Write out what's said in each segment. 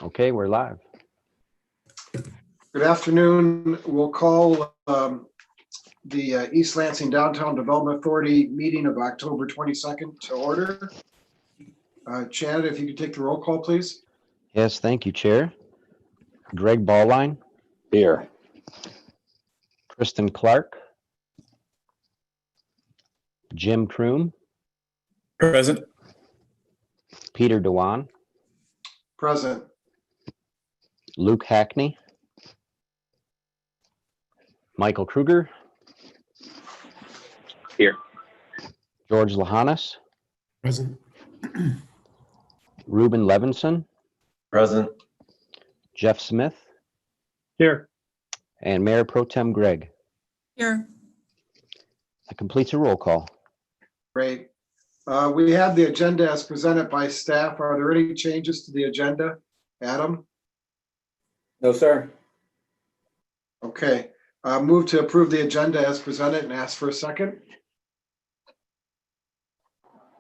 Okay, we're live. Good afternoon. We'll call the East Lansing Downtown Development Authority meeting of October 22nd to order. Chad, if you could take the roll call, please. Yes, thank you, Chair. Greg Ballwine. Here. Kristen Clark. Jim Kroom. Present. Peter Dewan. Present. Luke Hackney. Michael Kruger. Here. George Lahanas. Present. Ruben Levinson. Present. Jeff Smith. Here. And Mayor Pro Tem Greg. Here. That completes a roll call. Great. We have the agenda as presented by staff. Are there any changes to the agenda? Adam? No, sir. Okay. Move to approve the agenda as presented and ask for a second.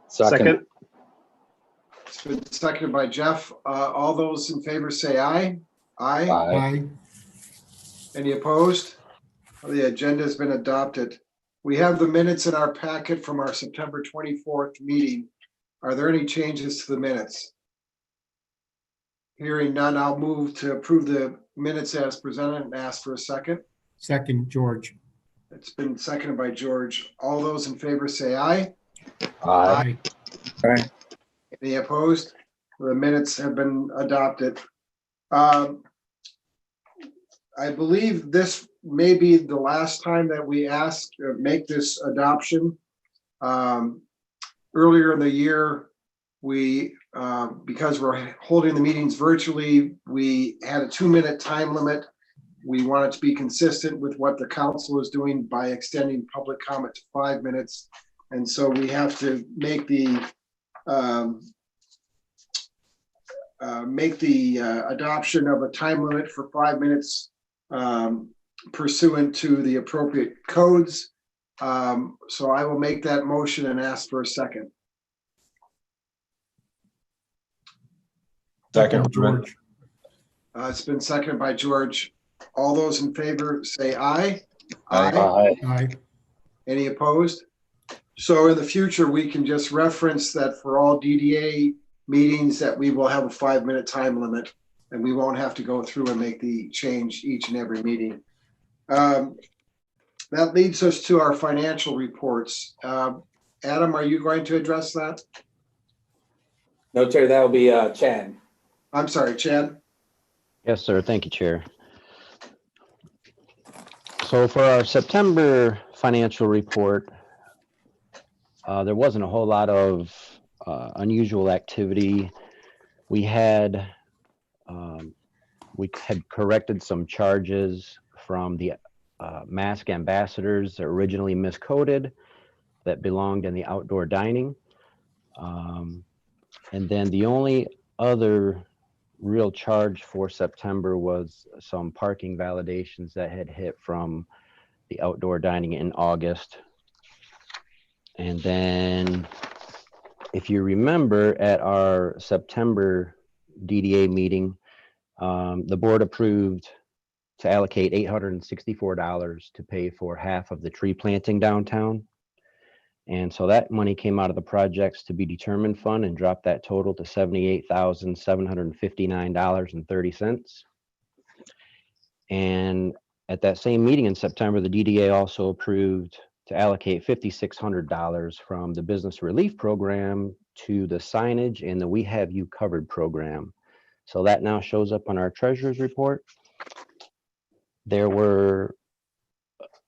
Second. It's been seconded by Jeff. All those in favor say aye. Aye. Aye. Any opposed? The agenda has been adopted. We have the minutes in our packet from our September 24th meeting. Are there any changes to the minutes? Hearing none, I'll move to approve the minutes as presented and ask for a second. Second, George. It's been seconded by George. All those in favor say aye. Aye. Aye. Any opposed? The minutes have been adopted. I believe this may be the last time that we make this adoption. Earlier in the year, we, because we're holding the meetings virtually, we had a 2-minute time limit. We wanted to be consistent with what the council is doing by extending public comment to 5 minutes. And so we have to make the adoption of a time limit for 5 minutes pursuant to the appropriate codes. So I will make that motion and ask for a second. Second, George. It's been seconded by George. All those in favor say aye. Aye. Aye. Any opposed? So in the future, we can just reference that for all DDA meetings that we will have a 5-minute time limit and we won't have to go through and make the change each and every meeting. That leads us to our financial reports. Adam, are you going to address that? No, Chair, that will be Chad. I'm sorry, Chad. Yes, sir. Thank you, Chair. So for our September financial report, there wasn't a whole lot of unusual activity. We had corrected some charges from the mask ambassadors that originally miscoded that belonged in the outdoor dining. And then the only other real charge for September was some parking validations that had hit from the outdoor dining in August. And then if you remember at our September DDA meeting, the board approved to allocate $864 to pay for half of the tree planting downtown. And so that money came out of the projects to be determined fund and dropped that total to $78,759.30. And at that same meeting in September, the DDA also approved to allocate $5,600 from the business relief program to the signage and the We Have You Covered program. So that now shows up on our treasurer's report. There were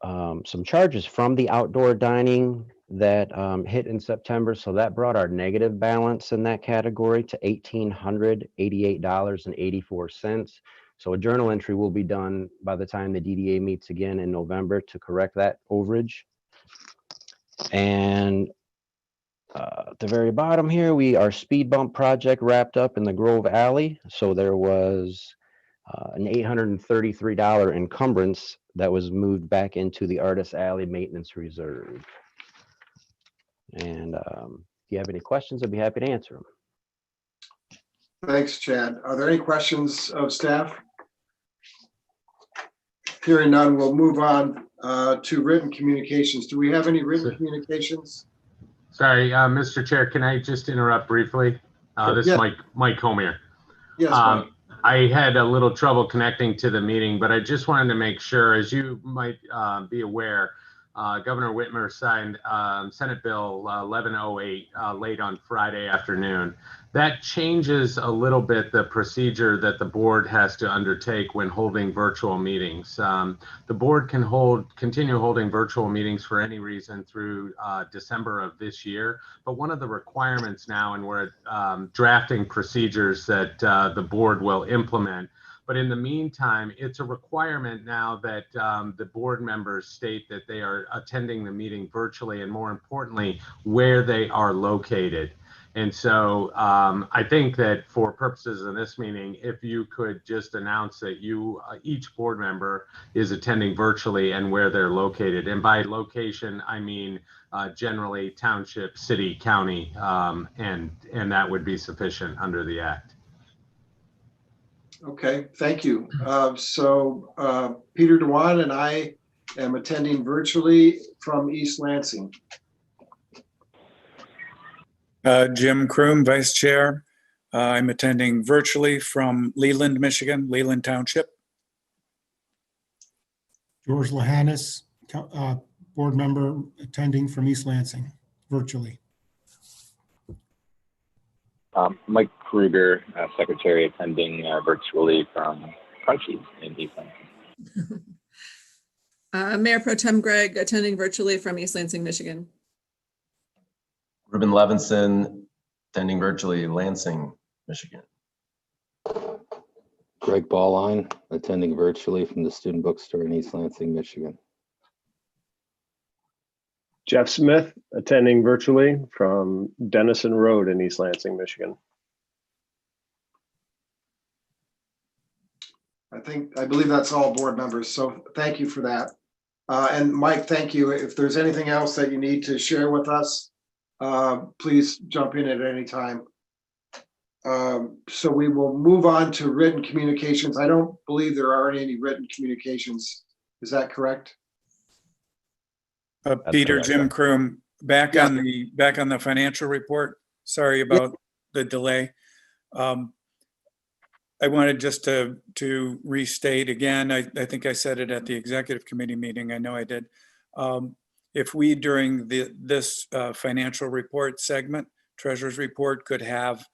some charges from the outdoor dining that hit in September. So that brought our negative balance in that category to $1,888.84. So a journal entry will be done by the time the DDA meets again in November to correct that overage. And at the very bottom here, our speed bump project wrapped up in the Grove Alley. So there was an $833 encumbrance that was moved back into the Artist Alley Maintenance Reserve. And if you have any questions, I'd be happy to answer them. Thanks, Chad. Are there any questions of staff? Hearing none, we'll move on to written communications. Do we have any written communications? Sorry, Mr. Chair, can I just interrupt briefly? This is Yeah. Mike Homier. Yes, Mike. I had a little trouble connecting to the meeting, but I just wanted to make sure, as you might be aware, Governor Whitmer signed Senate Bill 1108 late on Friday afternoon. That changes a little bit the procedure that the board has to undertake when holding virtual meetings. The board can continue holding virtual meetings for any reason through December of this year. But one of the requirements now, and we're drafting procedures that the board will implement. But in the meantime, it's a requirement now that the board members state that they are attending the meeting virtually, and more importantly, where they are located. And so I think that for purposes of this meeting, if you could just announce that each board member is attending virtually and where they're located. And by location, I mean generally township, city, county, and that would be sufficient under the act. Okay, thank you. Peter Dewan and I am attending virtually from East Lansing. Jim Kroom, Vice Chair. I'm attending virtually from Leland, Michigan, Leland Township. George Lahannis, board member, attending from East Lansing, virtually. Mike Kruger, Secretary, attending virtually from Crunchy in East Lansing. Mayor Pro Tem Gregg, attending virtually from East Lansing, Michigan. Ruben Levinson, attending virtually Lansing, Michigan. Greg Ballline, attending virtually from the Student Bookstore in East Lansing, Michigan. Jeff Smith, attending virtually from Dennison Road in East Lansing, Michigan. I believe that's all board members, so thank you for that. And Mike, thank you. If there's anything else that you need to share with us, please jump in at any time. So we will move on to written communications. I don't believe there are any written communications. Is that correct? Peter, correct. Jim Kroom, back Yeah. on the financial report. Sorry about the delay. I wanted just to restate again, I think I said it at the executive committee meeting. I know I did. If we, during this financial report segment, treasurer's report, could have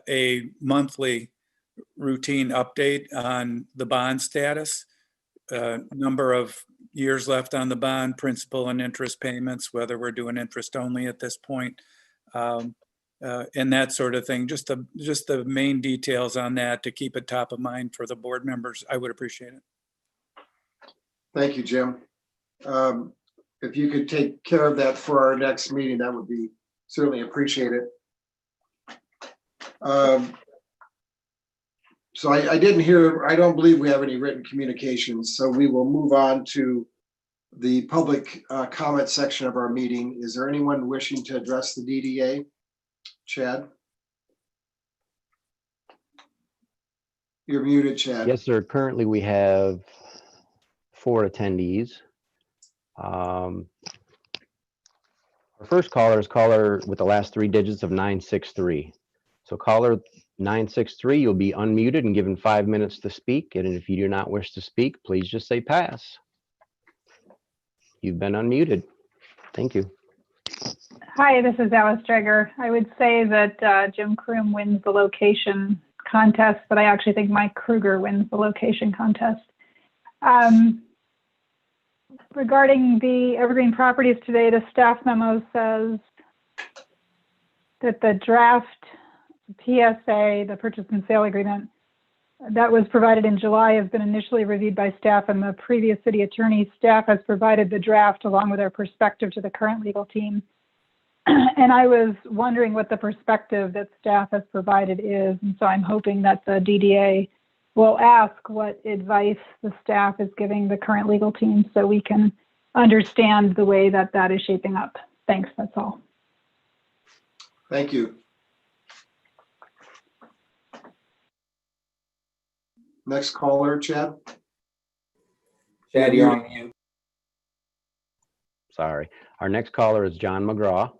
a monthly routine update on the bond status, number of years left on the bond, principal and interest payments, whether we're doing interest only at this point, and that sort of thing. Just the main details on that to keep it top of mind for the board members. I would appreciate it. Thank you, Jim. If you could take care of that for our next meeting, that would be certainly appreciated. So I didn't hear, I don't believe we have any written communications, so we will move on to the public comment section of our meeting. Is there anyone wishing to address the DDA? Chad? You're muted, Chad. Yes, sir. Currently, we have 4 attendees. Our first caller is caller with the last 3 digits of 963. So caller 963, you'll be unmuted and given 5 minutes to speak. And if you do not wish to speak, please just say pass. You've been unmuted. Thank you. Hi, this is Alice Dreger. I would say that Jim Kroom wins the location contest, but I actually think Mike Kruger wins the location contest. Regarding the Evergreen properties today, the staff memo says that the draft PSA, the purchase and sale agreement, that was provided in July has been initially reviewed by staff, and the previous city attorney staff has provided the draft along with their perspective to the current legal team. And I was wondering what the perspective that staff has provided is. And so I'm hoping that the DDA will ask what advice the staff is giving the current legal team so we can understand the way that that is shaping up. Thanks, that's all. Thank you. Next caller, Chad. Chad, you're on mute. Sorry. Our next caller is John McGraw.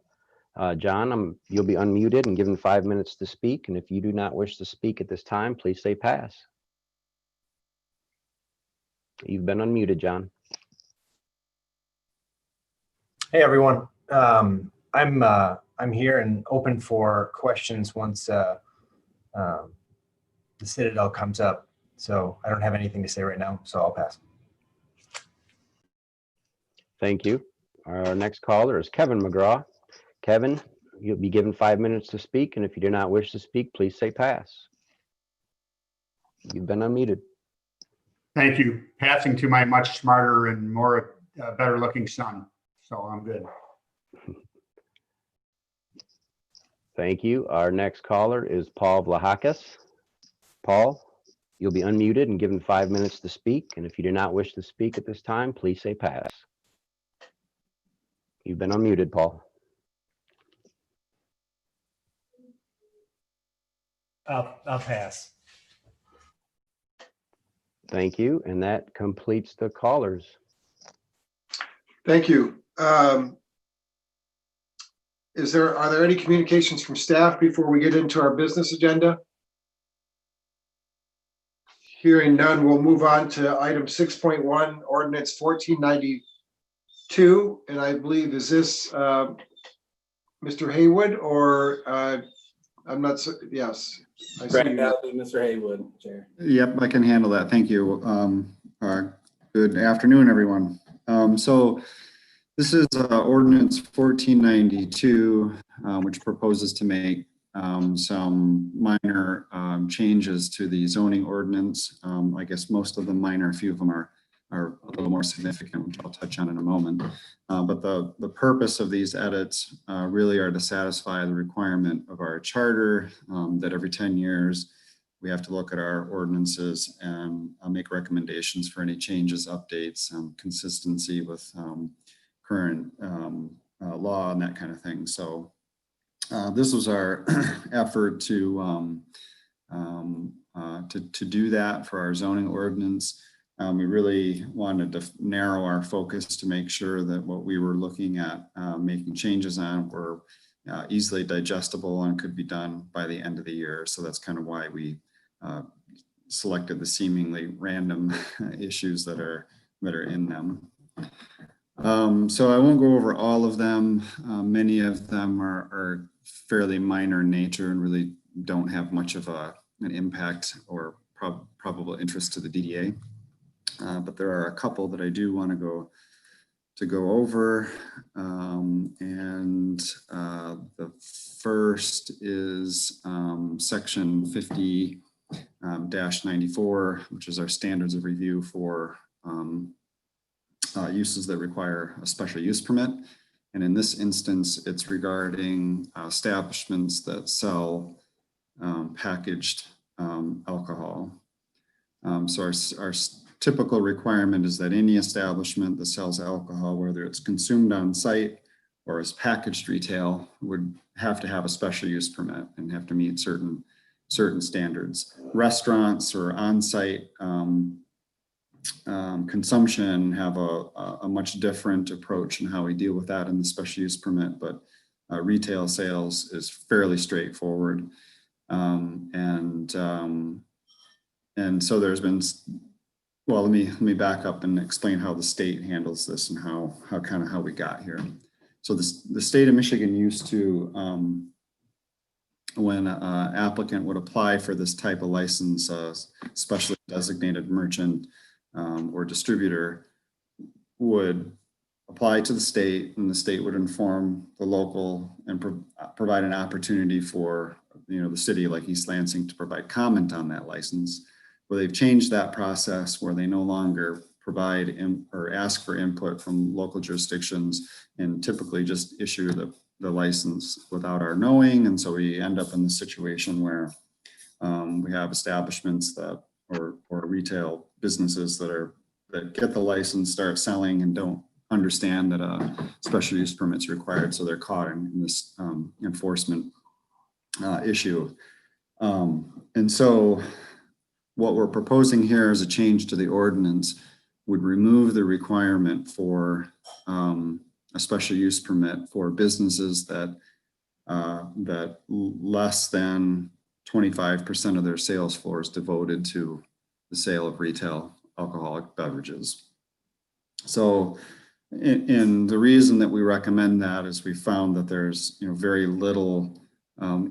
John, you'll be unmuted and given 5 minutes to speak. And if you do not wish to speak at this time, please say pass. You've been unmuted, John. Hey, everyone. I'm here and open for questions once the Citadel comes up. So I don't have anything to say right now, so I'll pass. Thank you. Our next caller is Kevin McGraw. Kevin, you'll be given 5 minutes to speak, and if you do not wish to speak, please say pass. You've been unmuted. Thank you. Passing to my much smarter and more better looking son. So I'm good. Thank you. Our next caller is Paul Vlahakis. Paul, you'll be unmuted and given 5 minutes to speak, and if you do not wish to speak at this time, please say pass. You've been unmuted, Paul. I'll pass. Thank you, and that completes the callers. Thank you. Are there any communications from staff before we get into our business agenda? Hearing none, we'll move on to item 6.1, Ordinance 1492. And I believe, is this Mr. Haywood or I'm not, yes. I see Correct, you. that would be Mr. Haywood, Chair. Yep, I can handle that. Thank you. Good afternoon, everyone. So this is Ordinance 1492, which proposes to make some minor changes to the zoning ordinance. I guess most of them minor, a few of them are a little more significant, which I'll touch on in a moment. But the purpose of these edits really are to satisfy the requirement of our charter that every 10 years we have to look at our ordinances and make recommendations for any changes, updates, consistency with current law and that kind of thing. So this was our effort to do that for our zoning ordinance. We really wanted to narrow our focus to make sure that what we were looking at making changes on were easily digestible and could be done by the end of the year. So that's kind of why we selected the seemingly random issues that are in them. So I won't go over all of them. Many of them are fairly minor in nature and really don't have much of an impact or probable interest to the DDA. But there are a couple that I do want to go over. The first is section 50-94, which is our standards of review for uses that require a special use permit. And in this instance, it's regarding establishments that sell packaged alcohol. So our typical requirement is that any establishment that sells alcohol, whether it's consumed on site or as packaged retail, would have to have a special use permit and have to meet certain standards. Restaurants or on-site consumption have a much different approach in how we deal with that in the special use permit, but retail sales is fairly straightforward. And so there's been, well, let me back up and explain how the state handles this and how we got here. So the state of Michigan used to, when an applicant would apply for this type of license, specially designated merchant or distributor would apply to the state, and the state would inform the local and provide an opportunity for the city like East Lansing to provide comment on that license. Well, they've changed that process where they no longer provide or ask for input from local jurisdictions and typically just issue the license without our knowing. And so we end up in the situation where we have establishments that or retail businesses that get the license, start selling, and don't understand that a special use permit is required. So they're caught in this enforcement issue. And so what we're proposing here as a change to the ordinance would remove the requirement for a special use permit for businesses that less than 25% of their sales floor is devoted to the sale of retail alcoholic beverages. So, and the reason that we recommend that is we found that there's very little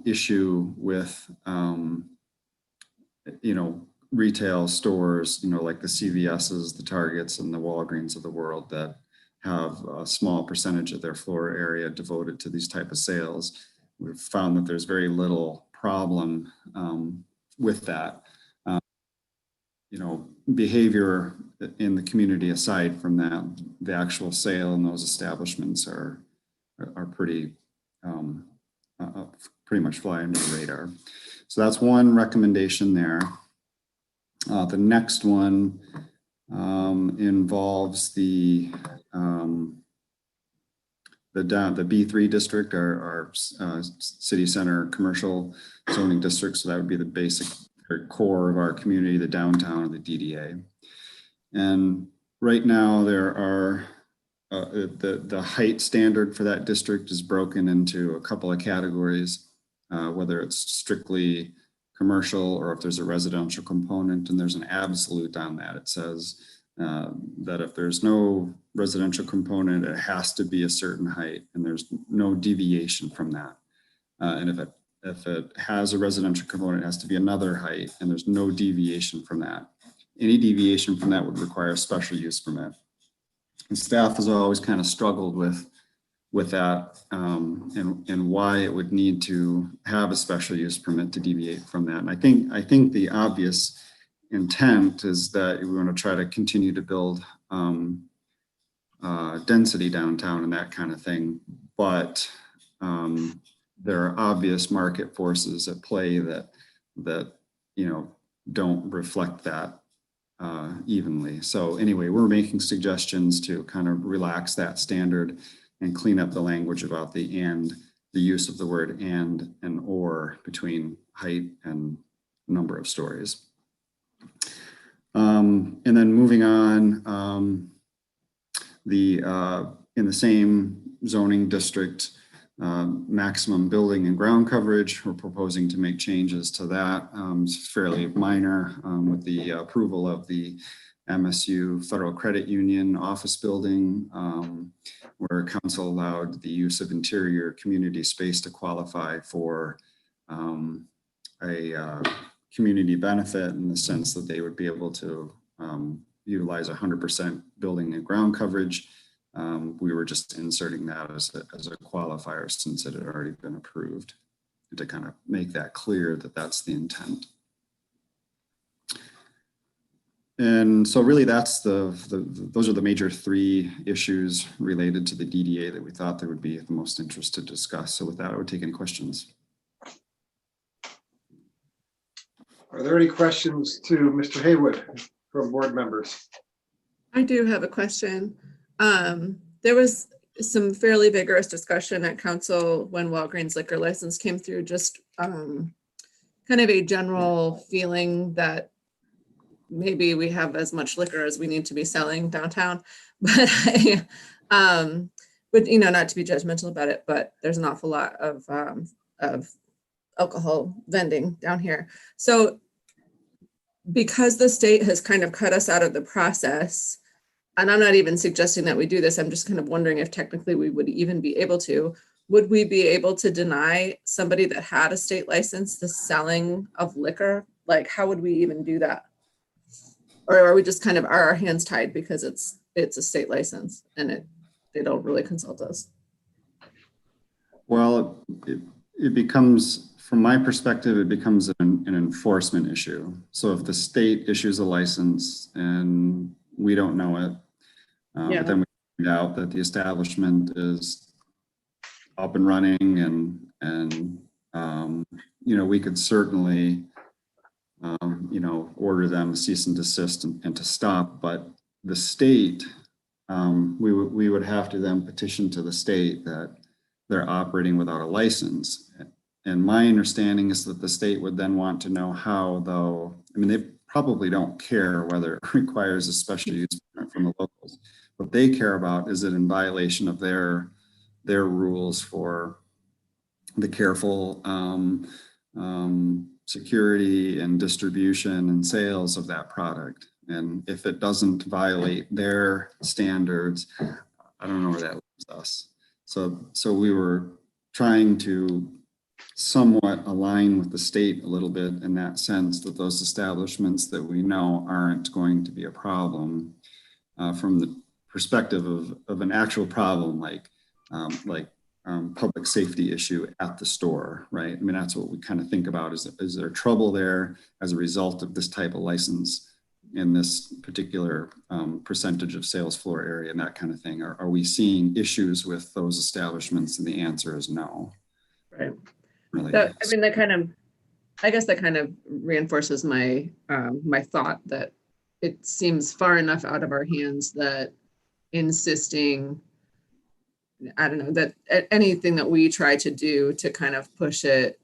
issue with retail stores, like the CVS's, the Targets, and the Walgreens of the world that have a small percentage of their floor area devoted to these type of sales. We've found that there's very little problem with that. Behavior in the community aside from that, the actual sale in those establishments are pretty much fly under the radar. So that's one recommendation there. The next one involves the B3 district, our city center commercial zoning district. So that would be the basic core of our community, the downtown or the DDA. And right now there are the height standard for that district is broken into a couple of categories, whether it's strictly commercial or if there's a residential component, and there's an absolute on that. It says that if there's no residential component, it has to be a certain height, and there's no deviation from that. And if it has a residential component, it has to be another height, and there's no deviation from that. Any deviation from that would require a special use permit. And staff has always kind of struggled with that and why it would need to have a special use permit to deviate from that. And I think the obvious intent is that we want to try to continue to build density downtown and that kind of thing. But there are obvious market forces at play that don't reflect that evenly. So anyway, we're making suggestions to kind of relax that standard and clean up the language about the use of the word and or between height and number of stories. And then moving on, in the same zoning district, maximum building and ground coverage, we're proposing to make changes to that. It's fairly minor with the approval of the MSU Federal Credit Union office building, where council allowed the use of interior community space to qualify for a community benefit in the sense that they would be able to utilize 100% building and ground coverage. We were just inserting that as a qualifier since it had already been approved, to kind of make that clear that that's the intent. And so really that's those are the major three issues related to the DDA that we thought there would be the most interest to discuss. So with that, I would take any questions. Are there any questions to Mr. Haywood from board members? I do have a question. There was some fairly vigorous discussion at council when Walgreens liquor license came through, just kind of a general feeling that maybe we have as much liquor as we need to be selling downtown, but not to be judgmental about it, but there's an awful lot of alcohol vending down here. So because the state has kind of cut us out of the process, and I'm not even suggesting that we do this, I'm just kind of wondering if technically we would even be able to, would we be able to deny somebody that had a state license the selling of liquor? Like, how would we even do that? Or are we just kind of, are our hands tied because it's a state license and they don't really consult us? Well, it becomes, from my perspective, it becomes an enforcement issue. So if the state issues a license and we don't know it, but then we find out that the establishment is up and running and we could certainly order them cease and desist and to stop, but the state, we would have to then petition to the state that they're operating without a license. And my understanding is that the state would then want to know how, though, I mean, probably don't care whether it requires a special use permit from the locals. What they care about is it in violation of their rules for the careful security and distribution and sales of that product. And if it doesn't violate their standards, I don't know where that leaves us. So we were trying to somewhat align with the state a little bit in that sense, that those establishments that we know aren't going to be a problem from the perspective of an actual problem like public safety issue at the store, right? I mean, that's what we kind of think about, is there trouble there as a result of this type of license in this particular percentage of sales floor area and that kind of thing? Are we seeing issues with those establishments? And the answer is no. Right. Really. So, I mean, I guess that kind of reinforces my my thought that it seems far enough out of our hands that insisting, I don't know, that anything that we try to do to kind of push it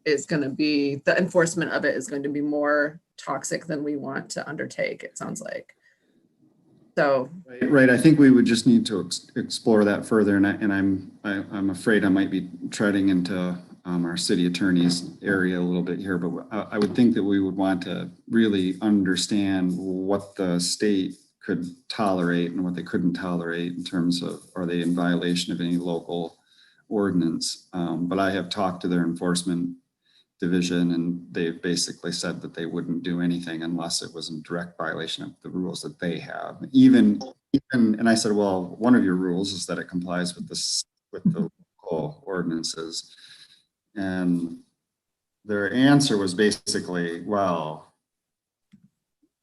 is going to be, the enforcement of it is going to be more toxic than we want to undertake, it sounds like. So right, I think we would just need to explore that further, and I'm afraid I might be treading into our city attorney's area a little bit here, but I would think that we would want to really understand what the state could tolerate and what they couldn't tolerate in terms of, are they in violation of any local ordinance? But I have talked to their enforcement division, and they've basically said that they wouldn't do anything unless it was in direct violation of the rules that they have. Even, and I said, well, one of your rules is that it complies with the local ordinances. And their answer was basically, well,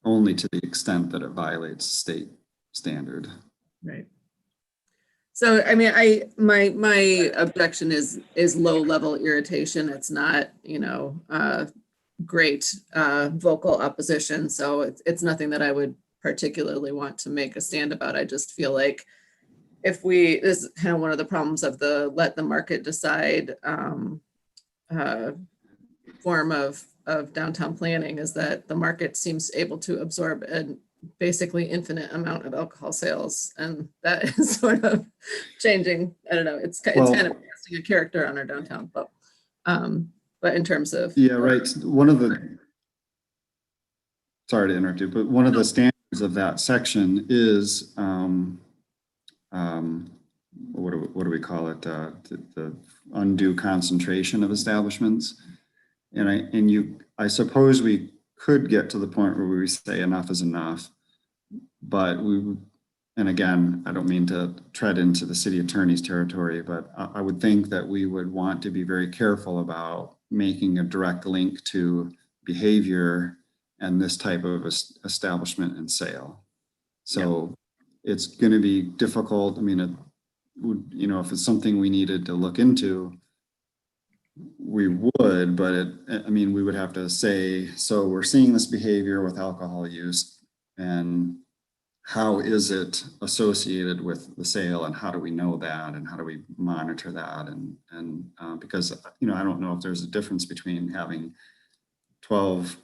only to the extent that it violates state standard. right. So, I mean, my objection is low level irritation. It's not, great vocal opposition. So it's nothing that I would particularly want to make a stand about. I just feel like this is kind of one of the problems of the let the market decide form of downtown planning, is that the market seems able to absorb an basically infinite amount of alcohol sales, and that is sort of changing. I don't know. It's kind of casting a character on our downtown, but in terms of right. Sorry to interrupt you, but one of the standards of that section is what do we call it? The undue concentration of establishments, and I suppose we could get to the point where we say enough is enough, but and again, I don't mean to tread into the city attorney's territory, but I would think that we would want to be very careful about making a direct link to behavior and this type of establishment and sale. So it's going to be difficult. I mean, if it's something we needed to look into, we would, but we would have to say, so we're seeing this behavior with alcohol use, and how is it associated with the sale, and how do we know that, and how do we monitor that? And because, I don't know if there's a difference between having 12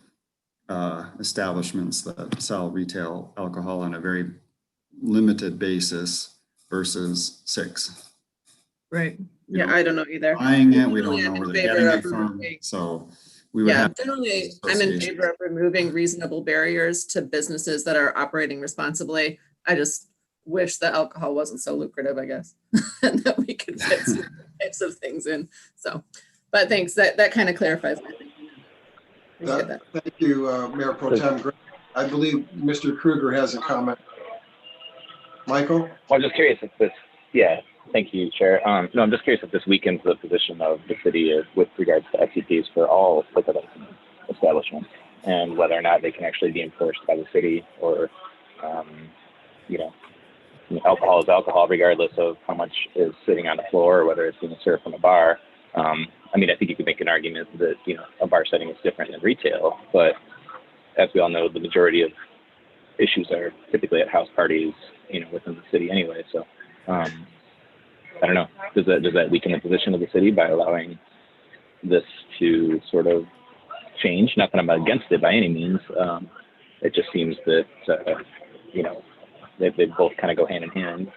establishments that sell retail alcohol on a very limited basis versus 6. right. Yeah, I don't know either. Buying it, we don't know where they're getting it from. So we would have. Generally, I'm in favor of removing reasonable barriers to businesses that are operating responsibly. I just wish that alcohol wasn't so lucrative, I guess, and that we could fit some types of things in. So, but thanks. That kind of clarifies my thinking. Appreciate that. Thank you, Mayor Pro Tem. I believe Mr. Kruger has a comment. Michael? Well, I'm just curious if this, thank you, Chair. I'm just curious if this weakens the position of the city with regards to FCPs for all liquor license establishments, and whether or not they can actually be enforced by the city, or, alcohol is alcohol regardless of how much is sitting on the floor or whether it's being served from a bar. I think you could make an argument that, a bar setting is different than retail, but as we all know, the majority of issues are typically at house parties, within the city anyway. So, I don't know, does that weaken the position of the city by allowing this to sort of change. Not that I'm against it by any means. It just seems that, you know, they both kind of go hand in hand.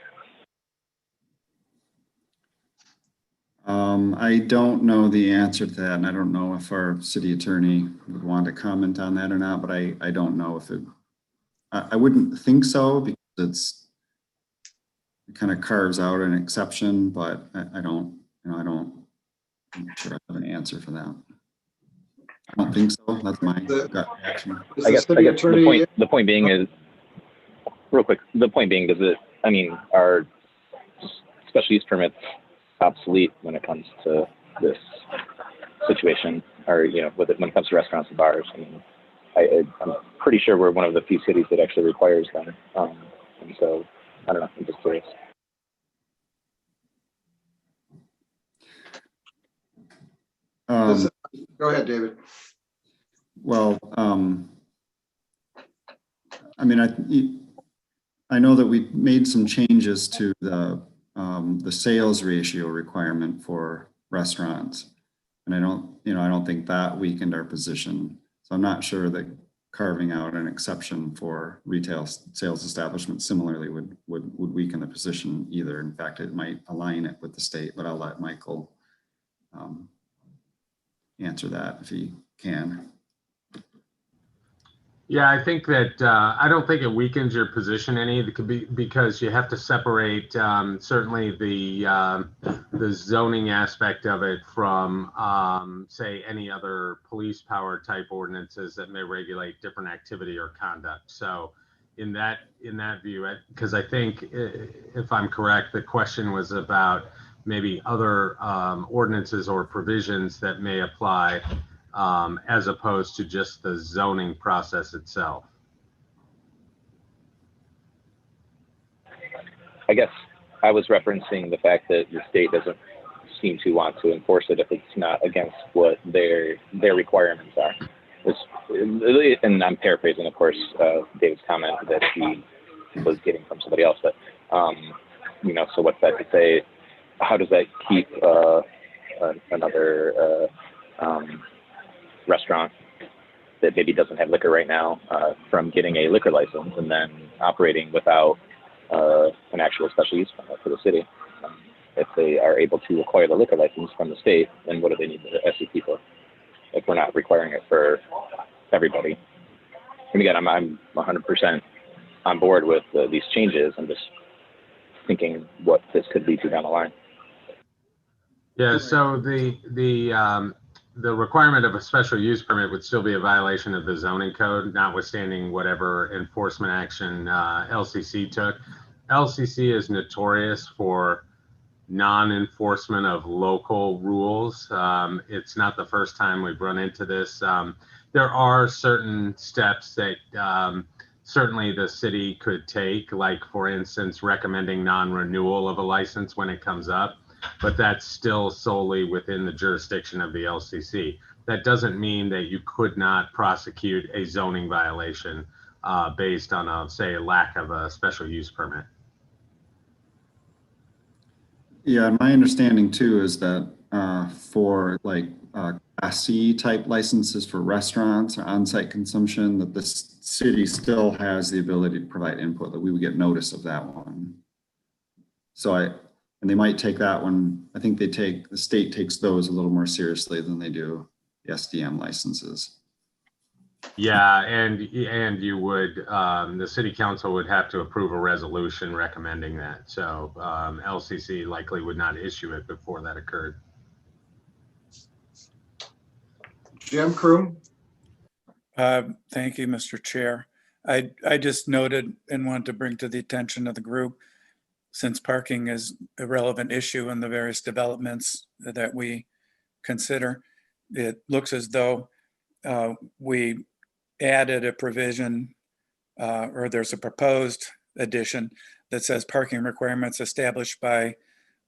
I don't know the answer to that, and I don't know if our city attorney would want to comment on that or not, but I don't know if I wouldn't think so, because it kind of carves out an exception, but I don't, you know, I'm not sure I have an answer for that. I don't think so. That's my gut reaction. I guess the point being is, real quick, the point being is that, I mean, our special use permits obsolete when it comes to this situation, or, you know, when it comes to restaurants and bars. I mean, I'm pretty sure we're one of the few cities that actually requires them. And so, I don't know, I'm just curious. Go ahead, David. Well, I mean, I know that we made some changes to the sales ratio requirement for restaurants, and I don't think that weakened our position. So I'm not sure that carving out an exception for retail sales establishments similarly would weaken the position either. In fact, it might align it with the state, but I'll let Michael answer that if he can. Yeah, I think that I don't think it weakens your position any. It could be because you have to separate certainly the zoning aspect of it from say any other police power type ordinances that may regulate different activity or conduct. So in that view, because I think if I'm correct, the question was about maybe other ordinances or provisions that may apply as opposed to just the zoning process itself. I guess I was referencing the fact that the state doesn't seem to want to enforce it if it's not against what their requirements are. And I'm paraphrasing, of course, David's comment that he was getting from somebody else. But, you know, so what's that to say? How does that keep another restaurant that maybe doesn't have liquor right now from getting a liquor license and then operating without an actual special use permit for the city? If they are able to acquire the liquor license from the state, then what do they need the SCP for? If we're not requiring it for everybody. And again, I'm 100% on board with these changes. I'm just thinking what this could lead to down the line. Yeah, so the requirement of a special use permit would still be a violation of the zoning code, notwithstanding whatever enforcement action LCC took. LCC is notorious for non-enforcement of local rules. It's not the first time we've run into this. There are certain steps that certainly the city could take, like for instance, recommending non-renewal of a license when it comes up, but that's still solely within the jurisdiction of the LCC. That doesn't mean that you could not prosecute a zoning violation based on say, a lack of a special use permit. Yeah, my understanding too is that for like Class C type licenses for restaurants or on-site consumption, that the city still has the ability to provide input, that we would get notice of that one. So and they might take that one. I think the state takes those a little more seriously than they do the SDM licenses. Yeah, and you would, the city council would have to approve a resolution recommending that. So LCC likely would not issue it before that occurred. Jim Croom. Thank you, Mr. Chair. I just noted and want to bring to the attention of the group, since parking is a relevant issue in the various developments that we consider, it looks as though we added a provision or there's a proposed addition that says parking requirements established by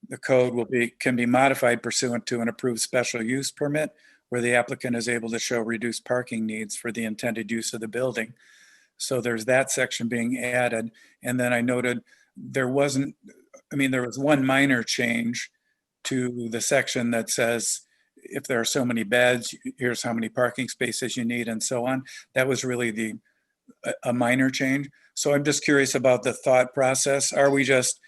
the code can be modified pursuant to an approved special use permit where the applicant is able to show reduced parking needs for the intended use of the building. So there's that section being added. And then I noted there was one minor change to the section that says if there are so many beds, here's how many parking spaces you need and so on. That was really a minor change. So I'm just curious about the thought process. Are we just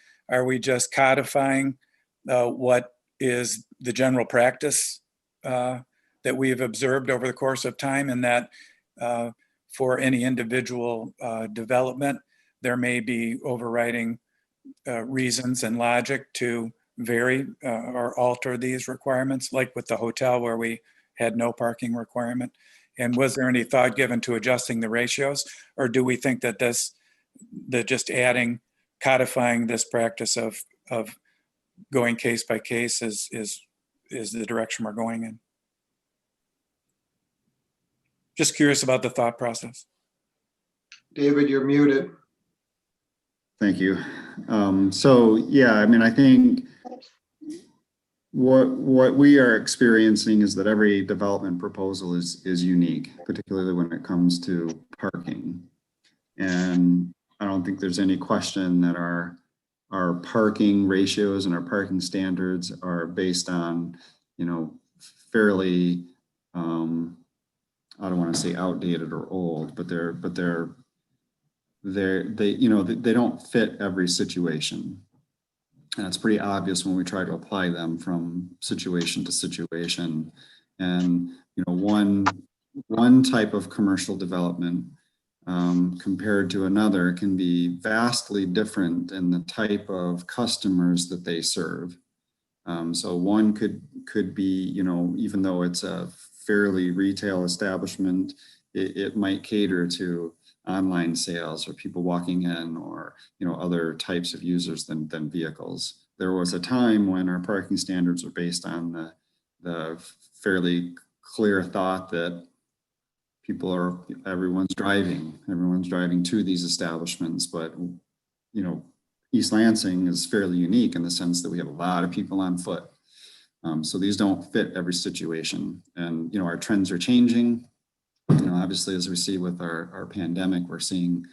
codifying what is the general practice that we have observed over the course of time, and that for any individual development, there may be overriding reasons and logic to vary or alter these requirements, like with the hotel where we had no parking requirement? And was there any thought given to adjusting the ratios, or do we think that just codifying this practice of going case by case is the direction we're going in? Just curious about the thought process. David, you're muted. Thank you. So yeah, I mean, I think what we are experiencing is that every development proposal is unique, particularly when it comes to parking. And I don't think there's any question that our parking ratios and our parking standards are based on, fairly, I don't want to say outdated or old, but they don't fit every situation. And it's pretty obvious when we try to apply them from situation to situation. And, one type of commercial development compared to another can be vastly different in the type of customers that they serve. So one could be, even though it's a fairly retail establishment, it might cater to online sales or people walking in, or other types of users than vehicles. There was a time when our parking standards were based on the fairly clear thought that everyone's driving to these establishments. But East Lansing is fairly unique in the sense that we have a lot of people on foot. So these don't fit every situation, and our trends are changing. Obviously, as we see with our pandemic, we're seeing,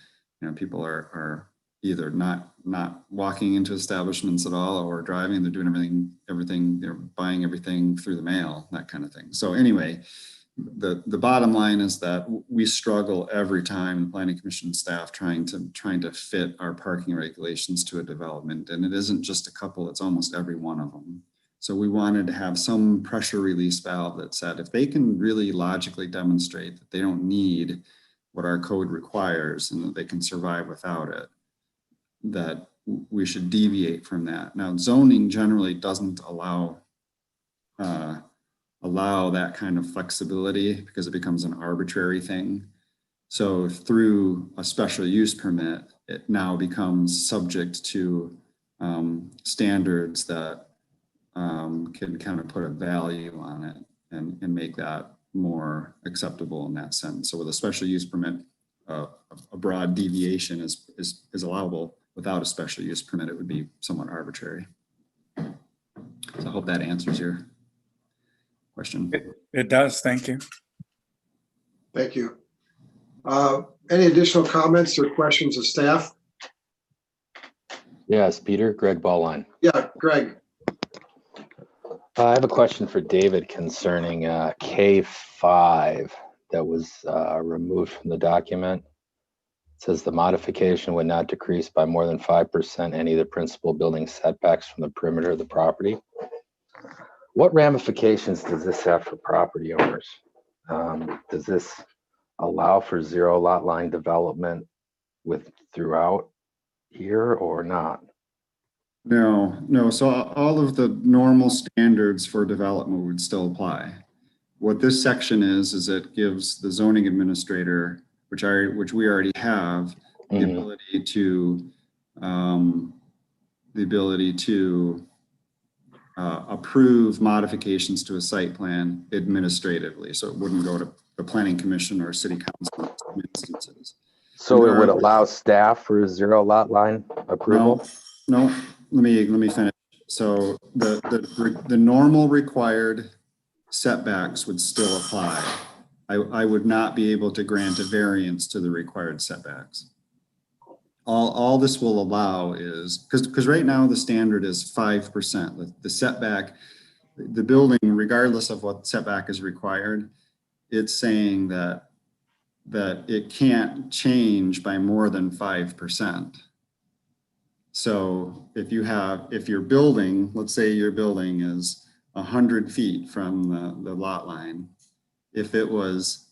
people are either not walking into establishments at all, or driving. They're doing everything, they're buying everything through the mail, that kind of thing. So anyway, the bottom line is that we struggle every time, the Planning Commission staff trying to fit our parking regulations to a development, and it isn't just a couple; it's almost every one of them. So we wanted to have some pressure release valve that said, if they can really logically demonstrate that they don't need what our code requires and that they can survive without it, that we should deviate from that. Now, zoning generally doesn't allow that kind of flexibility because it becomes an arbitrary thing. So through a special use permit, it now becomes subject to standards that can kind of put a value on it and make that more acceptable in that sense. So with a special use permit, a broad deviation is allowable. Without a special use permit, it would be somewhat arbitrary. So I hope that answers your question. It does. Thank you. Thank you. Any additional comments or questions of staff? Yes, Peter, Greg Ballline. Yeah, Greg. I have a question for David concerning K5 that was removed from the document. It says the modification would not decrease by more than 5% any of the principal building setbacks from the perimeter of the property. What ramifications does this have for property owners? Does this allow for zero lot line development throughout here or not? No. So all of the normal standards for development would still apply. What this section is it gives the zoning administrator, which we already have, the ability to approve modifications to a site plan administratively. So it wouldn't go to the planning commission or city council in some instances. So it would allow staff for zero lot line approval? No. Let me finish. So the normal required setbacks would still apply. I would not be able to grant a variance to the required setbacks. All this will allow is, because right now the standard is 5%. The setback the building, regardless of what setback is required, it's saying that it can't change by more than 5%. So if your building, let's say your building is 100 feet from the lot line, if it was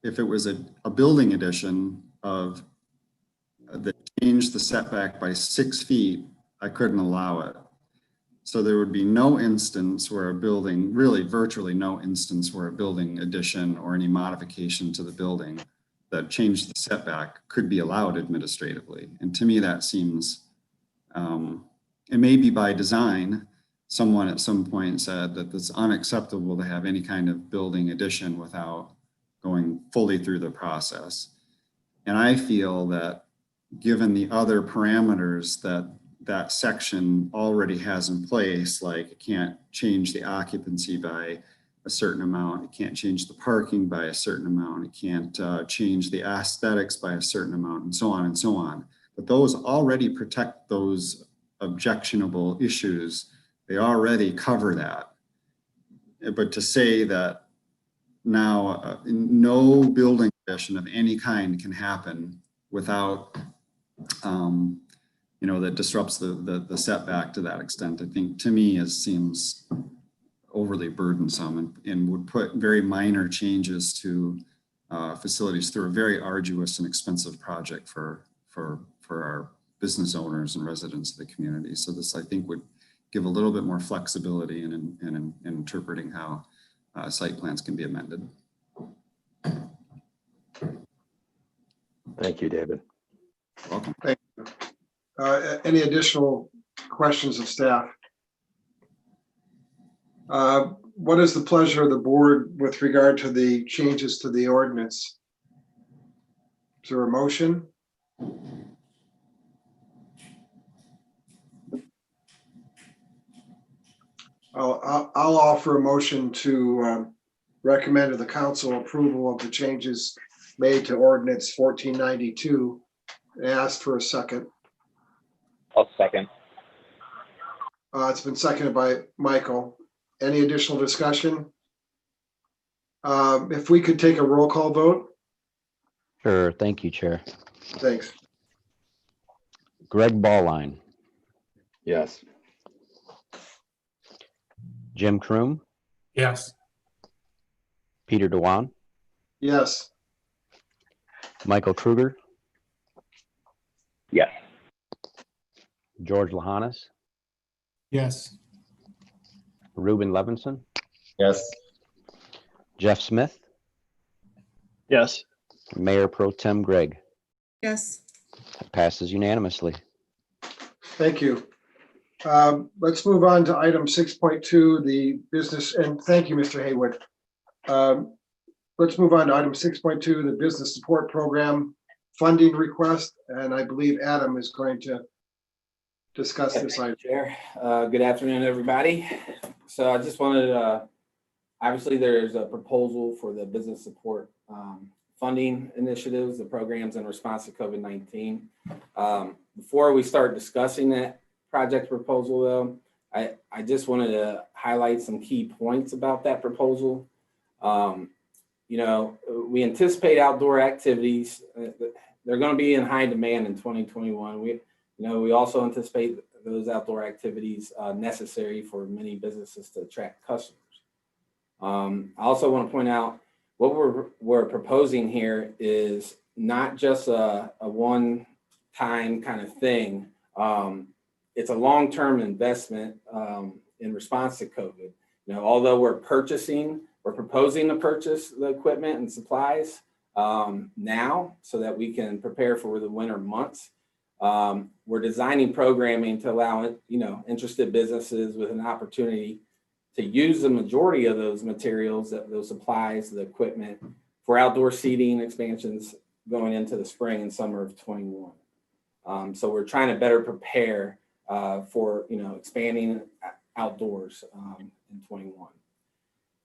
a building addition that changed the setback by 6 feet, I couldn't allow it. So there would be no instance where a building, really virtually no instance where a building addition or any modification to the building that changed the setback could be allowed administratively. And to me, that seems, it may be by design. Someone at some point said that it's unacceptable to have any kind of building addition without going fully through the process. And I feel that given the other parameters that section already has in place, like it can't change the occupancy by a certain amount, it can't change the parking by a certain amount, it can't change the aesthetics by a certain amount, and so on and so on. But those already protect those objectionable issues. They already cover that. But to say that now no building addition of any kind can happen without that disrupts the setback to that extent, I think to me seems overly burdensome and would put very minor changes to facilities through a very arduous and expensive project for our business owners and residents of the community. So this, I think, would give a little bit more flexibility in interpreting how site plans can be amended. Thank you, David. Welcome. Thank you. Any additional questions of staff? What is the pleasure of the board with regard to the changes to the ordinance? Is there a motion? I'll offer a motion to recommend to the council approval of the changes made to ordinance 1492. And ask for a second. I'll second. It's been seconded by Michael. Any additional discussion? If we could take a roll call vote. Sure. Thank you, Chair. Thanks. Greg Ballline, Yes. Jim Kroom, Yes. Peter Dewan, Yes. Michael Kruger, Yes. George Lahanas, Yes. Ruben Levinson, Yes. Jeff Smith, Yes. Mayor Pro Tem Greg. Yes. Passes unanimously. Thank you. Let's move on to item 6.2, the business, and thank you, Mr. Haywood. Let's move on to item 6.2, the business support program funding request, and I believe Adam is going to discuss this item. Chair, good afternoon, everybody. So I just wanted to, obviously there's a proposal for the business support funding initiatives, the programs in response to COVID-19. Before we start discussing that project proposal though, I just wanted to highlight some key points about that proposal. We anticipate outdoor activities. They're going to be in high demand in 2021. We also anticipate those outdoor activities necessary for many businesses to attract customers. I also want to point out what we're proposing here is not just a one-time kind of thing. It's a long-term investment in response to COVID. Although we're proposing to purchase the equipment and supplies now so that we can prepare for the winter months. We're designing programming to allow interested businesses with an opportunity to use the majority of those materials, those supplies, the equipment for outdoor seating expansions going into the spring and summer of 21. So we're trying to better prepare for expanding outdoors in 21.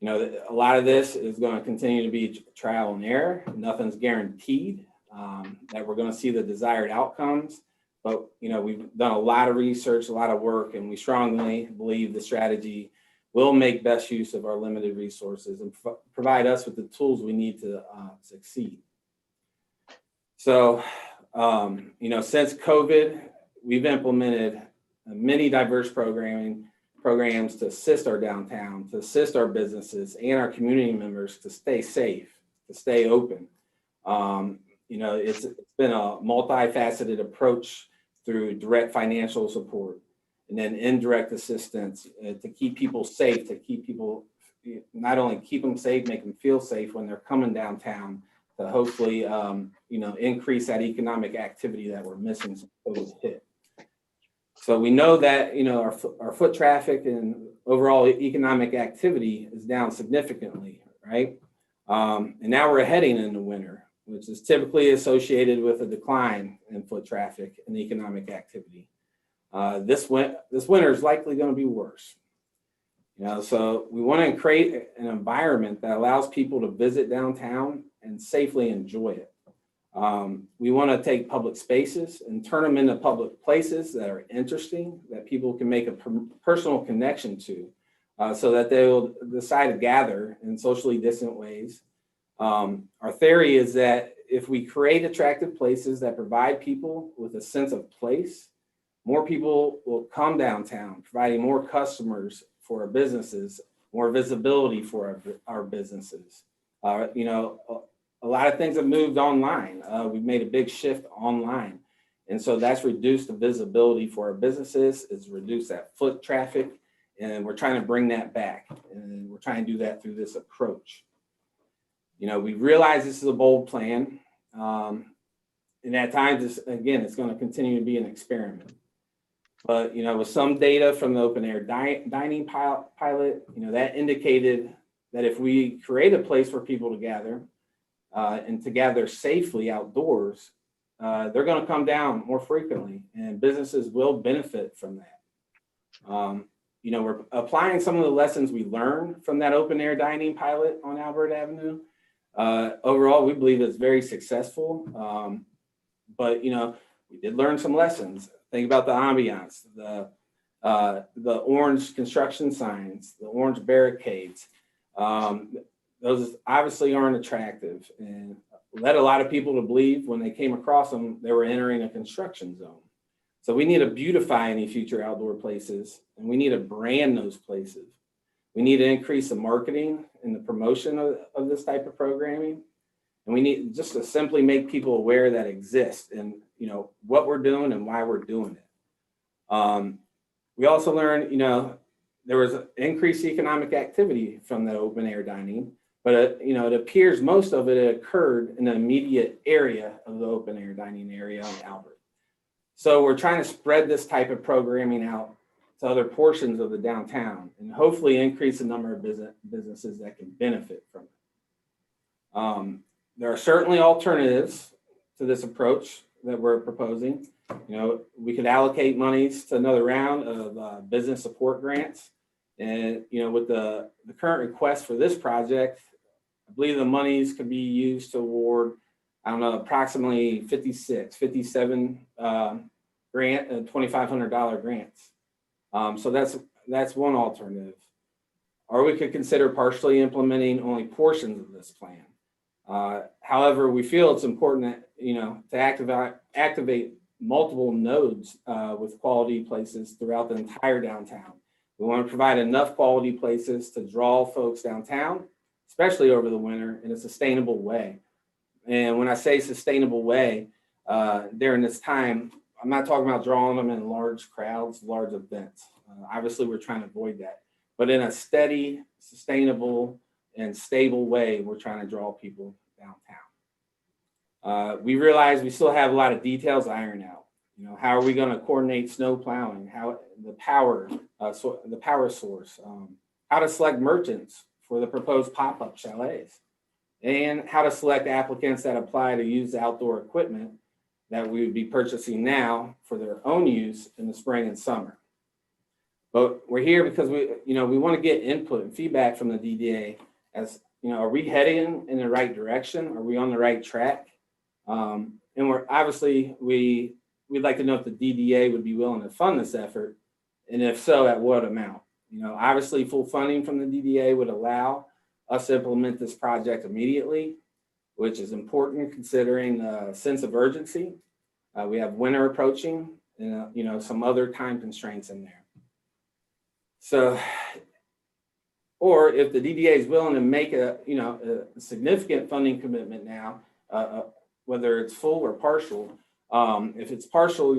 A lot of this is going to continue to be trial and error. Nothing's guaranteed that we're going to see the desired outcomes. But we've done a lot of research, a lot of work, and we strongly believe the strategy will make best use of our limited resources and provide us with the tools we need to succeed. So, since COVID, we've implemented many diverse programs to assist our downtown, to assist our businesses and our community members to stay safe, to stay open. It's been a multifaceted approach through direct financial support and then indirect assistance to keep people safe, to keep people, not only keep them safe, make them feel safe when they're coming downtown, to hopefully, increase that economic activity that we're missing since COVID hit. So we know that, our foot traffic and overall economic activity is down significantly, right? And now we're heading into winter, which is typically associated with a decline in foot traffic and economic activity. This winter is likely going to be worse. So we want to create an environment that allows people to visit downtown and safely enjoy it. We want to take public spaces and turn them into public places that are interesting, that people can make a personal connection to, so that they will decide to gather in socially distant ways. Our theory is that if we create attractive places that provide people with a sense of place, more people will come downtown, providing more customers for our businesses, more visibility for our businesses. A lot of things have moved online. We've made a big shift online. And so that's reduced the visibility for our businesses, it's reduced that foot traffic, and we're trying to bring that back. And we're trying to do that through this approach. We realize this is a bold plan. And at times, it's going to continue to be an experiment. But, with some data from the open air dining pilot, that indicated that if we create a place for people to gather, and to gather safely outdoors, they're going to come down more frequently, and businesses will benefit from that. We're applying some of the lessons we learned from that open air dining pilot on Albert Avenue. Overall, we believe it's very successful, but we did learn some lessons. Think about the ambiance, the orange construction signs, the orange barricades. Those obviously aren't attractive and led a lot of people to believe when they came across them, they were entering a construction zone. So we need to beautify any future outdoor places, and we need to brand those places. We need to increase the marketing and the promotion of this type of programming. And we need just to simply make people aware that exists and, what we're doing and why we're doing it. We also learned, there was increased economic activity from the open air dining. But it appears most of it occurred in the immediate area of the open air dining area on Albert. So we're trying to spread this type of programming out to other portions of the downtown and hopefully increase the number of businesses that can benefit from it. There are certainly alternatives to this approach that we're proposing. We could allocate monies to another round of business support grants. And, with the current request for this project, I believe the monies could be used to award, approximately 57 grant, $2,500 grants. So that's one alternative. Or we could consider partially implementing only portions of this plan. However, we feel it's important that, to activate multiple nodes with quality places throughout the entire downtown. We want to provide enough quality places to draw folks downtown, especially over the winter, in a sustainable way. And when I say sustainable way, during this time, I'm not talking about drawing them in large crowds, large events. Obviously, we're trying to avoid that. But in a steady, sustainable, and stable way, we're trying to draw people downtown. We realize we still have a lot of details to iron out. How are we going to coordinate snow plowing? How the power source? How to select merchants for the proposed pop-up chalets, and how to select applicants that apply to use the outdoor equipment that we would be purchasing now for their own use in the spring and summer. But we're here because we want to get input and feedback from the DDA as, are we heading in the right direction? Are we on the right track? And we'd like to know if the DDA would be willing to fund this effort, and if so, at what amount? Obviously full funding from the DDA would allow us to implement this project immediately, which is important considering the sense of urgency. We have winter approaching and, some other time constraints in there. So, or if the DDA is willing to make a significant funding commitment now, whether it's full or partial, if it's partial,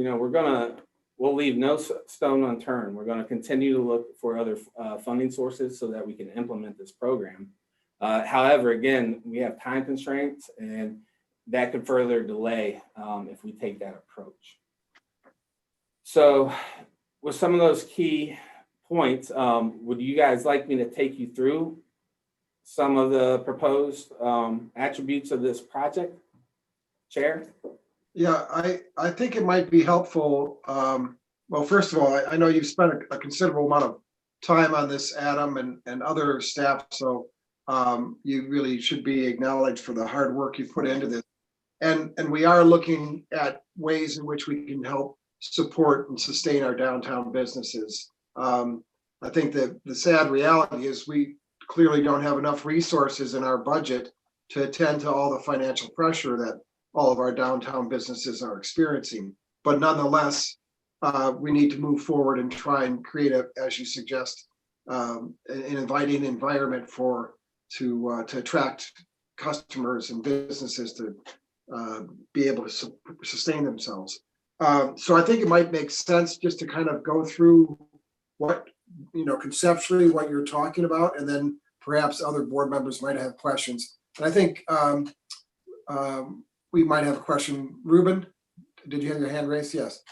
we'll leave no stone unturned. We're going to continue to look for other funding sources so that we can implement this program. However, again, we have time constraints, and that could further delay if we take that approach. So with some of those key points, would you guys like me to take you through some of the proposed attributes of this project, Chair? Yeah, I think it might be helpful. Well, first of all, I know you've spent a considerable amount of time on this, Adam, and other staff, so you really should be acknowledged for the hard work you put into this. And we are looking at ways in which we can help support and sustain our downtown businesses. I think that the sad reality is we clearly don't have enough resources in our budget to attend to all the financial pressure that all of our downtown businesses are experiencing. But nonetheless, we need to move forward and try and create as you suggest, an inviting environment to attract customers and businesses to be able to sustain themselves. So I think it might make sense just to kind of go through what, conceptually what you're talking about, and then perhaps other board members might have questions. And I think we might have a question. Ruben, did you have your hand raised? Yes.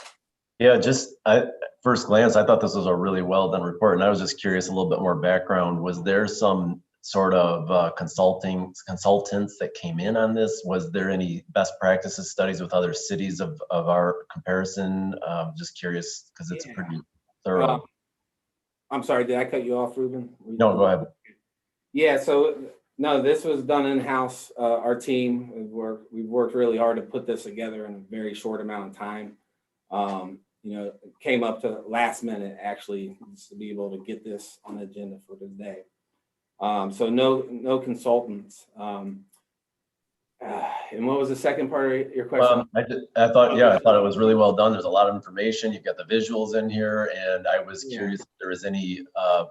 Yeah, first glance, I thought this was a really well done report, and I was just curious a little bit more background. Was there some sort of consultants that came in on this? Was there any best practices studies with other cities of our comparison? Just curious because it's pretty thorough. I'm sorry, did I cut you off, Ruben? No, go ahead. Yeah, so no, this was done in-house. Our team, we've worked really hard to put this together in a very short amount of time. It came up to last minute actually to be able to get this on the agenda for today. So no consultants. And what was the second part of your question? I thought it was really well done. There's a lot of information. You've got the visuals in here, and I was curious if there was any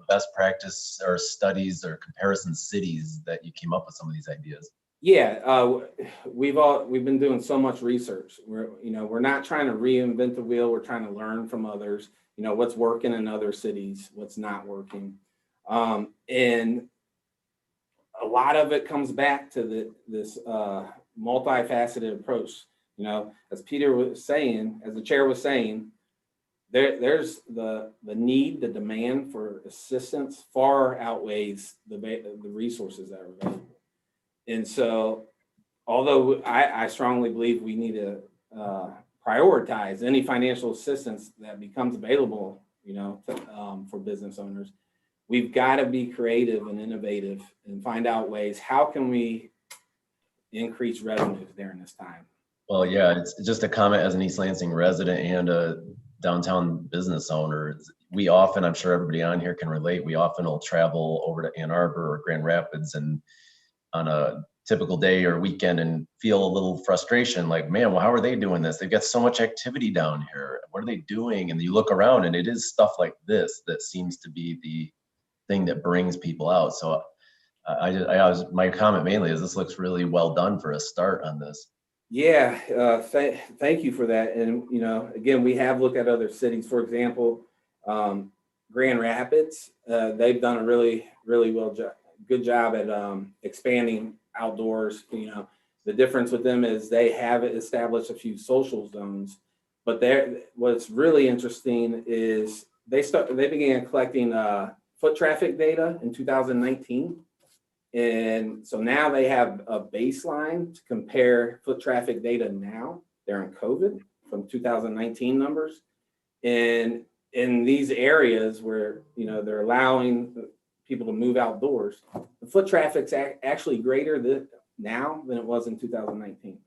best practice or studies or comparison cities that you came up with some of these ideas. Yeah, we've been doing so much research. We're not trying to reinvent the wheel. We're trying to learn from others. What's working in other cities, what's not working, and a lot of it comes back to this multifaceted approach. As Peter was saying, as the chair was saying, there's the need, the demand for assistance far outweighs the resources that are available. And so, although I strongly believe we need to prioritize any financial assistance that becomes available, for business owners, we've got to be creative and innovative and find out ways, how can we increase revenues during this time? Well, yeah, it's just a comment as an East Lansing resident and a downtown business owner. We often, I'm sure everybody on here can relate, we often will travel over to Ann Arbor or Grand Rapids and on a typical day or weekend and feel a little frustration, like, man, well, how are they doing this? They've got so much activity down here. What are they doing? And you look around and it is stuff like this that seems to be the thing that brings people out. So my comment mainly is this looks really well done for a start on this. Yeah, thank you for that. And, again, we have looked at other cities. For example, Grand Rapids, they've done a really, really good job at expanding outdoors. The difference with them is they have established a few social zones, but what's really interesting is they began collecting foot traffic data in 2019. And so now they have a baseline to compare foot traffic data now during COVID from 2019 numbers. And in these areas where, they're allowing people to move outdoors, the foot traffic's actually greater now than it was in 2019.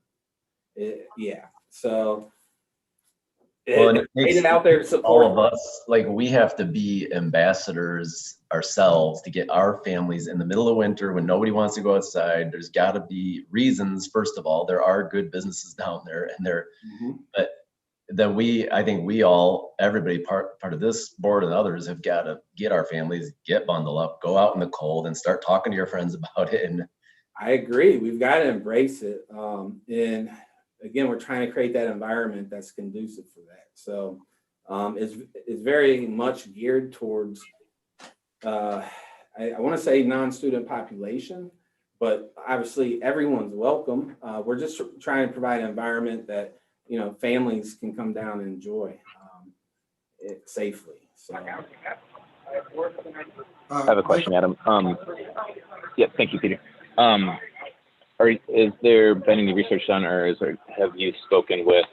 Yeah. So Well, and it Made takes it out there to support. all of us, like we have to be ambassadors ourselves to get our families in the middle of winter when nobody wants to go outside. There's got to be reasons. First of all, there are good businesses down there, and but then I think we all, everybody part of this board and others have got to get our families, get bundled up, go out in the cold and start talking to your friends about it. And I agree. We've got to embrace it. And again, we're trying to create that environment that's conducive for that. So it's very much geared towards, I want to say non-student population, but obviously everyone's welcome. We're just trying to provide an environment that, you know, families can come down and enjoy it safely. So. I have a question, Adam. Yeah, thank you, Peter. Is there been any research done, or have you spoken with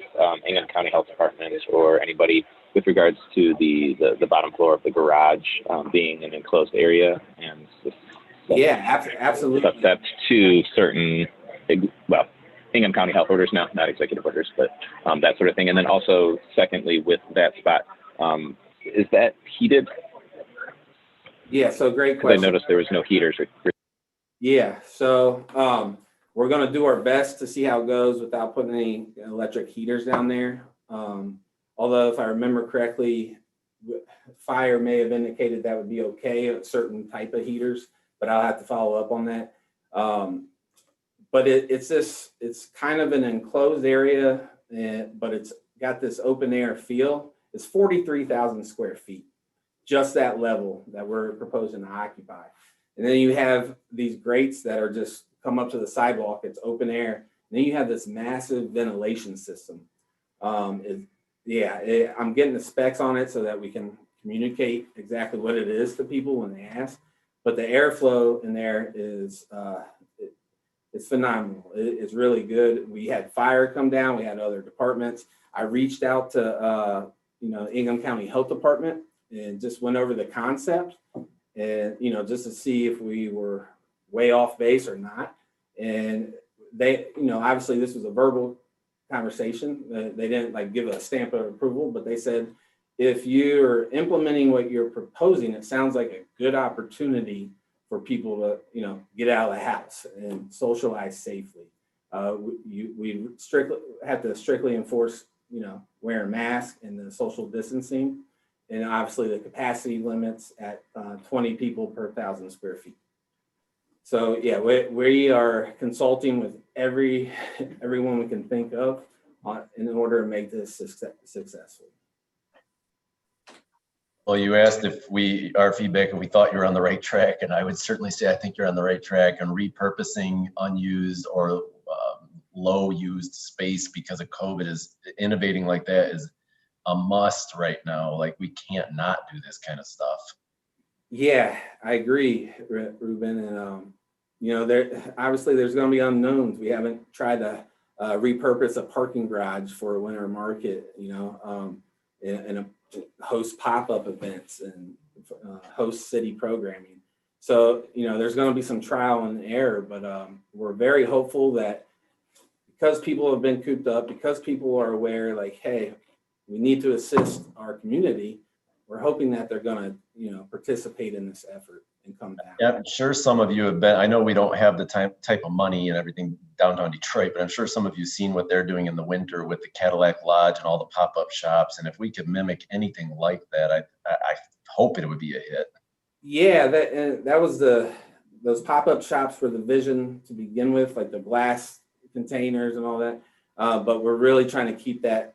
Ingham County Health Department or anybody with regards to the bottom floor of the garage being an enclosed area and yeah, absolutely. Up to certain, well, Ingham County health orders now, not executive orders, but that sort of thing. And then also, secondly, with that spot, is that heated? Yeah, so great question. I noticed there was no heaters. Yeah, so we're going to do our best to see how it goes without putting any electric heaters down there. Although, if I remember correctly, fire may have indicated that would be okay at certain type of heaters, but I'll have to follow up on that. But it's kind of an enclosed area, but it's got this open air feel. It's 43,000 square feet, just that level that we're proposing to occupy. And then you have these grates that are just come up to the sidewalk. It's open air. And then you have this massive ventilation system. I'm getting the specs on it so that we can communicate exactly what it is to people when they ask. But the airflow in there is it's phenomenal. It's really good. We had fire come down. We had other departments. I reached out to Ingham County Health Department and just went over the concept and just to see if we were way off base or not. And they, obviously this was a verbal conversation. They didn't give a stamp of approval, but they said, if you're implementing what you're proposing, it sounds like a good opportunity for people to, get out of the house and socialize safely. We have to strictly enforce, wearing masks and the social distancing, and obviously the capacity limits at 20 people per 1,000 square feet. So yeah, we are consulting with everyone we can think of in order to make this successful. well, you asked if our feedback, if we thought you were on the right track, and I would certainly say I think you're on the right track. And repurposing unused or low used space because of COVID is innovating like that is a must right now. Like we can't not do this kind of stuff. Yeah, I agree, Ruben. And obviously there's going to be unknowns. We haven't tried to repurpose a parking garage for a winter market, and host pop-up events and host city programming. So, there's going to be some trial and error, but we're very hopeful that because people have been cooped up, because people are aware, hey, we need to assist our community, we're hoping that they're going to, participate in this effort and come down. Yeah, I'm sure some of you have been, I know we don't have the type of money and everything downtown Detroit, but I'm sure some of you have seen what they're doing in the winter with the Cadillac Lodge and all the pop-up shops. And if we could mimic anything like that, I hope it would be a hit. Yeah, that was those pop-up shops were the vision to begin with, like the glass containers and all that. But we're really trying to keep it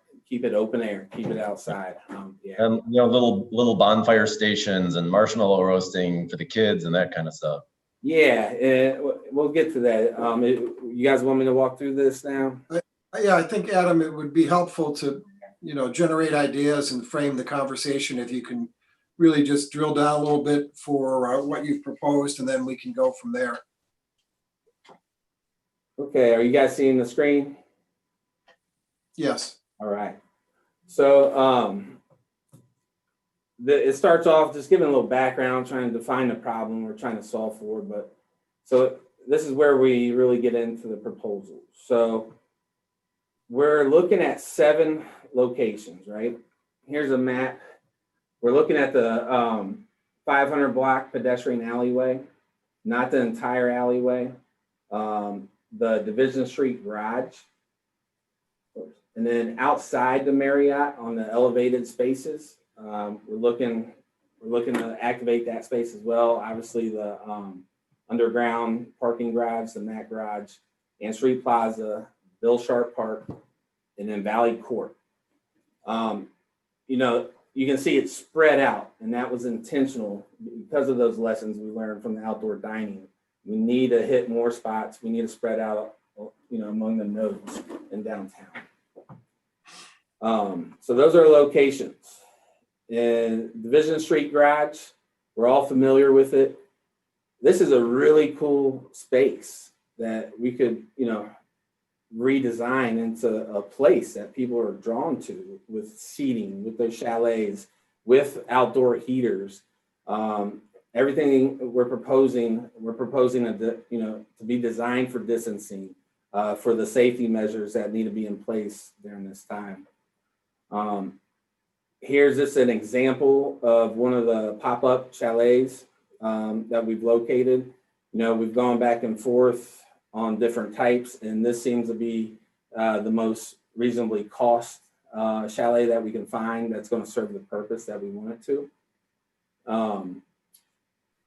open air, keep it outside. And little bonfire stations and marshmallow roasting for the kids and that kind of stuff. Yeah, we'll get to that. You guys want me to walk through this now? Yeah, I think, Adam, it would be helpful to, generate ideas and frame the conversation if you can really just drill down a little bit for what you've proposed, and then we can go from there. Okay, are you guys seeing the screen? Yes. All right. So it starts off just giving a little background, trying to define the problem we're trying to solve for. But so this is where we really get into the proposal. So we're looking at 7 locations, right? Here's a map. We're looking at the 500 block pedestrian alleyway, not the entire alleyway. The Division Street garage. And then outside the Marriott on the elevated spaces, we're looking to activate that space as well. Obviously the underground parking garage, the Mac garage, and Street Plaza, Bill Sharp Park, and then Valley Court. You know, you can see it's spread out, and that was intentional because of those lessons we learned from the outdoor dining. We need to hit more spots. We need to spread out, you know, among the nodes in downtown. So those are locations. And Division Street Garage, we're all familiar with it. This is a really cool space that we could, you know, redesign into a place that people are drawn to, with seating, with those chalets, with outdoor heaters. Everything we're proposing to, you know, to be designed for distancing, for the safety measures that need to be in place during this time. Here's just an example of one of the pop-up chalets that we've located. You know, we've gone back and forth on different types, and this seems to be the most reasonably cost chalet that we can find that's going to serve the purpose that we want it to.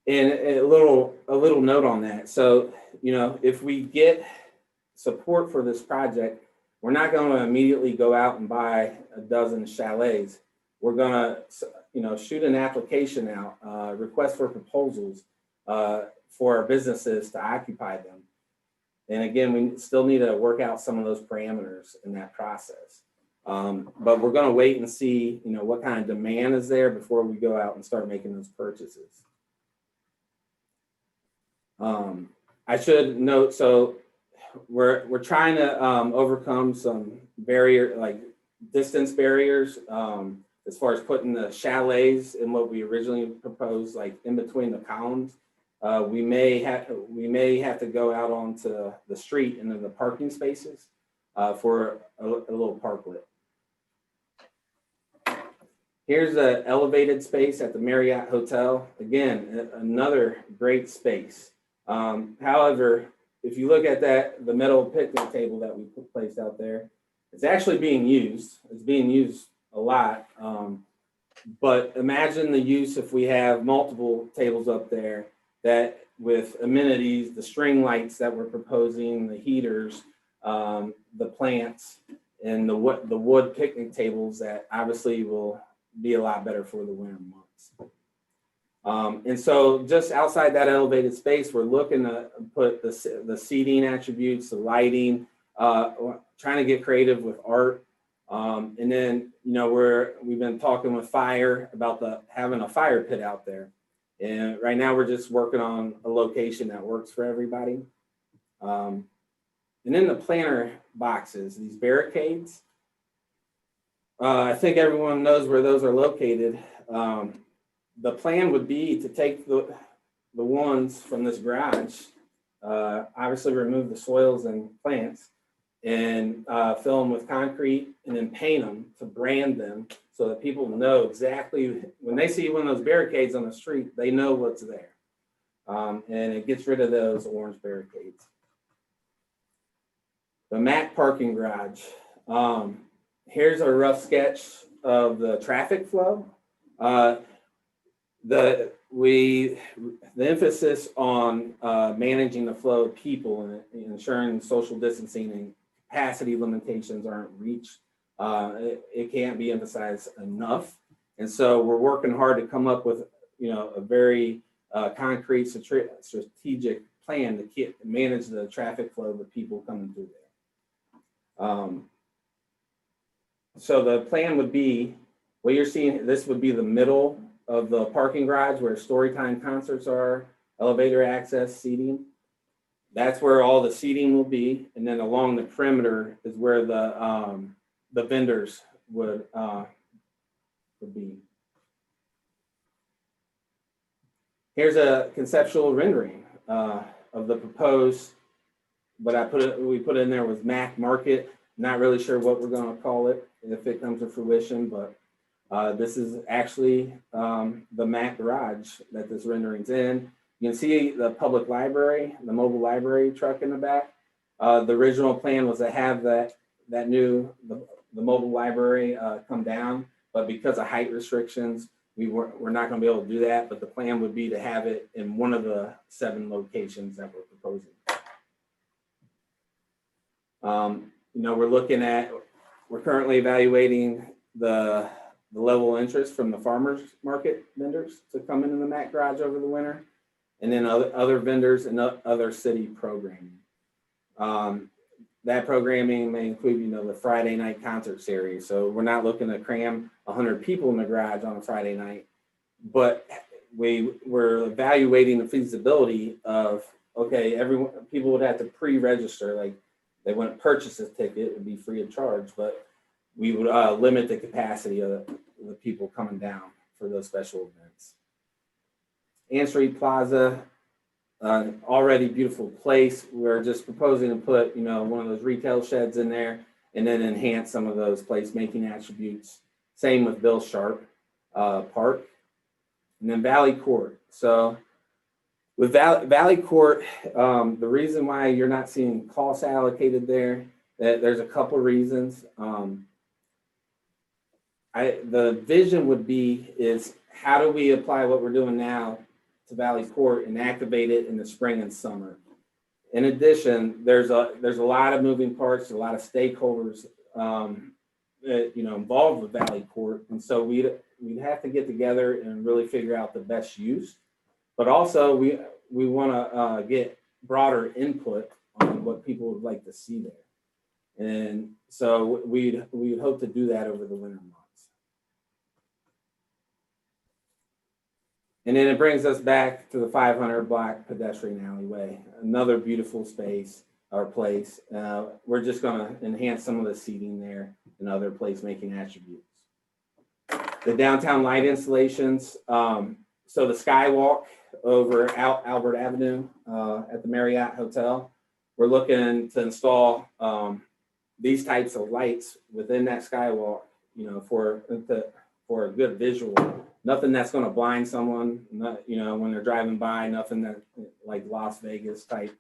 And a little note on that. So, you know, if we get support for this project, we're not going to immediately go out and buy a dozen chalets. We're going to, you know, shoot an application out, request for proposals for our businesses to occupy them. And again, we still need to work out some of those parameters in that process. But we're going to wait and see, you know, what kind of demand is there before we go out and start making those purchases. I should note, so we're trying to overcome some distance barriers as far as putting the chalets in what we originally proposed, like in between the columns. We may have to go out onto the street into the parking spaces for a little parklet. Here's an elevated space at the Marriott Hotel. Again, another great space. However, if you look at the metal picnic table that we placed out there, it's actually being used. It's being used a lot. But imagine the use if we have multiple tables up there that with amenities, the string lights that we're proposing, the heaters, the plants, and the wood picnic tables that obviously will be a lot better for the winter months. And so just outside that elevated space, we're looking to put the seating attributes, the lighting, trying to get creative with art. And then, you know, we've been talking with fire about having a fire pit out there. And right now we're just working on a location that works for everybody. And then the planter boxes, these barricades, I think everyone knows where those are located. The plan would be to take the ones from this garage, obviously remove the soils and plants, and fill them with concrete, and then paint them to brand them so that people know exactly, when they see one of those barricades on the street, they know what's there. And it gets rid of those orange barricades. The Mac parking garage. Here's a rough sketch of the traffic flow. The emphasis on managing the flow of people and ensuring social distancing and capacity limitations aren't reached. It can't be emphasized enough. And so we're working hard to come up with, you know, a very concrete strategic plan to manage the traffic flow of the people coming through there. So the plan would be, what you're seeing, this would be the middle of the parking garage where Storytime concerts are, elevator access, seating. That's where all the seating will be. And then along the perimeter is where the vendors would be. Here's a conceptual rendering of the proposed, what we put in there was Mac Market. Not really sure what we're going to call it if it comes to fruition, but this is actually the Mac garage that this rendering's in. You can see the public library, the mobile library truck in the back. The original plan was to have the mobile library come down, but because of height restrictions, we're not going to be able to do that. But the plan would be to have it in one of the 7 locations that we're proposing. We're currently evaluating the level of interest from the farmers market vendors to come into the Mac garage over the winter, and then other vendors and other city programming. That programming may include, the Friday night concert series. So we're not looking to cram 100 people in the garage on a Friday night, but we're evaluating the feasibility of, okay, people would have to pre-register, like they wouldn't purchase a ticket, it would be free of charge, but we would limit the capacity of the people coming down for those special events. Ann Street Plaza, already beautiful place. We're just proposing to put, one of those retail sheds in there and then enhance some of those placemaking attributes. Same with Bill Sharp Park. And then Valley Court. So with Valley Court, the reason why you're not seeing costs allocated there, there's a couple of reasons. The vision would be is how do we apply what we're doing now to Valley Court and activate it in the spring and summer. In addition, there's a lot of moving parts, a lot of stakeholders involved with Valley Court, and so we'd have to get together and really figure out the best use. But also we want to get broader input on what people would like to see there, and so we'd hope to do that over the winter months. And then it brings us back to the 500 block pedestrian alleyway, another beautiful space or place. We're just going to enhance some of the seating there and other placemaking attributes. The downtown light installations. So the skywalk over Albert Avenue at the Marriott Hotel, we're looking to install these types of lights within that skywalk, for a good visual. Nothing that's going to blind someone, when they're driving by, nothing that like Las Vegas type.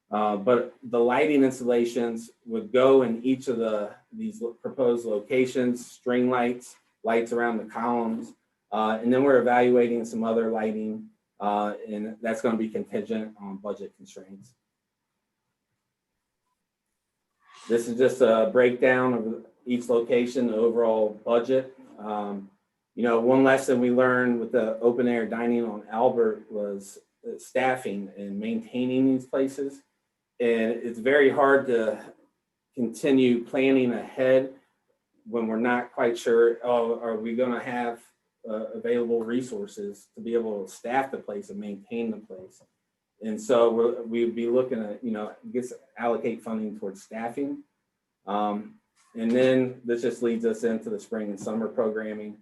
But the lighting installations would go in each of these proposed locations, string lights, lights around the columns. And then we're evaluating some other lighting, and that's going to be contingent on budget constraints. This is just a breakdown of each location, the overall budget. One lesson we learned with the open air dining on Albert was staffing and maintaining these places. And it's very hard to continue planning ahead when we're not quite sure, are we going to have available resources to be able to staff the place and maintain the place. And so we'd be looking at, allocate funding towards staffing. And then this just leads us into the spring and summer programming.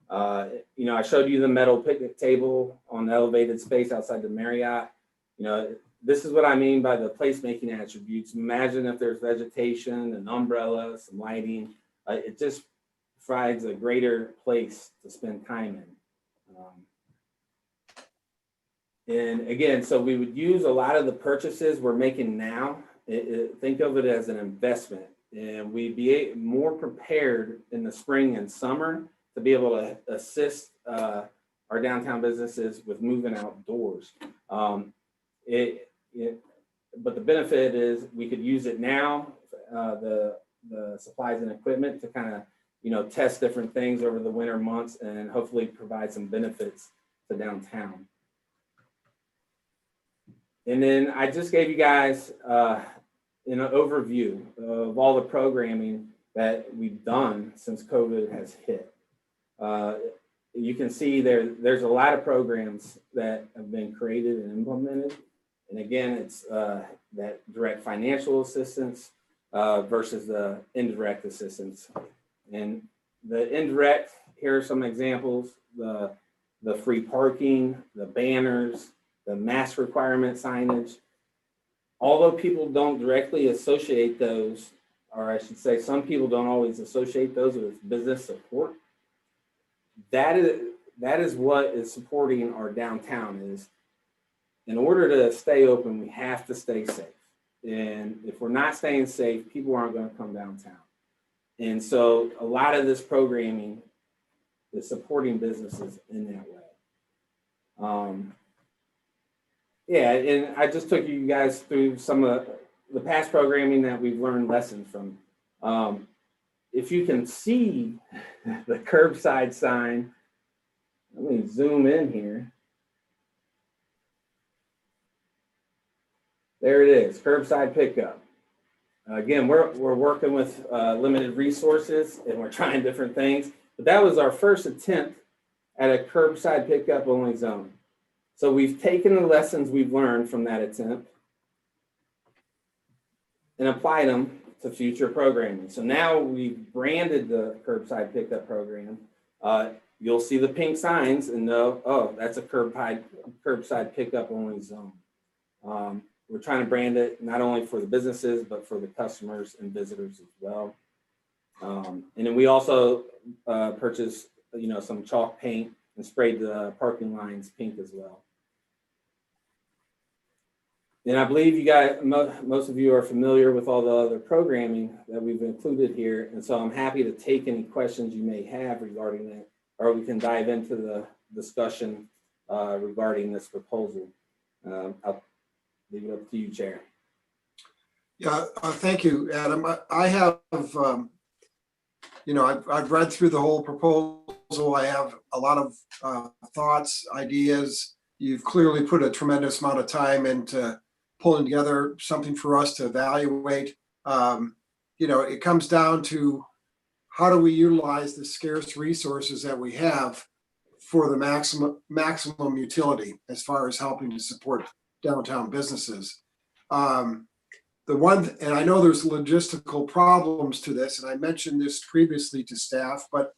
I showed you the metal picnic table on the elevated space outside the Marriott. This is what I mean by the placemaking attributes. Imagine if there's vegetation, an umbrella, some lighting. It just provides a greater place to spend time in. And again, so we would use a lot of the purchases we're making now. Think of it as an investment, and we'd be more prepared in the spring and summer to be able to assist our downtown businesses with moving outdoors. But the benefit is we could use it now, the supplies and equipment to kind of, test different things over the winter months and hopefully provide some benefits to downtown. And then I just gave you guys an overview of all the programming that we've done since COVID has hit. You can see there's a lot of programs that have been created and implemented. And again, it's that direct financial assistance versus the indirect assistance. And the indirect, here are some examples: the free parking, the banners, the mask requirement signage. Although people don't directly associate those or I should say, some people don't always associate those with business support. That is what is supporting our downtown. Is in order to stay open, we have to stay safe. And if we're not staying safe, people aren't going to come downtown. And so a lot of this programming is supporting businesses in that way. Yeah, and I just took you guys through some of the past programming that we've learned lessons from. If you can see the curbside sign, let me zoom in here. There it is, curbside pickup. Again, we're working with limited resources and we're trying different things, but that was our first attempt at a curbside pickup only zone. So we've taken the lessons we've learned from that attempt and applied them to future programming. So now we've branded the curbside pickup program. You'll see the pink signs and know, oh, that's a curbside pickup only zone. We're trying to brand it not only for the businesses, but for the customers and visitors as well. And then we also purchased, some chalk paint and sprayed the parking lines pink as well. And I believe you guys, most of you are familiar with all the other programming that we've included here. And so I'm happy to take any questions you may have regarding it, or we can dive into the discussion regarding this proposal. I'll leave it up to you, Chair. Yeah, thank you, Adam. I have, I've read through the whole proposal. I have a lot of thoughts, ideas. You've clearly put a tremendous amount of time into pulling together something for us to evaluate. It comes down to how do we utilize the scarce resources that we have for the maximum utility as far as helping to support downtown businesses. And I know there's logistical problems to this, and I mentioned this previously to staff, but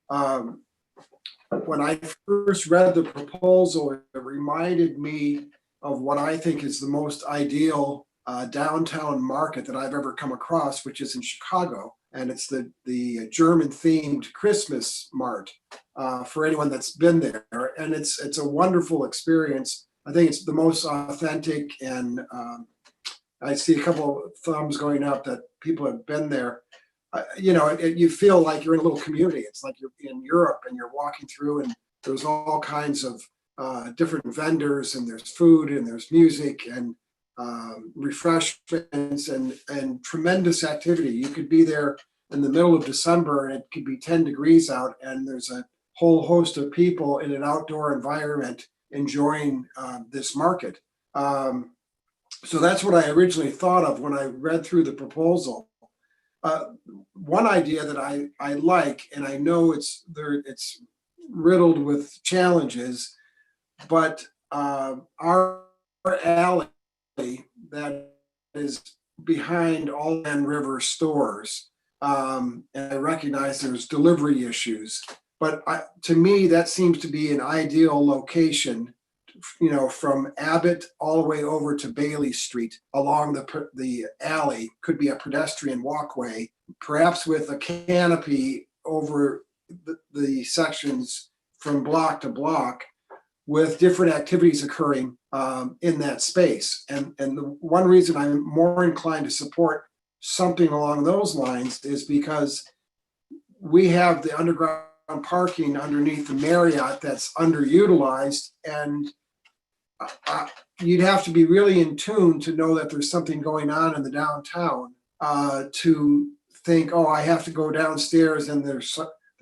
when I first read the proposal, it reminded me of what I think is the most ideal downtown market that I've ever come across, which is in Chicago. And it's the German themed Christmas mart for anyone that's been there. And it's a wonderful experience. I think it's the most authentic, and I see a couple of thumbs going up that people have been there. You feel like you're in a little community. It's like you're in Europe and you're walking through, and there's all kinds of different vendors, and there's food and there's music and refreshments and tremendous activity. You could be there in the middle of December and it could be 10 degrees out, and there's a whole host of people in an outdoor environment enjoying this market. So that's what I originally thought of when I read through the proposal. One idea that I like, and I know it's riddled with challenges, but our alley that is behind all River stores, and I recognize there's delivery issues, but to me that seems to be an ideal location, from Abbott all the way over to Bailey Street along the alley. Could be a pedestrian walkway, perhaps with a canopy over the sections from block to block, with different activities occurring in that space. And the one reason I'm more inclined to support something along those lines is because we have the underground parking underneath the Marriott that's underutilized, and you'd have to be really in tune to know that there's something going on in the downtown to think, oh, I have to go downstairs and there's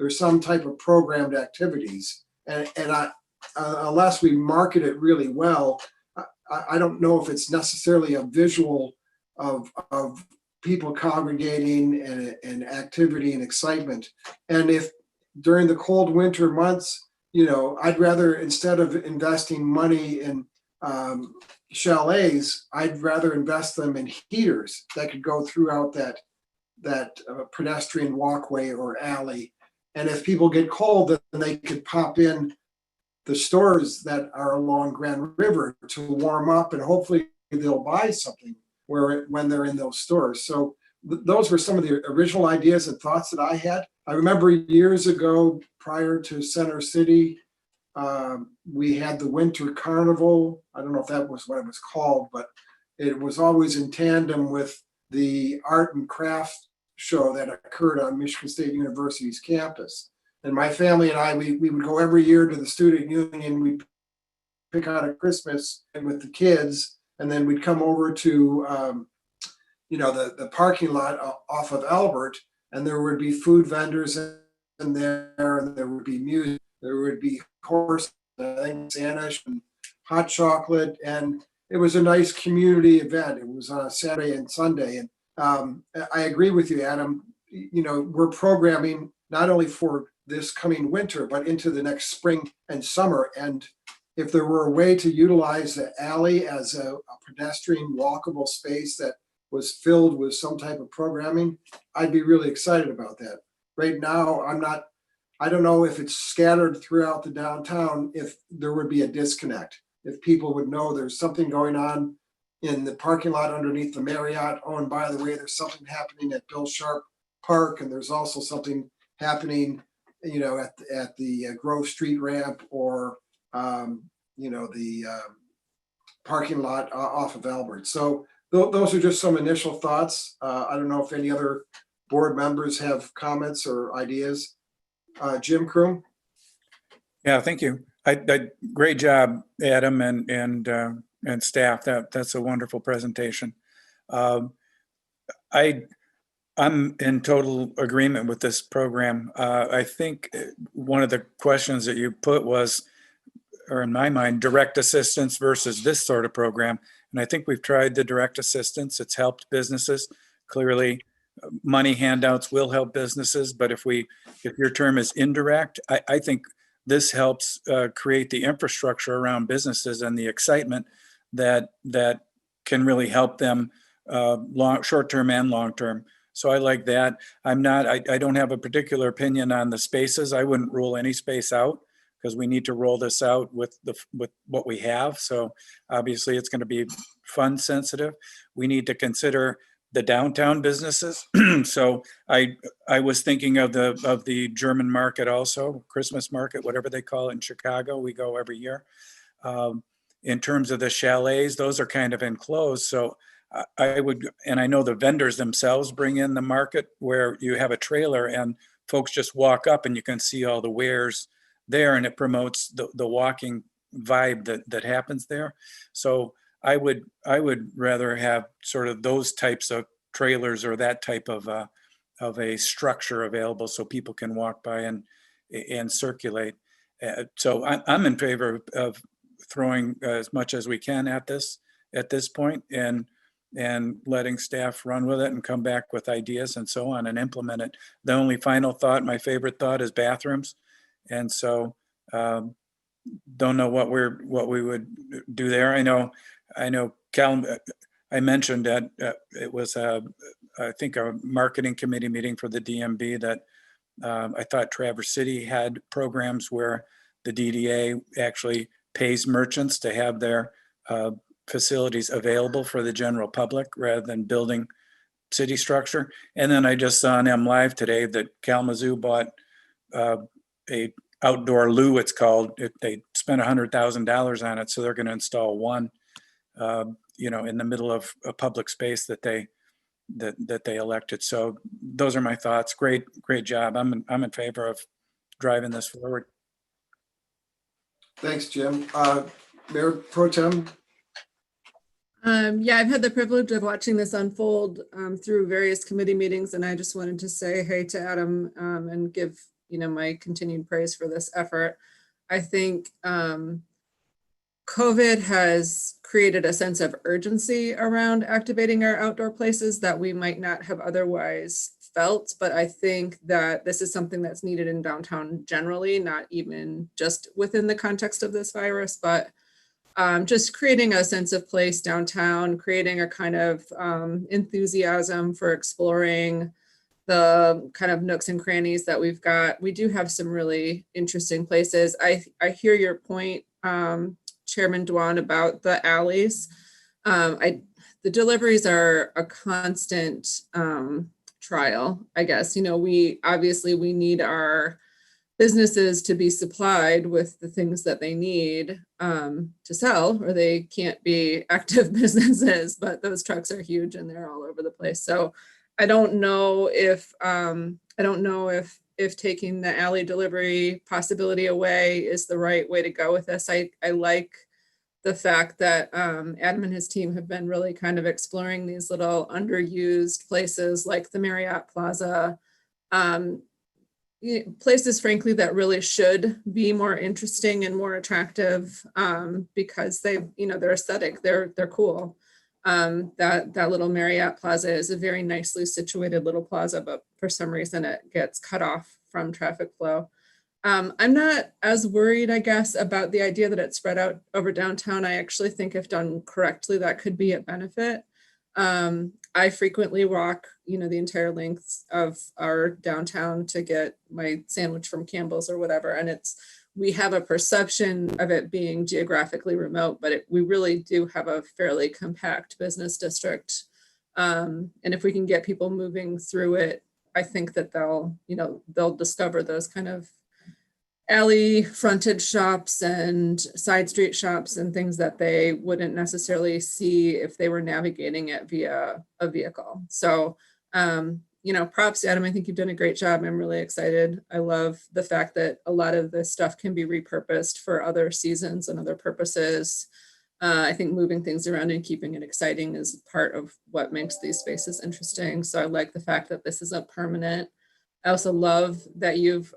some type of programmed activities. And unless we market it really well, I don't know if it's necessarily a visual of people congregating and activity and excitement. And if during the cold winter months, I'd rather, instead of investing money in chalets, I'd rather invest them in heaters that could go throughout that pedestrian walkway or alley. And if people get cold, then they could pop in the stores that are along Grand River to warm up, and hopefully they'll buy something when they're in those stores. So those were some of the original ideas and thoughts that I had. I remember years ago, prior to Center City, we had the Winter Carnival. I don't know if that was what it was called, but it was always in tandem with the art and craft show that occurred on Michigan State University's campus. And my family and I, we would go every year to the student union. We'd pick out a Christmas with the kids, and then we'd come over to, the parking lot off of Albert, and there would be food vendors in there, and there would be music, there would be horse, Sanish, and hot chocolate, and it was a nice community event. It was on a Saturday and Sunday, and I agree with you, Adam. We're programming not only for this coming winter, but into the next spring and summer. And if there were a way to utilize the alley as a pedestrian walkable space that was filled with some type of programming, I'd be really excited about that. Right now, I don't know if it's scattered throughout the downtown, if there would be a disconnect, if people would know there's something going on in the parking lot underneath the Marriott. Oh, and by the way, there's something happening at Bill Sharp Park, and there's also something happening, at the Grove Street ramp, or the parking lot off of Albert. So those are just some initial thoughts. I don't know if any other board members have comments or ideas. Jim Kroom? Yeah, thank you. Great job, Adam and staff. That's a wonderful presentation. I'm in total agreement with this program. I think one of the questions that you put was, or in my mind, direct assistance versus this sort of program. And I think we've tried the direct assistance. It's helped businesses. Clearly, money handouts will help businesses. But if your term is indirect, I think this helps create the infrastructure around businesses and the excitement that can really help them short-term and long-term. So I like that. I don't have a particular opinion on the spaces. I wouldn't rule any space out, because we need to roll this out with what we have. So obviously it's going to be fund sensitive. We need to consider the downtown businesses. So I was thinking of the German market also, Christmas market, whatever they call it in Chicago. We go every year. In terms of the chalets, those are kind of enclosed. So I would, and I know the vendors themselves bring in the market where you have a trailer and folks just walk up and you can see all the wares there, and it promotes the walking vibe that happens there. So I would rather have sort of those types of trailers or that type of a structure available so people can walk by and circulate. So I'm in favor of throwing as much as we can at this point, and letting staff run with it and come back with ideas and so on and implement it. The only final thought, my favorite thought, is bathrooms. And so don't know what we would do there. I know Cal, I mentioned that it was I think a marketing committee meeting for the DMB that I thought Traverse City had programs where the DDA actually pays merchants to have their facilities available for the general public rather than building city structure. And then I just saw on M Live today that Kalamazoo bought a outdoor loo, it's called. They spent $100,000 on it, so they're going to install one, in the middle of a public space that they elected. So those are my thoughts. Great job. I'm in favor of driving this forward. Thanks, Jim. Mayor Pro Tem? Yeah, I've had the privilege of watching this unfold through various committee meetings, and I just wanted to say hey to Adam and give my continued praise for this effort. I think COVID has created a sense of urgency around activating our outdoor places that we might not have otherwise felt, but I think that this is something that's needed in downtown generally, not even just within the context of this virus, but just creating a sense of place downtown, creating a kind of enthusiasm for exploring the kind of nooks and crannies that we've got. We do have some really interesting places. I hear your point, Chairman Dewan, about the alleys. the deliveries are a constant trial, I guess. You know, we need our businesses to be supplied with the things that they need to sell, or they can't be active businesses, but those trucks are huge and they're all over the place. So I don't know if taking the alley delivery possibility away is the right way to go with this. I like the fact that Adam and his team have been really kind of exploring these little underused places like the Marriott Plaza, places, frankly, that really should be more interesting and more attractive because they're aesthetic, they're cool. That little Marriott Plaza is a very nicely situated little plaza, but for some reason it gets cut off from traffic flow. I'm not as worried, I guess, about the idea that it's spread out over downtown. I actually think if done correctly, that could be a benefit. I frequently walk, the entire length of our downtown to get my sandwich from Campbell's or whatever. And we have a perception of it being geographically remote, but we really do have a fairly compact business district. And if we can get people moving through it, I think that they'll discover those kind of alley frontage shops and side street shops and things that they wouldn't necessarily see if they were navigating it via a vehicle. So, props, Adam. I think you've done a great job. I'm really excited. I love the fact that a lot of this stuff can be repurposed for other seasons and other purposes. I think moving things around and keeping it exciting is part of what makes these spaces interesting. So I like the fact that this isn't permanent. I also love that you've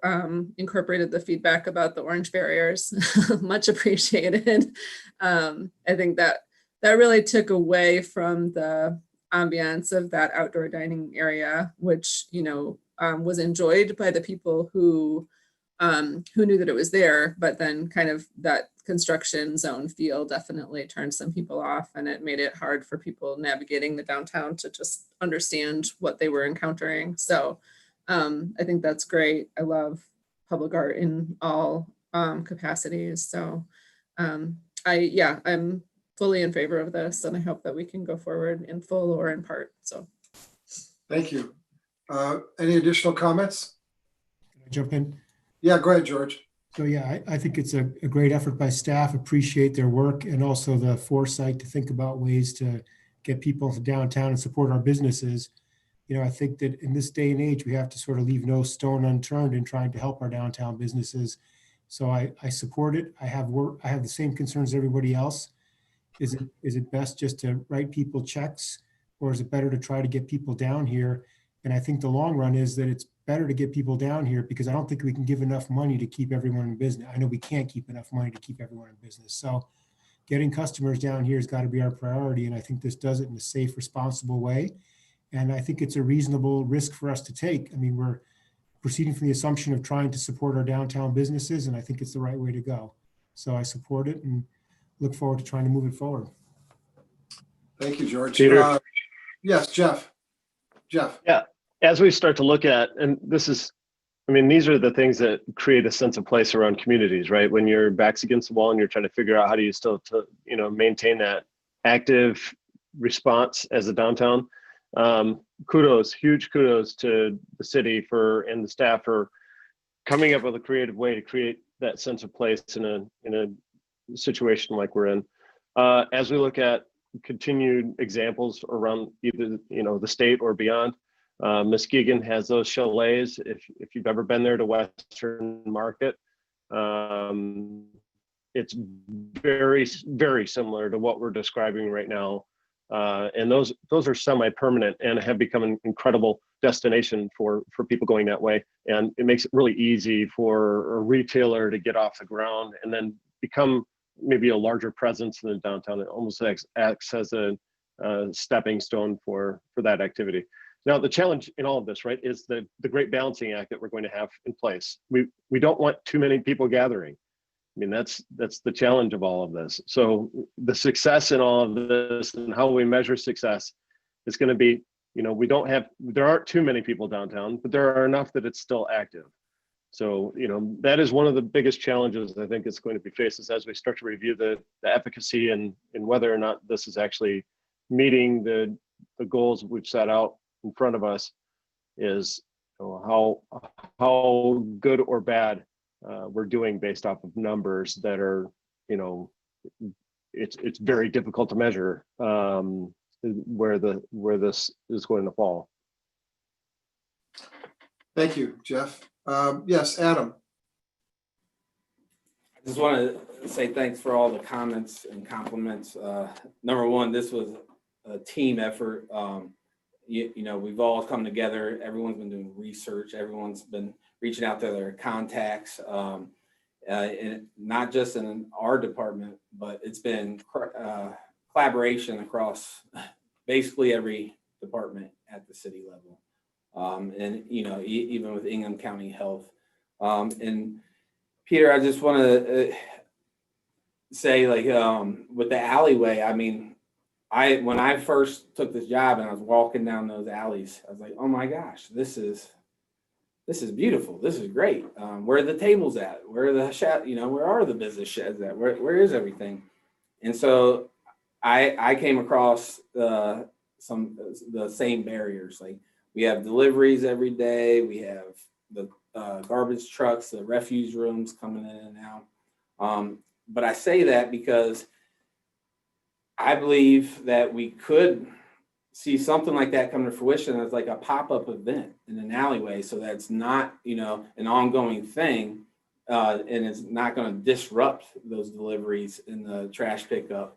incorporated the feedback about the orange barriers. Much appreciated. I think that really took away from the ambiance of that outdoor dining area, which, was enjoyed by the people who knew that it was there, but then kind of that construction zone feel definitely turned some people off, and it made it hard for people navigating the downtown to just understand what they were encountering. So I think that's great. I love public art in all capacities. So I'm fully in favor of this, and I hope that we can go forward in full or in part. So thank you. Any additional comments? Can I jump in? Yeah, go ahead, George. So yeah, I think it's a great effort by staff, appreciate their work, and also the foresight to think about ways to get people to downtown and support our businesses. I think that in this day and age, we have to sort of leave no stone unturned in trying to help our downtown businesses. So I support it. I have the same concerns as everybody else. Is it best just to write people checks, or is it better to try to get people down here? And I think the long run is that it's better to get people down here, because I don't think we can give enough money to keep everyone in business. I know we can't keep enough money to keep everyone in business. So getting customers down here has got to be our priority. And I think this does it in a safe, responsible way. And I think it's a reasonable risk for us to take. I mean, we're proceeding from the assumption of trying to support our downtown businesses, and I think it's the right way to go. So I support it and look forward to trying to move it forward. Thank you, George. Peter? Yes, Jeff. Yeah, as we start to look at, and these are the things that create a sense of place around communities, right? When your back's against the wall and you're trying to figure out how do you still maintain that active response as a downtown. Huge kudos to the city and the staff for coming up with a creative way to create that sense of place in a situation like we're in. As we look at continued examples around either the state or beyond, Muskegon has those chalets. If you've ever been there to Western Market, it's very, very similar to what we're describing right now. And those are semi-permanent and have become an incredible destination for people going that way. And it makes it really easy for a retailer to get off the ground and then become maybe a larger presence in the downtown. It almost acts as a stepping stone for that activity. Now, the challenge in all of this, right, is the great balancing act that we're going to have in place. We don't want too many people gathering. I mean, that's the challenge of all of this. So the success in all of this and how we measure success is going to be, there aren't too many people downtown, but there are enough that it's still active. So, that is one of the biggest challenges I think it's going to be faced as we start to review the efficacy and whether or not this is actually meeting the goals we've set out in front of us is, you know, how good or bad we're doing based off of numbers that are, you know, it's very difficult to measure where this is going to fall. Thank you, Jeff. Yes, Adam. I just want to say thanks for all the comments and compliments. Number one, this was a team effort. You know, we've all come together. Everyone's been doing research. Everyone's been reaching out to their contacts, and not just in our department, but it's been collaboration across basically every department at the city level. And, you know, even with Ingham County Health. And Peter, I just want to say, like, with the alleyway, I mean, when I first took this job and I was walking down those alleys, I was like, oh my gosh, this is beautiful. This is great. Where are the tables at? Where are the you know, where are the business sheds at? Where is everything? And so I came across the same barriers. Like, we have deliveries every day. We have the garbage trucks, the refuse rooms coming in and out. But I say that because I believe that we could see something like that come to fruition as like a pop-up event in an alleyway. So that's not, you know, an ongoing thing. And it's not going to disrupt those deliveries and the trash pickup.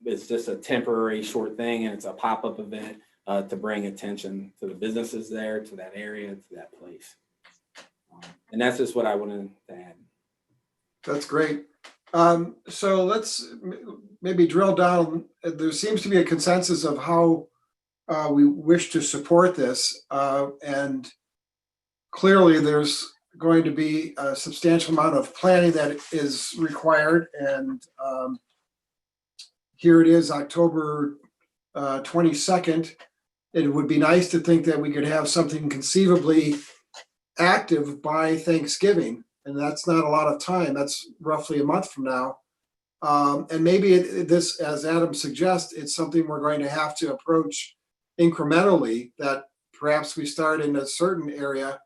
It's just a temporary short thing, and it's a pop-up event to bring attention to the businesses there, to that area, to that place. And that's just what I wanted to add. That's great. So let's maybe drill down. There seems to be a consensus of how we wish to support this. And clearly there's going to be a substantial amount of planning that is required. And here it is, October 22nd. It would be nice to think that we could have something conceivably active by Thanksgiving. And that's not a lot of time. That's roughly a month from now. And maybe this, as Adam suggests, it's something we're going to have to approach incrementally, that perhaps we start in a certain area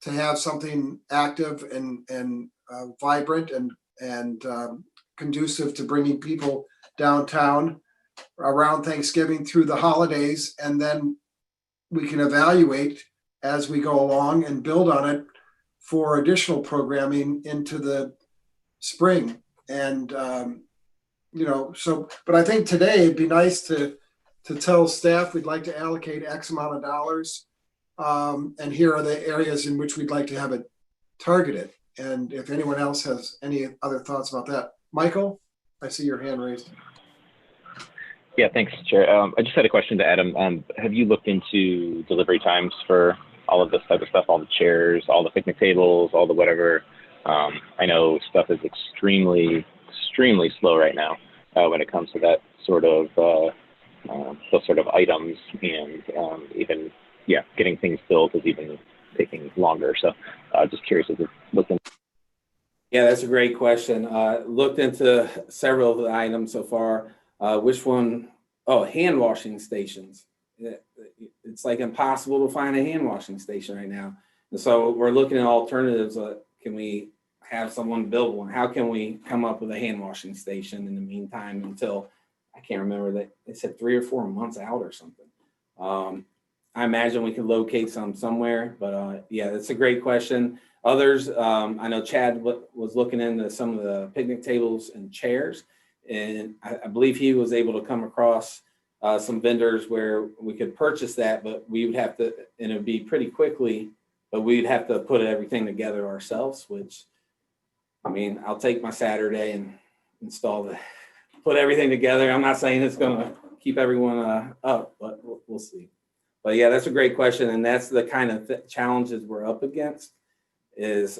to have something active and vibrant and conducive to bringing people downtown around Thanksgiving through the holidays. And then we can evaluate as we go along and build on it for additional programming into the spring. And, you know, so, but I think today it'd be nice to tell staff we'd like to allocate X amount of dollars. And here are the areas in which we'd like to have it targeted. And if anyone else has any other thoughts about that. Michael, I see your hand raised. Yeah, thanks, Chair. I just had a question to Adam. Have you looked into delivery times for all of this type of stuff, all the chairs, all the picnic tables, all the whatever? I know stuff is extremely slow right now when it comes to that sort of those sort of items, and even getting things built is even taking longer. So just curious if you looked into. Yeah, that's a great question. Looked into several of the items so far. Which one? Oh, hand washing stations. It's like impossible to find a hand washing station right now. And so we're looking at alternatives. Can we have someone build one? How can we come up with a hand washing station in the meantime until, I can't remember, that they said 3 or 4 months out or something. I imagine we could locate some somewhere, but yeah, that's a great question. Others, I know Chad was looking into some of the picnic tables and chairs, and I believe he was able to come across some vendors where we could purchase that, but we would have to, and it would be pretty quickly, but we'd have to put everything together ourselves, which, I mean, I'll take my Saturday and put everything together. I'm not saying it's going to keep everyone up, but we'll see. But yeah, that's a great question. And that's the kind of challenges we're up against, is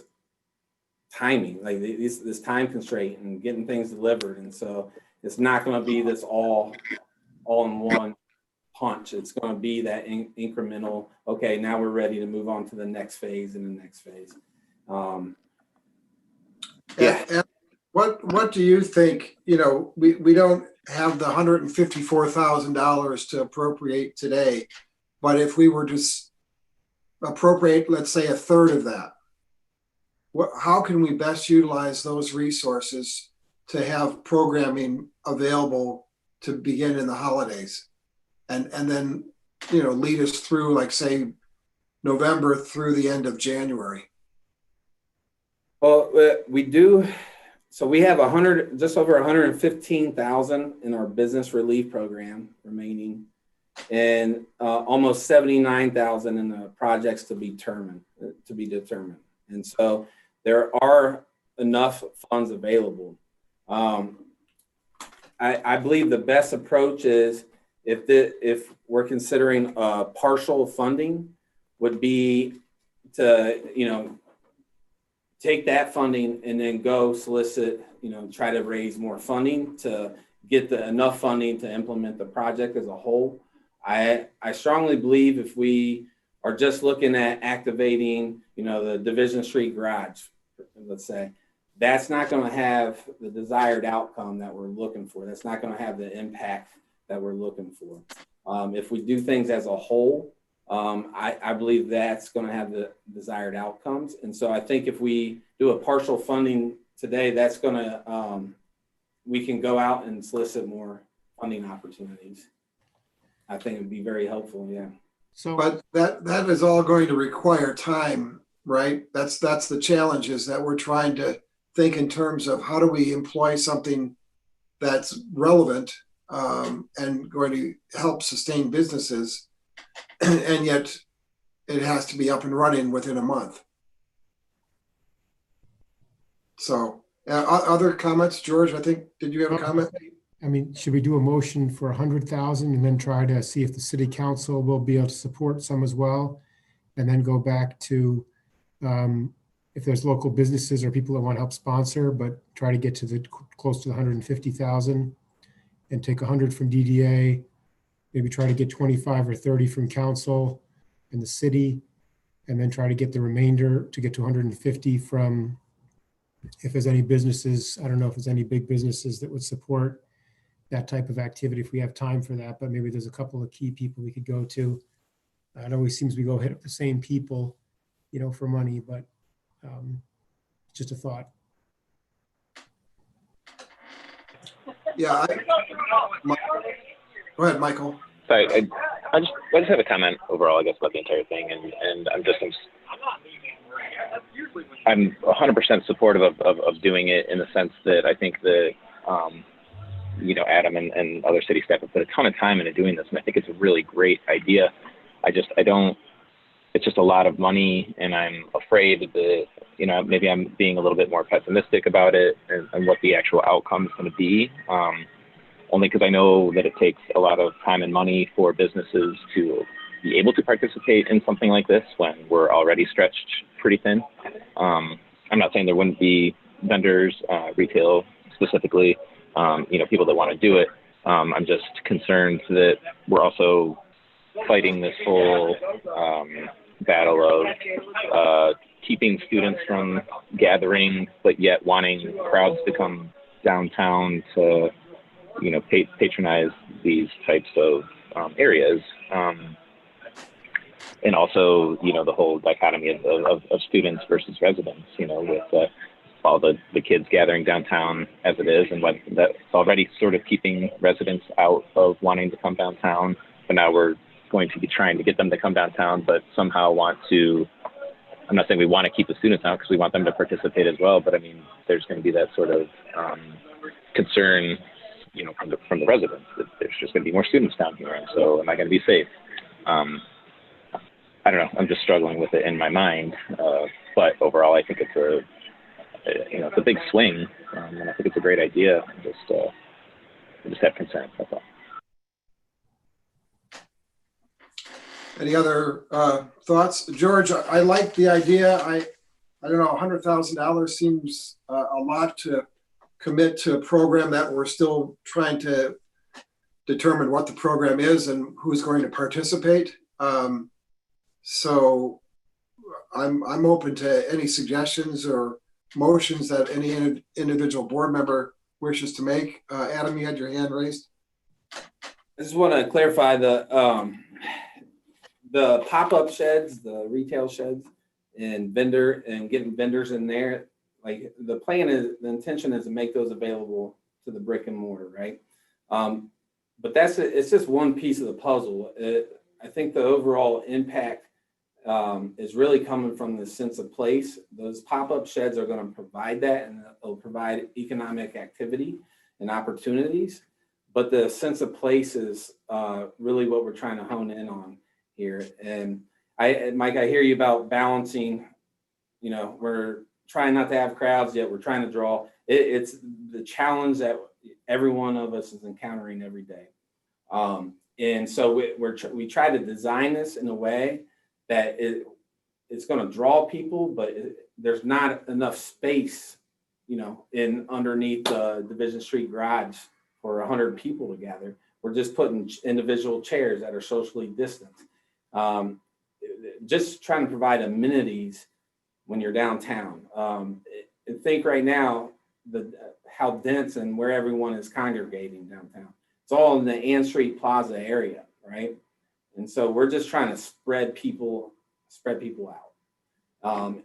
timing, like this time constraint and getting things delivered. And so it's not going to be this all in one punch. It's going to be that incremental, okay, now we're ready to move on to the next phase and the next phase. Yeah. And what do you think? You know, we don't, have the $154,000 to appropriate today, but if we were to appropriate, let's say, a third of that, how can we best utilize those resources to have programming available to begin in the holidays, and then, you know, lead us through, like, say, November through the end of January? Well, we do. So we have just over 115,000 in our business relief program remaining, and almost 79,000 in the projects to be determined. And so there are enough funds available. I believe the best approach is, if we're considering partial funding, would be to, you know, take that funding and then go solicit, you know, try to raise more funding to get enough funding to implement the project as a whole. I strongly believe if we are just looking at activating, you know, the Division Street garage, let's say, that's not going to have the desired outcome that we're looking for. That's not going to have the impact that we're looking for. If we do things as a whole, I believe that's going to have the desired outcomes. And so I think if we do a partial funding today, that's going to, we can go out and solicit more funding opportunities. I think it would be very helpful. Yeah. So, but that is all going to require time, right? That's the challenge, is that we're trying to think in terms of how do we employ something that's relevant and going to help sustain businesses, and yet it has to be up and running within a month. So other comments? George, I think, did you have a comment? I mean, should we do a motion for 100,000 and then try to see if the city council will be able to support some as well? And then go back to if there's local businesses or people that want to help sponsor, but try to get to close to the 150,000 and take 100 from DDA, maybe try to get 25 or 30 from council and the city, and then try to get the remainder to get to 150 from, if there's any businesses, I don't know if there's any big businesses that would support that type of activity if we have time for that, but maybe there's a couple of key people we could go to. It always seems we go hit up the same people, you know, for money, but just a thought. Yeah. Go ahead, Michael. Sorry, I just have a comment overall, I guess, about the entire thing, and I'm 100% supportive of doing it, in the sense that I think that you know, Adam and other city staff have put a ton of time into doing this, and I think it's a really great idea. It's just a lot of money, and I'm afraid that, you know, maybe I'm being a little bit more pessimistic about it and what the actual outcome is going to be. Only because I know that it takes a lot of time and money for businesses to be able to participate in something like this when we're already stretched pretty thin. I'm not saying there wouldn't be vendors, retail specifically, you know, people that want to do it. I'm just concerned that we're also fighting this whole battle of keeping students from gathering, but yet wanting crowds to come downtown to, you know, patronize these types of areas. And also, you know, the whole dichotomy of students versus residents, you know, with all the kids gathering downtown as it is, and what that's already sort of keeping residents out of wanting to come downtown. But now we're going to be trying to get them to come downtown, but somehow want to, I'm not saying we want to keep the students out because we want them to participate as well, but I mean, there's going to be that sort of concern, you know, from the residents, that there's just going to be more students down here, and so am I going to be safe? I don't know. I'm just struggling with it in my mind, but overall, I think it's it's a big swing, and I think it's a great idea. I just have concerns. That's all. Any other thoughts? George, I like the idea. I don't know, $100,000 seems a lot to commit to a program that we're still trying to determine what the program is and who's going to participate. So I'm open to any suggestions or motions that any individual board member wishes to make. Adam, you had your hand raised. I just want to clarify the pop-up sheds, the retail sheds, and getting vendors in there. Like the intention is to make those available to the brick and mortar, right? But it's just one piece of the puzzle. I think the overall impact is really coming from the sense of place. Those pop-up sheds are going to provide that, and they'll provide economic activity and opportunities. But the sense of place is really what we're trying to hone in on here. And Mike, I hear you about balancing. You know, we're trying not to have crowds, yet we're trying to draw. It's the challenge that every one of us is encountering every day. And so we try to design this in a way that it's going to draw people, but there's not enough space, you know, underneath the Division Street garage for 100 people to gather. We're just putting individual chairs that are socially distant. Just trying to provide amenities when you're downtown. Think right now how dense and where everyone is congregating downtown. It's all in the Ann Street Plaza area, right? And so we're just trying to spread people out.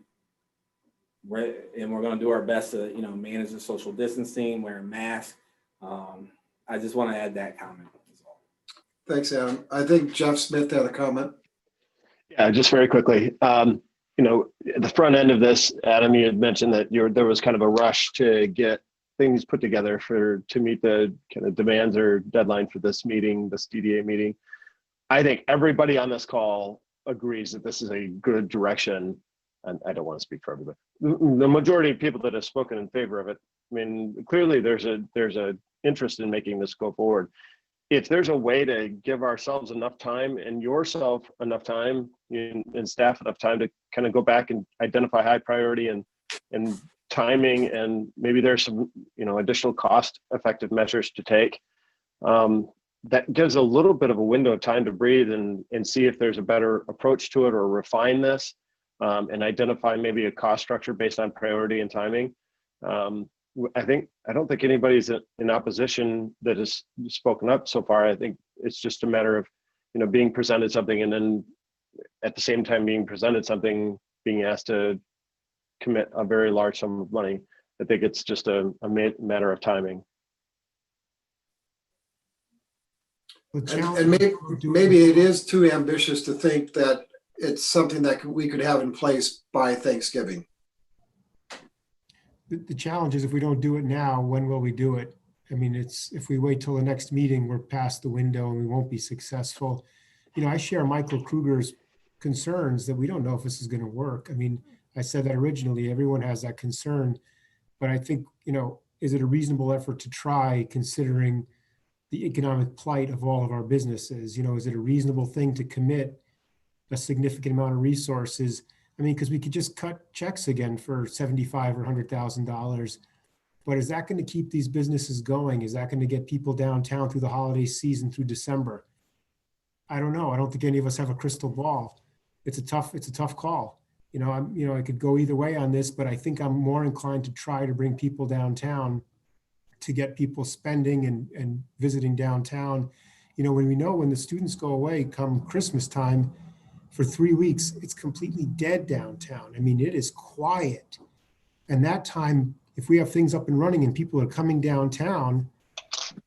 We're going to do our best to, you know, manage the social distancing, wear a mask. I just want to add that comment. Thanks, Adam. I think Jeff Smith had a comment. Yeah, just very quickly. You know, at the front end of this, Adam, you had mentioned that there was kind of a rush to get things put together to meet the kind of demands or deadline for this meeting, this DDA meeting. I think everybody on this call agrees that this is a good direction. And I don't want to speak for everybody. The majority of people that have spoken in favor of it, I mean, clearly there's a interest in making this go forward. If there's a way to give ourselves enough time and yourself enough time and staff enough time to kind of go back and identify high priority and timing, and maybe there's some, you know, additional cost effective measures to take, that gives a little bit of a window of time to breathe and see if there's a better approach to it, or refine this and identify maybe a cost structure based on priority and timing. I don't think anybody's in opposition that has spoken up so far. I think it's just a matter of, you know, being presented something, and then at the same time being presented something, being asked to commit a very large sum of money. I think it's just a matter of timing. And maybe it is too ambitious to think that it's something that we could have in place by Thanksgiving. The challenge is, if we don't do it now, when will we do it? I mean, if we wait till the next meeting, we're past the window and we won't be successful. You know, I share Michael Kruger's concerns that we don't know if this is going to work. I mean, I said that originally, everyone has that concern, but I think, you know, is it a reasonable effort to try, considering the economic plight of all of our businesses? You know, is it a reasonable thing to commit a significant amount of resources? I mean, because we could just cut checks again for $75,000 or $100,000, but is that going to keep these businesses going? Is that going to get people downtown through the holiday season, through December? I don't know. I don't think any of us have a crystal ball. It's a tough call. You know, I could go either way on this, but I think I'm more inclined to try to bring people downtown, to get people spending and visiting downtown. You know, when the students go away come Christmas time, for 3 weeks, it's completely dead downtown. I mean, it is quiet. And that time, if we have things up and running and people are coming downtown,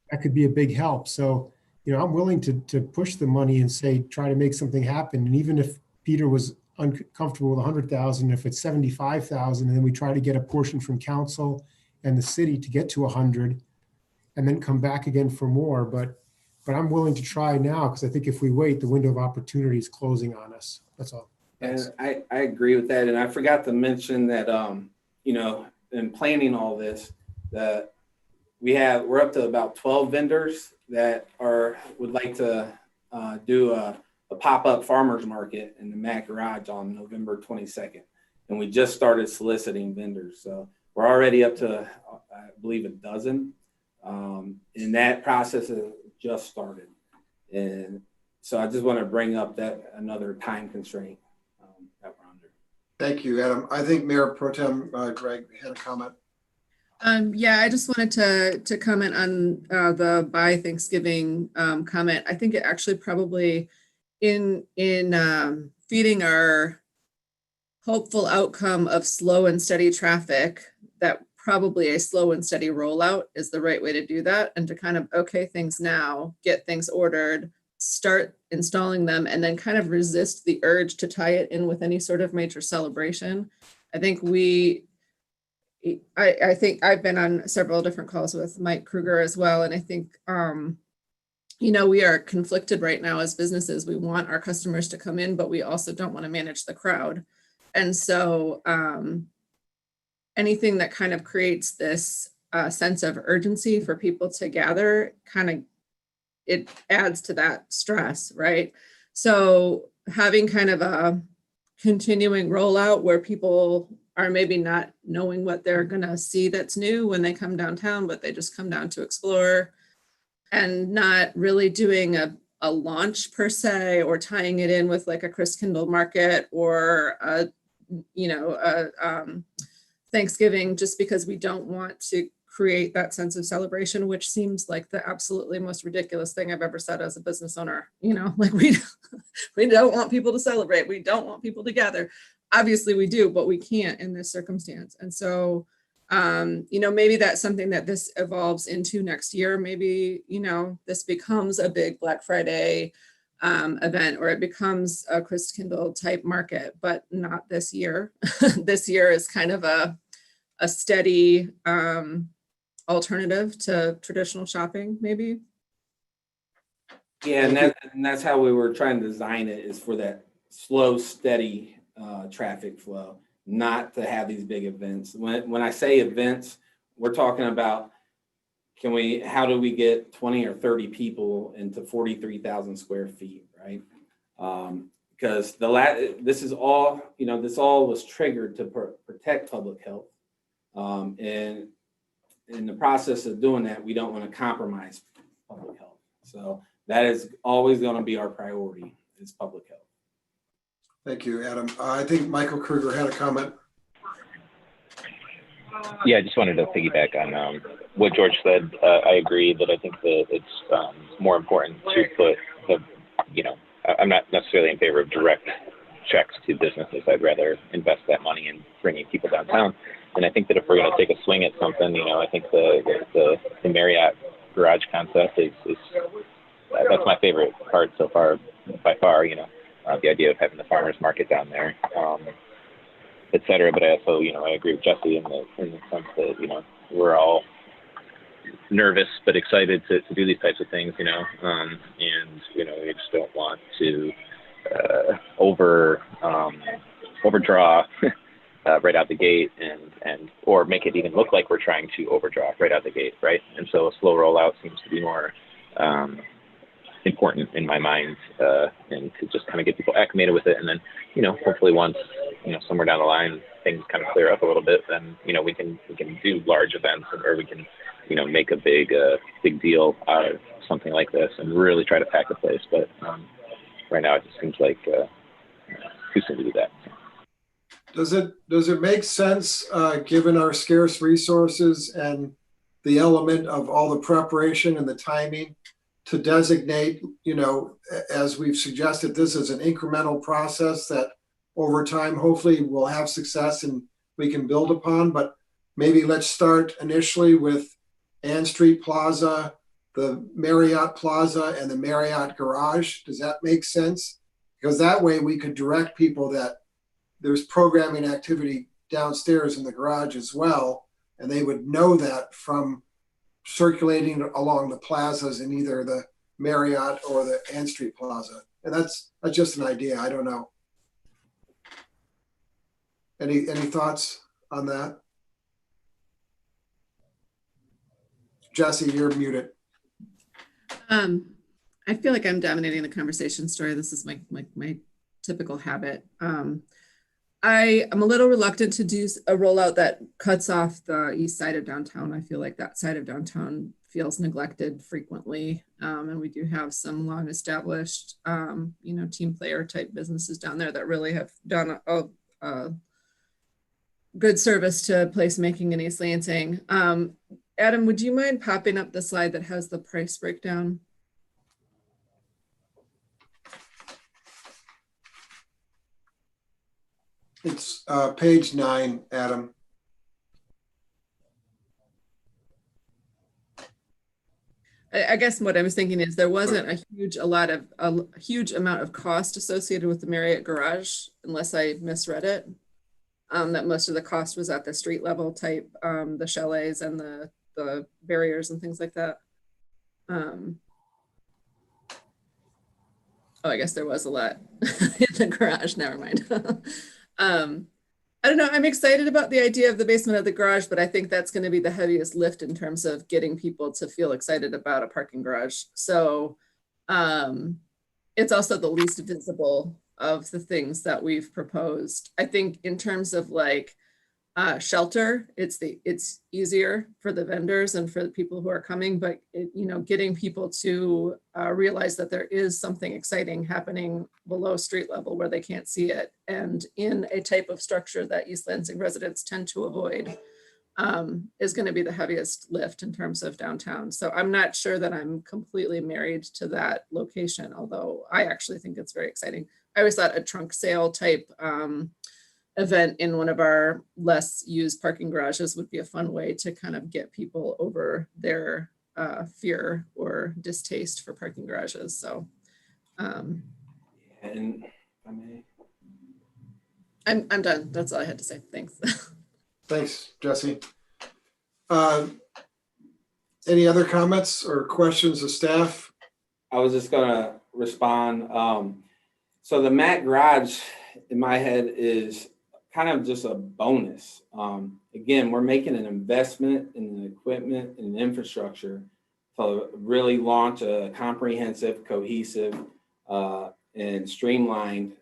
that could be a big help. So, you know, I'm willing to push the money and say, try to make something happen. And even if Peter was uncomfortable with 100,000, if it's 75,000, and then we try to get a portion from council and the city to get to 100, and then come back again for more. But I'm willing to try now, because I think if we wait, the window of opportunity is closing on us. That's all. And I agree with that. And I forgot to mention that, you know, in planning all this, that we're up to about 12 vendors that would like to do a pop-up farmers market in the Mac Garage on November 22nd. And we just started soliciting vendors. So we're already up to, I believe, a dozen. And that process is just started. And so I just want to bring up that another time constraint that we're under. Thank you, Adam. I think Mayor Pro Tem Greg had a comment. Yeah, I just wanted to comment on the by Thanksgiving comment. I think it actually probably in feeding our hopeful outcome of slow and steady traffic, that probably a slow and steady rollout is the right way to do that, and to kind of okay things now, get things ordered, start installing them, and then kind of resist the urge to tie it in with any sort of major celebration. I think I think I've been on several different calls with Mike Kruger as well. And I think, you know, we are conflicted right now as businesses. We want our customers to come in, but we also don't want to manage the crowd. And so anything that kind of creates this sense of urgency for people to gather, kind of, it adds to that stress, right? So having kind of a continuing rollout where people are maybe not knowing what they're gonna see that's new when they come downtown, but they just come down to explore, and not really doing a launch per se, or tying it in with like a Christkindl market or a, you know, Thanksgiving, just because we don't want to create that sense of celebration, which seems like the absolutely most ridiculous thing I've ever said as a business owner. You know, like we don't want people to celebrate. We don't want people to gather. Obviously we do, but we can't in this circumstance. And so, you know, maybe that's something that this evolves into next year. Maybe, you know, this becomes a big Black Friday event, or it becomes a Christkindl type market, but not this year. This year is kind of a steady alternative to traditional shopping, maybe. Yeah, and that's how we were trying to design it, is for that slow, steady traffic flow, not to have these big events. When I say events, we're talking about, how do we get 20 or 30 people into 43,000 square feet, right? Because this is all, you know, this all was triggered to protect public health. And in the process of doing that, we don't want to compromise public health. So that is always going to be our priority, is public health. Thank you, Adam. I think Michael Kruger had a comment. Yeah, I just wanted to piggyback on what George said. I agree that I think that it's more important to put the, you know, I'm not necessarily in favor of direct checks to businesses. I'd rather invest that money in bringing people downtown. And I think that if we're going to take a swing at something, you know, I think the Marriott garage concept is that's my favorite part so far, by far. You know, the idea of having the farmers market down there, et cetera. But I also, you know, I agree with Jesse in the sense that, you know, we're all nervous but excited to do these types of things, you know, and you know, we just don't want to overdraw right out the gate, and or make it even look like we're trying to overdraw right out the gate, right? And so a slow rollout seems to be more important in my mind, and to just kind of get people acclimated with it, and then, you know, hopefully once, you know, somewhere down the line things kind of clear up a little bit, then, you know, we can do large events, or we can, you know, make a big deal out of something like this and really try to pack the place. But right now it just seems like too soon to do that. Does it make sense, given our scarce resources and the element of all the preparation and the timing, to designate, you know, as we've suggested, this is an incremental process that over time hopefully will have success and we can build upon? But maybe let's start initially with Ann Street Plaza, the Marriott Plaza, and the Marriott Garage. Does that make sense? Because that way we could direct people that there's programming activity downstairs in the garage as well, and they would know that from circulating along the plazas in either the Marriott or the Ann Street Plaza. And that's just an idea. I don't know. Any thoughts on that? Jesse, you're muted. I feel like I'm dominating the conversation. Story. This is my typical habit. I am a little reluctant to do a rollout that cuts off the east side of downtown. I feel like that side of downtown feels neglected frequently. And we do have some long established, you know, team player type businesses down there that really have done good service to placemaking in East Lansing. Adam, would you mind popping up the slide that has the price breakdown? It's page 9, Adam. I guess what I was thinking is there wasn't a huge amount of cost associated with the Marriott garage, unless I misread it. That most of the cost was at the street level type, the chalets and the barriers and things like that. Oh, I guess there was a lot in the garage. Never mind. I don't know. I'm excited about the idea of the basement of the garage, but I think that's going to be the heaviest lift in terms of getting people to feel excited about a parking garage. So it's also the least visible of the things that we've proposed. I think in terms of like shelter, it's easier for the vendors and for the people who are coming, but getting people to realize that there is something exciting happening below street level where they can't see it, and in a type of structure that East Lansing residents tend to avoid, is going to be the heaviest lift in terms of downtown. So I'm not sure that I'm completely married to that location, although I actually think it's very exciting. I always thought a trunk sale type event in one of our less used parking garages would be a fun way to kind of get people over their fear or distaste for parking garages. So and I mean, I'm done. That's all I had to say. Thanks. Thanks, Jesse. Any other comments or questions of staff? I was just gonna respond. So the Mac garage in my head is kind of just a bonus. Again, we're making an investment in the equipment and infrastructure to really launch a comprehensive, cohesive, and streamlined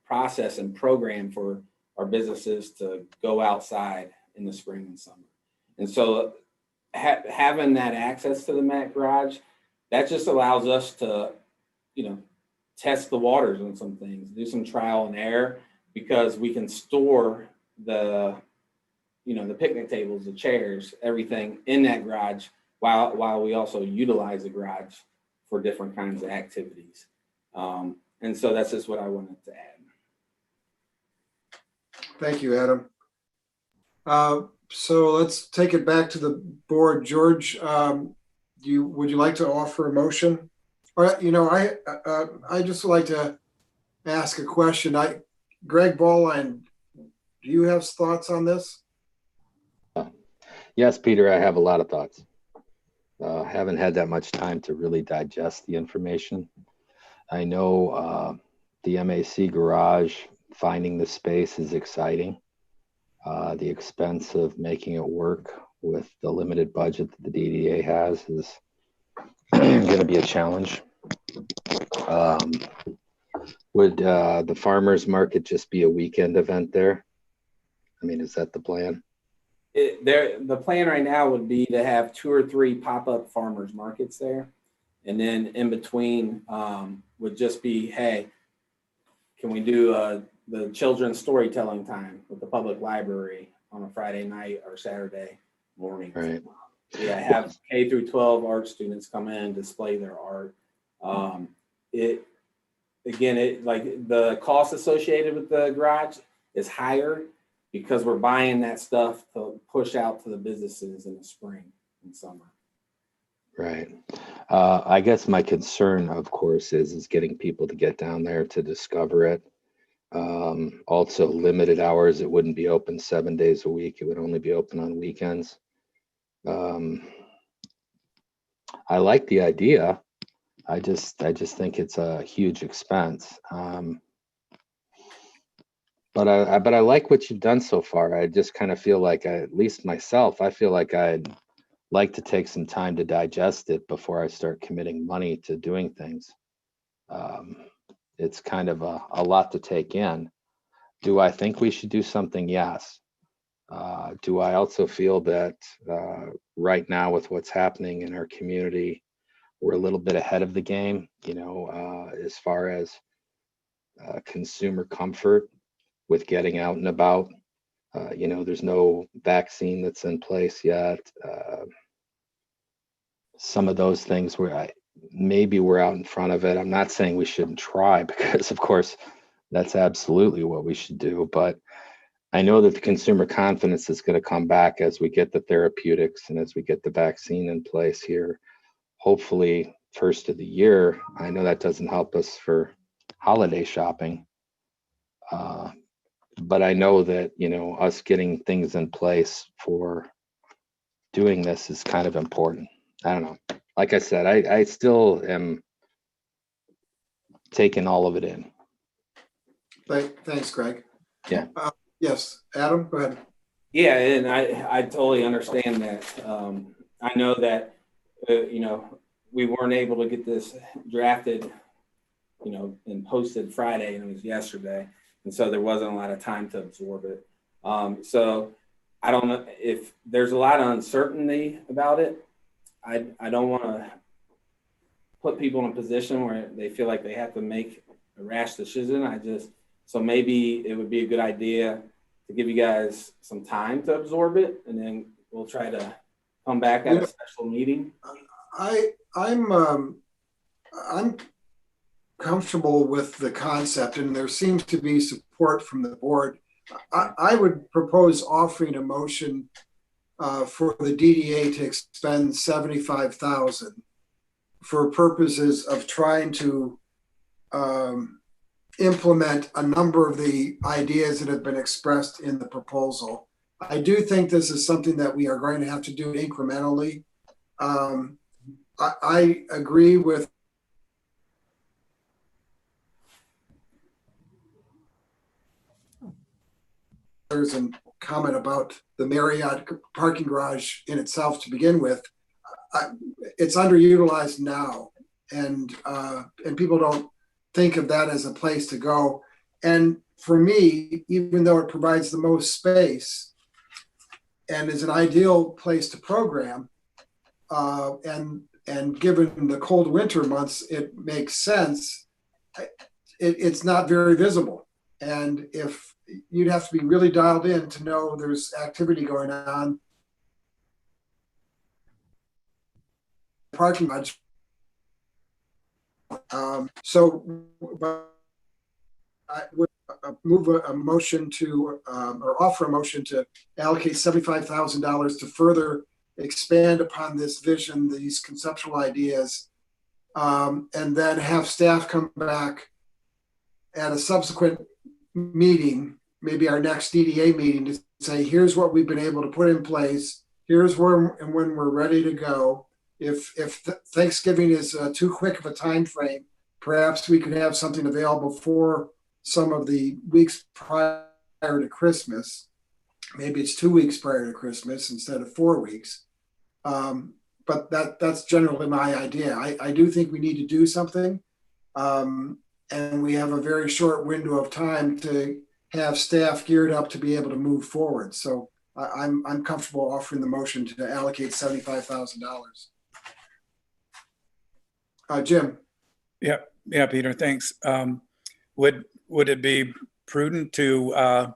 process and program for our businesses to go outside in the spring and summer. And so having that access to the Mac garage, that just allows us to, test the waters on some things, do some trial and error, because we can store the picnic tables, the chairs, everything in that garage while we also utilize the garage for different kinds of activities. And so that's just what I wanted to add. Thank you, Adam. So let's take it back to the board. George, would you like to offer a motion? Or, I just would like to ask a question. Greg Ballline, do you have thoughts on this? Yes, Peter, I have a lot of thoughts. Haven't had that much time to really digest the information. I know the MAC garage, finding the space is exciting. The expense of making it work with the limited budget that the DDA has is going to be a challenge. Would the farmers market just be a weekend event there? I mean, is that the plan? The plan right now would be to have 2 or 3 pop-up farmers markets there. And then in between would just be, hey, can we do the children's storytelling time with the public library on a Friday night or Saturday morning? Right. Yeah, have K through 12 art students come in and display their art. Like the cost associated with the garage is higher because we're buying that stuff to push out to the businesses in the spring and summer. Right. I guess my concern, of course, is getting people to get down there to discover it. Also limited hours. It wouldn't be open 7 days a week. It would only be open on weekends. I like the idea. I just think it's a huge expense. But I like what you've done so far. I just kind of feel like, at least myself, I feel like I'd like to take some time to digest it before I start committing money to doing things. It's kind of a lot to take in. Do I think we should do something? Yes. Do I also feel that right now with what's happening in our community, we're a little bit ahead of the game, as far as consumer comfort with getting out and about, There's no vaccine that's in place yet. Some of those things where maybe we're out in front of it. I'm not saying we shouldn't try, because of course that's absolutely what we should do. But I know that the consumer confidence is going to come back as we get the therapeutics and as we get the vaccine in place here, hopefully first of the year. I know that doesn't help us for holiday shopping. But I know that, us getting things in place for doing this is kind of important. I don't know. Like I said, I still am taking all of it in. Thanks, Greg. Yeah. Yes, Adam, go ahead. Yeah, and I totally understand that. I know that, we weren't able to get this drafted, and posted Friday, and it was yesterday. And so there wasn't a lot of time to absorb it. So I don't know if there's a lot of uncertainty about it. I don't want to put people in a position where they feel like they have to make a rash decision. So maybe it would be a good idea to give you guys some time to absorb it, and then we'll try to come back at a special meeting. I'm comfortable with the concept, and there seems to be support from the board. I would propose offering a motion for the DDA to expend $75,000 for purposes of trying to implement a number of the ideas that have been expressed in the proposal. I do think this is something that we are going to have to do incrementally. I agree with and comment about the Marriott parking garage in itself to begin with. It's underutilized now, and people don't think of that as a place to go. And for me, even though it provides the most space and is an ideal place to program, and given the cold winter months, it makes sense. It's not very visible, and if you'd have to be really dialed in to know there's activity going on. Parking lot. But I would move a motion to, or offer a motion to allocate $75,000 to further expand upon this vision, these conceptual ideas, and then have staff come back at a subsequent meeting, maybe our next DDA meeting, to say, here's what we've been able to put in place. Here's where and when we're ready to go. If Thanksgiving is too quick of a time frame, perhaps we could have something available for some of the weeks prior to Christmas. Maybe it's 2 weeks prior to Christmas instead of 4 weeks. But that's generally my idea. I do think we need to do something. And we have a very short window of time to have staff geared up to be able to move forward. So I'm comfortable offering the motion to allocate $75,000. Jim. Yeah, Peter, thanks. Would it be prudent to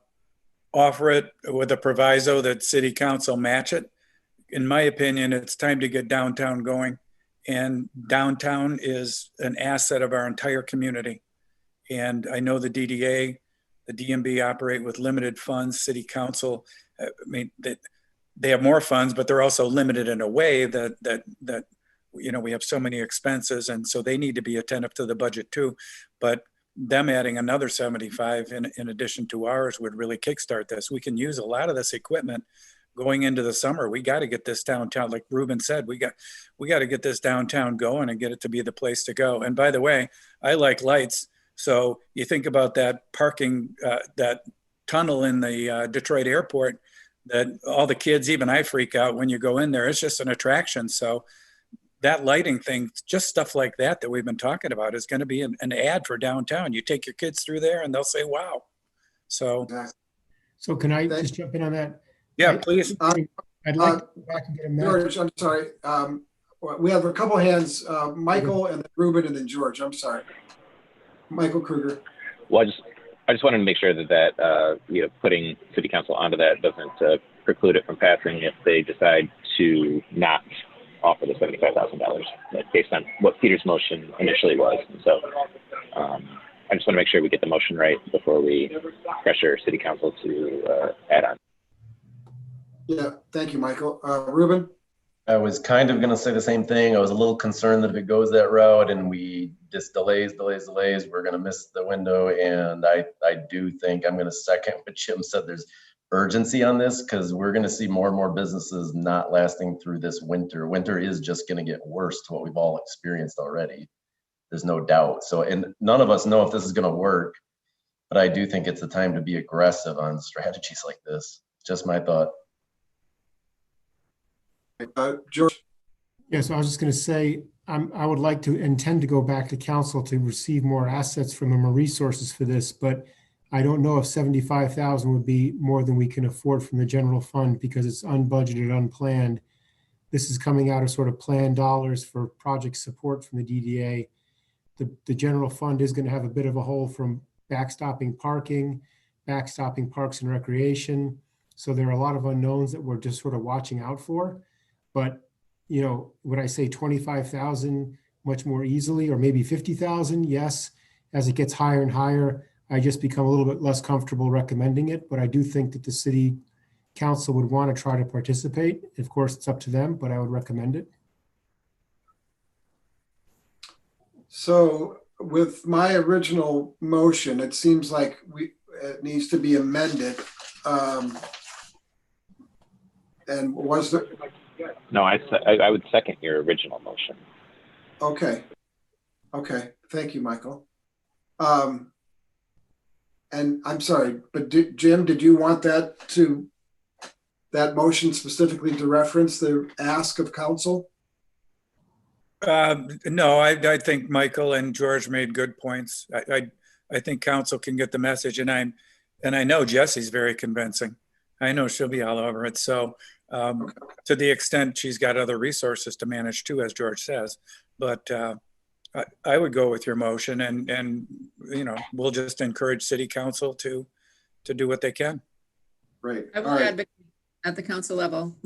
offer it with a proviso that city council match it? In my opinion, it's time to get downtown going, and downtown is an asset of our entire community. And I know the DDA, the DMB operate with limited funds. City council, I mean, they have more funds, but they're also limited in a way that we have so many expenses, and so they need to be attentive to the budget too. But them adding another 75 in addition to ours would really kickstart this. We can use a lot of this equipment going into the summer. We got to get this downtown, like Ruben said, we got to get this downtown going and get it to be the place to go. And by the way, I like lights. So you think about that parking, that tunnel in the Detroit airport, that all the kids, even I freak out when you go in there. It's just an attraction. So that lighting thing, just stuff like that we've been talking about, is going to be an ad for downtown. You take your kids through there and they'll say, wow. So can I just jump in on that? Yeah, please. I'd like to go back and get a George, I'm sorry. We have a couple hands, Michael and then Ruben and then George. I'm sorry. Michael Kruger. Well, I just wanted to make sure that putting city council onto that doesn't preclude it from passing if they decide to not offer the $75,000 based on what Peter's motion initially was. And so I just want to make sure we get the motion right before we pressure city council to add on. Yeah, thank you, Michael. Ruben? I was kind of going to say the same thing. I was a little concerned that if it goes that route and we just delays, we're going to miss the window. And I do think I'm going to second what Jim said. There's urgency on this because we're going to see more and more businesses not lasting through this winter. Winter is just going to get worse to what we've all experienced already. There's no doubt. So, and none of us know if this is going to work, but I do think it's the time to be aggressive on strategies like this. Just my thought. George? Yes, I was just going to say, I would like to intend to go back to council to receive more assets from them or resources for this, but I don't know if 75,000 would be more than we can afford from the general fund because it's unbudgeted, unplanned. This is coming out of sort of planned dollars for project support from the DDA. The general fund is going to have a bit of a hole from backstopping parking, backstopping parks and recreation. So there are a lot of unknowns that we're just sort of watching out for. But, you know, would I say 25,000 much more easily, or maybe 50,000? Yes. As it gets higher and higher, I just become a little bit less comfortable recommending it. But I do think that the city council would want to try to participate. Of course, it's up to them, but I would recommend it. So with my original motion, it seems like it needs to be amended. And was there? No, I would second your original motion. Okay. Okay. Thank you, Michael. And I'm sorry, but Jim, did you want that specifically to reference the ask of council? No, I think Michael and George made good points. I think council can get the message, and I know Jesse's very convincing. I know she'll be all over it. So to the extent she's got other resources to manage too, as George says, but I would go with your motion, and you know, we'll just encourage city council to do what they can. Right. I will advocate at the council level.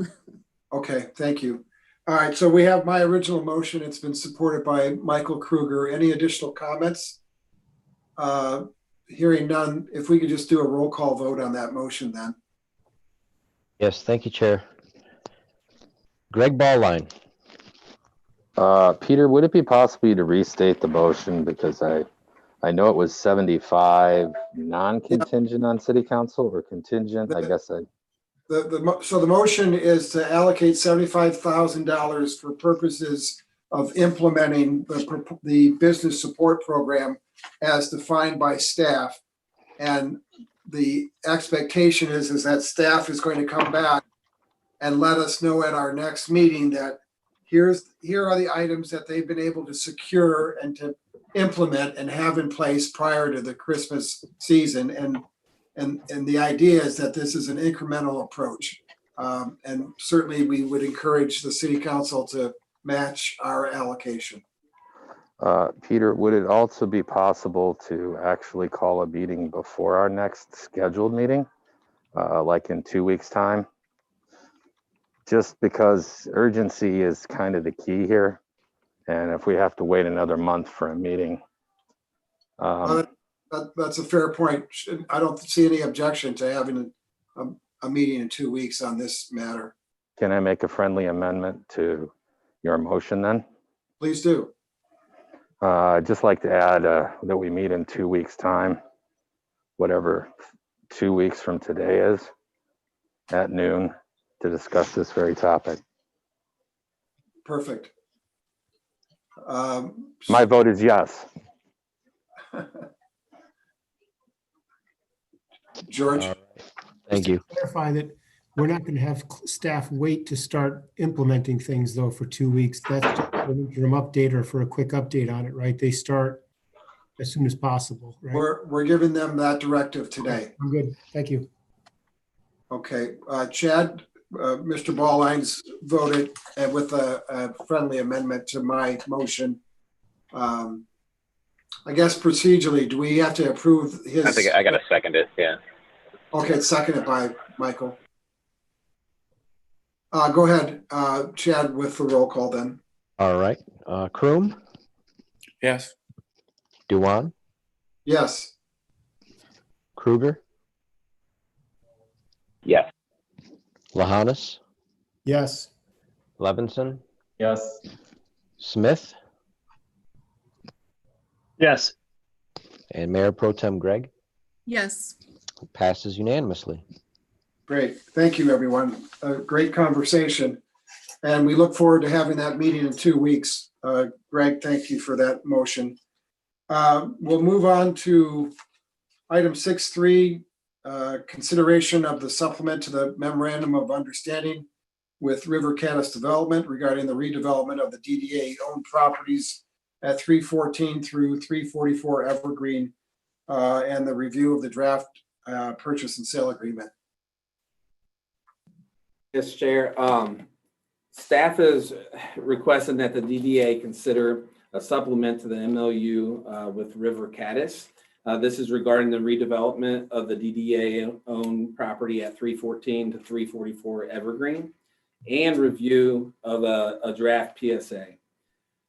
Okay, thank you. All right, so we have my original motion. It's been supported by Michael Kruger. Any additional comments? Hearing none, if we could just do a roll call vote on that motion then. Yes, thank you, Chair. Greg Ballline. Peter, would it be possible to restate the motion, because I know it was 75 non-contingent on city council, or contingent? I guess so the motion is to allocate $75,000 for purposes of implementing the business support program as defined by staff. And the expectation is that staff is going to come back and let us know at our next meeting that here are the items that they've been able to secure and to implement and have in place prior to the Christmas season. And the idea is that this is an incremental approach. And certainly we would encourage the city council to match our allocation. Peter, would it also be possible to actually call a meeting before our next scheduled meeting, like in 2 weeks' time? Just because urgency is kind of the key here. And if we have to wait another month for a meeting. That's a fair point. I don't see any objection to having a meeting in 2 weeks on this matter. Can I make a friendly amendment to your motion then? Please do. I'd just like to add that we meet in 2 weeks' time, whatever 2 weeks from today is, at noon, to discuss this very topic. Perfect. My vote is yes. George? Thank you. Clarify that we're not going to have staff wait to start implementing things though for 2 weeks. That's just an interim update or for a quick update on it, right? They start as soon as possible, right? We're giving them that directive today. I'm good. Thank you. Okay, Chad, Mr. Ballines voted with a friendly amendment to my motion. I guess procedurally, do we have to approve his? I think I got to second it. Yeah. Okay, it's seconded by Michael. Go ahead, Chad, with the roll call then. All right. Kroom, Yes. Dewan, Yes. Kruger, Yes. Lahanas, Yes. Levinson, Yes. Smith, Yes. and Mayor Pro Tem Greg. Yes. Passes unanimously. Great. Thank you, everyone. A great conversation. And we look forward to having that meeting in 2 weeks. Greg, thank you for that motion. We'll move on to item 6.3, consideration of the supplement to the Memorandum of Understanding with River Caddis Development regarding the redevelopment of the DDA-owned properties at 314 through 344 Evergreen, and the review of the draft purchase and sale agreement. Yes, Chair. Staff is requesting that the DDA consider a supplement to the MOU with River Caddis. This is regarding the redevelopment of the DDA-owned property at 314 to 344 Evergreen and review of a draft PSA.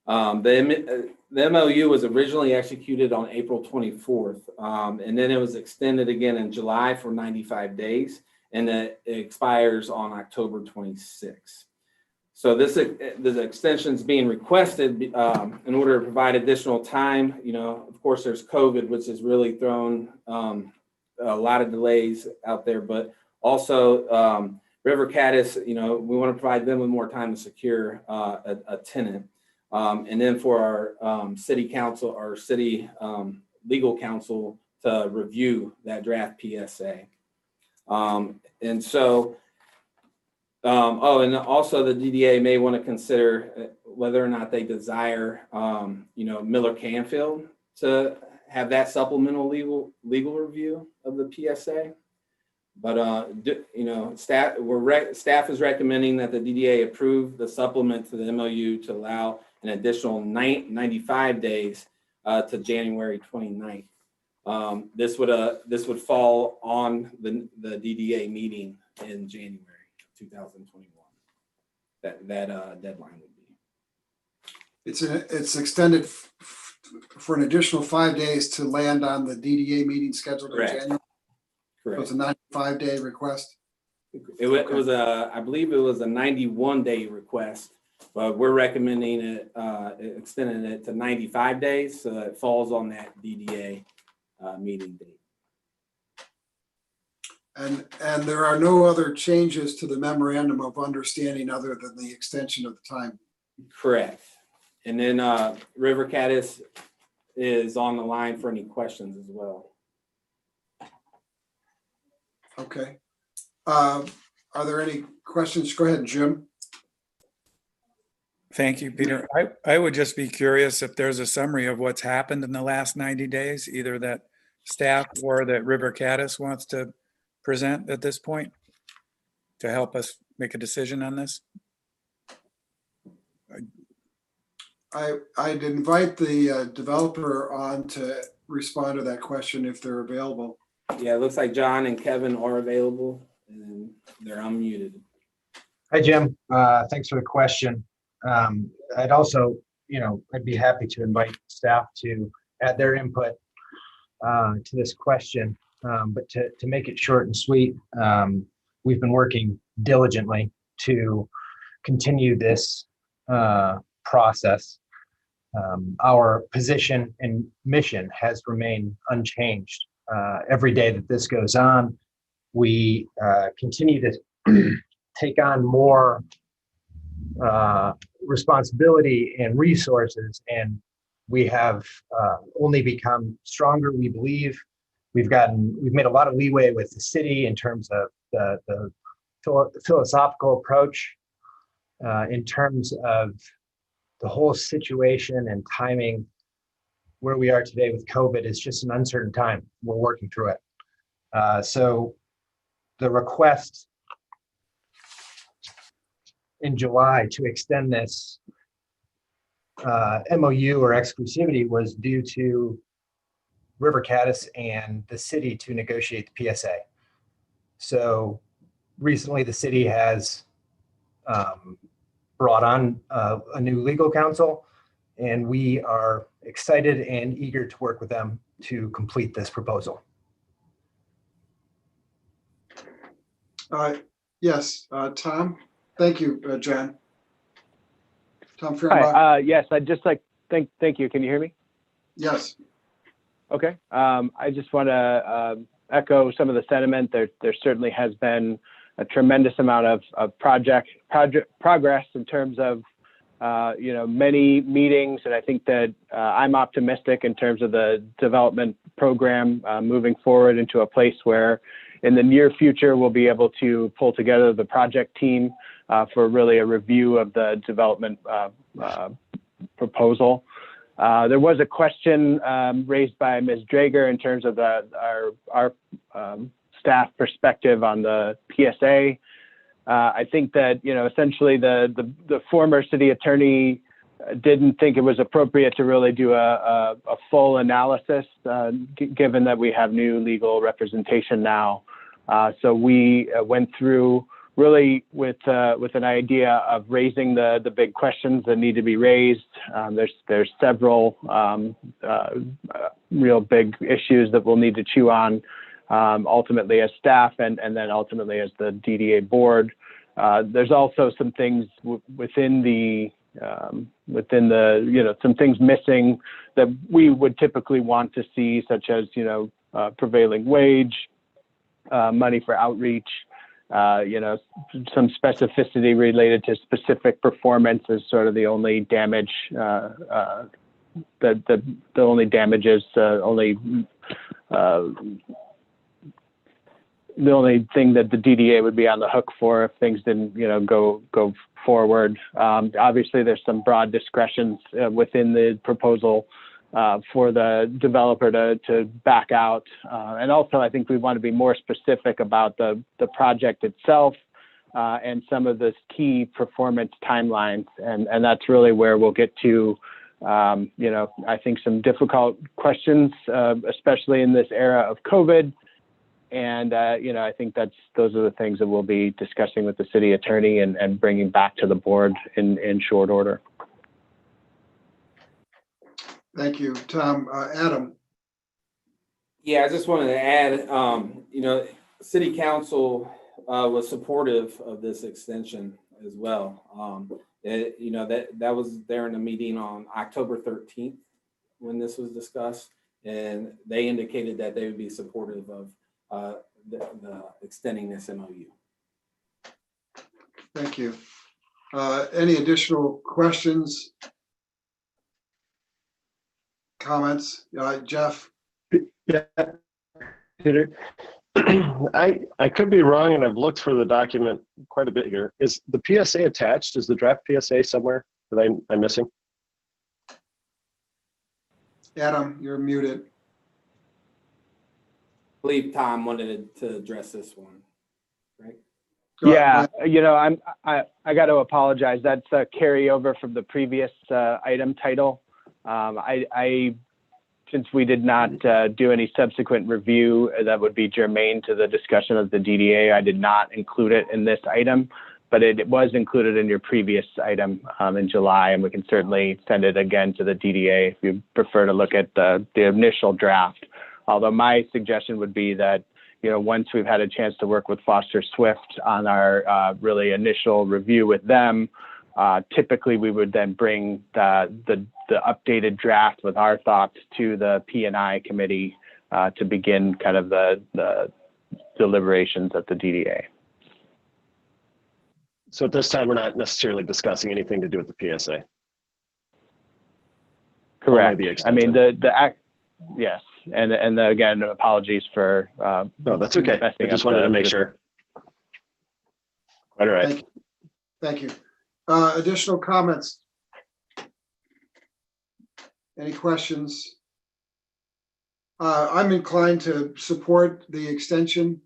The MOU was originally executed on April 24th, and then it was extended again in July for 95 days, and it expires on October 26th. So this extension is being requested in order to provide additional time. You know, of course, there's COVID, which has really thrown a lot of delays out there, but also River Caddis, you know, we want to provide them with more time to secure a tenant. And then for our city council, our city legal counsel to review that draft PSA. And so, and also the DDA may want to consider whether or not they desire, you know, Miller Canfield to have that supplemental legal review of the PSA. But, you know, staff is recommending that the DDA approve the supplement to the MOU to allow an additional 95 days to January 29th. This would fall on the DDA meeting in January 2021. That deadline would be. It's extended for an additional 5 days to land on the DDA meeting scheduled in January. Correct. So it's a 95-day request. It was I believe it was a 91-day request, but we're recommending it, extending it to 95 days, so it falls on that DDA meeting date. And there are no other changes to the Memorandum of Understanding other than the extension of the time. Correct. And then River Caddis is on the line for any questions as well. Okay. Are there any questions? Go ahead, Jim. Thank you, Peter. I would just be curious if there's a summary of what's happened in the last 90 days, either that staff or that River Caddis wants to present at this point to help us make a decision on this. I'd invite the developer on to respond to that question if they're available. Yeah, it looks like John and Kevin are available and they're unmuted. Hi, Jim. Thanks for the question. I'd also, I'd be happy to invite staff to add their input to this question. But to make it short and sweet, we've been working diligently to continue this process. Our position and mission has remained unchanged. Every day that this goes on, we continue to take on more responsibility and resources, and we have only become stronger. We believe we've made a lot of leeway with the city in terms of the philosophical approach, in terms of the whole situation and timing. Where we are today with COVID is just an uncertain time. We're working through it. So the request in July to extend this MOU or exclusivity was due to River Caddis and the city to negotiate the PSA. So recently the city has brought on a new legal counsel, and we are excited and eager to work with them to complete this proposal. Yes, Tom. Thank you, Jen. Tom Hi, Fehrenbach. yes, I'd just like, thank you. Can you hear me? Yes. Okay. I just want to echo some of the sentiment. There certainly has been a tremendous amount of progress in terms of, many meetings. And I think that I'm optimistic in terms of the development program moving forward into a place where in the near future, we'll be able to pull together the project team for really a review of the development proposal. There was a question raised by Ms. Drager in terms of our staff perspective on the PSA. I think that, essentially the former city attorney didn't think it was appropriate to really do a full analysis, given that we have new legal representation now. So we went through really with an idea of raising the big questions that need to be raised. There's several real big issues that we'll need to chew on ultimately as staff and then ultimately as the DDA board. There's also some things within the some things missing that we would typically want to see, such as prevailing wage, money for outreach, some specificity related to specific performance is sort of the only damage the only damages the only thing that the DDA would be on the hook for if things didn't go forward. Obviously there's some broad discretions within the proposal for the developer to back out. And also I think we want to be more specific about the project itself and some of the key performance timelines. And that's really where we'll get to, I think some difficult questions, especially in this era of COVID. And, I think those are the things that we'll be discussing with the city attorney and bringing back to the board in short order. Thank you, Tom. Adam. Yeah, I just wanted to add, city council was supportive of this extension as well. That was there in a meeting on October 13th when this was discussed, and they indicated that they would be supportive of the extending this MOU. Thank you. Any additional questions? Comments? Jeff? Yeah, Peter. I could be wrong, and I've looked for the document quite a bit here. Is the PSA attached? Is the draft PSA somewhere that I'm missing? Adam, you're muted. I believe Tom wanted to address this one, right? Yeah, I got to apologize. That's a carryover from the previous item title. Since we did not do any subsequent review that would be germane to the discussion of the DDA, I did not include it in this item, but it was included in your previous item in July, and we can certainly send it again to the DDA if you prefer to look at the initial draft. Although my suggestion would be that, once we've had a chance to work with Foster Swift on our really initial review with them, typically we would then bring the updated draft with our thoughts to the P&I committee to begin kind of the deliberations at the DDA. So at this time, we're not necessarily discussing anything to do with the PSA. Correct. I mean, yes. And again, apologies for. No, that's okay. I just wanted to make sure. All right. Thank you. Additional comments? Any questions? I'm inclined to support the extension.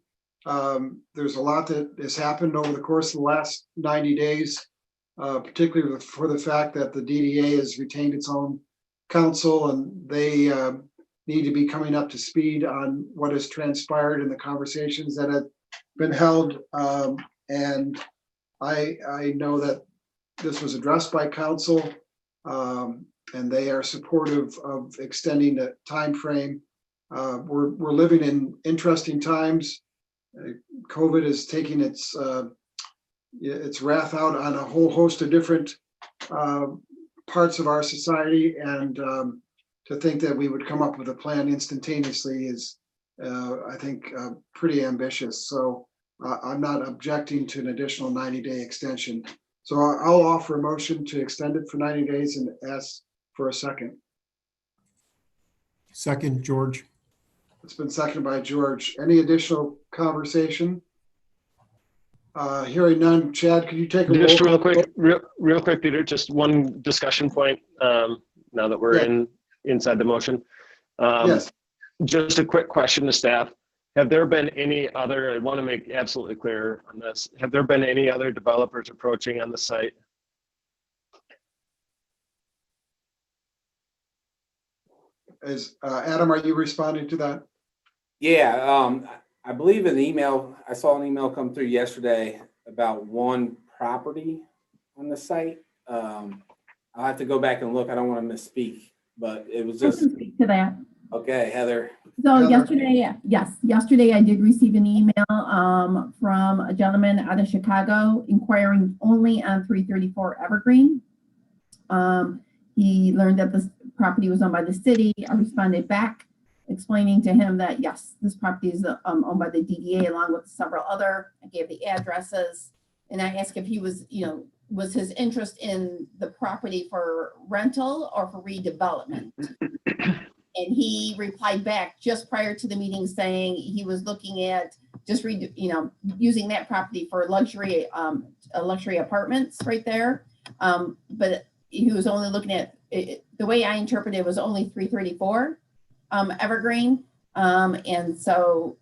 There's a lot that has happened over the course of the last 90 days. particularly for the fact that the DDA has retained its own counsel, and they need to be coming up to speed on what has transpired in the conversations that have been held. And I know that this was addressed by council, and they are supportive of extending the time frame. We're living in interesting times. COVID is taking its wrath out on a whole host of different parts of our society, and to think that we would come up with a plan instantaneously is, I think, pretty ambitious. So I'm not objecting to an additional 90-day extension. So I'll offer a motion to extend it for 90 days and ask for a second. Second, George. It's been seconded by George. Any additional conversation? Hearing none. Chad, could you take a Just roll real quick, Peter, just one discussion point now that we're inside the motion. Yes. Just a quick question to staff. Have there been any other, I want to make absolutely clear on this, have there been any other developers approaching on the site? Adam, are you responding to that? Yeah, I believe an email, I saw an email come through yesterday about one property on the site. I'll have to go back and look. I don't want to misspeak, but it was just. I can speak to that. Okay, Heather. So yesterday I did receive an email from a gentleman out of Chicago inquiring only on 334 Evergreen. He learned that this property was owned by the city. I responded back explaining to him that yes, this property is owned by the DDA along with several other. I gave the addresses, and I asked if he was, was his interest in the property for rental or for redevelopment. And he replied back just prior to the meeting saying he was looking at just using that property for luxury apartments right there. But he was only looking at it, the way I interpreted it was only 334 Evergreen. And so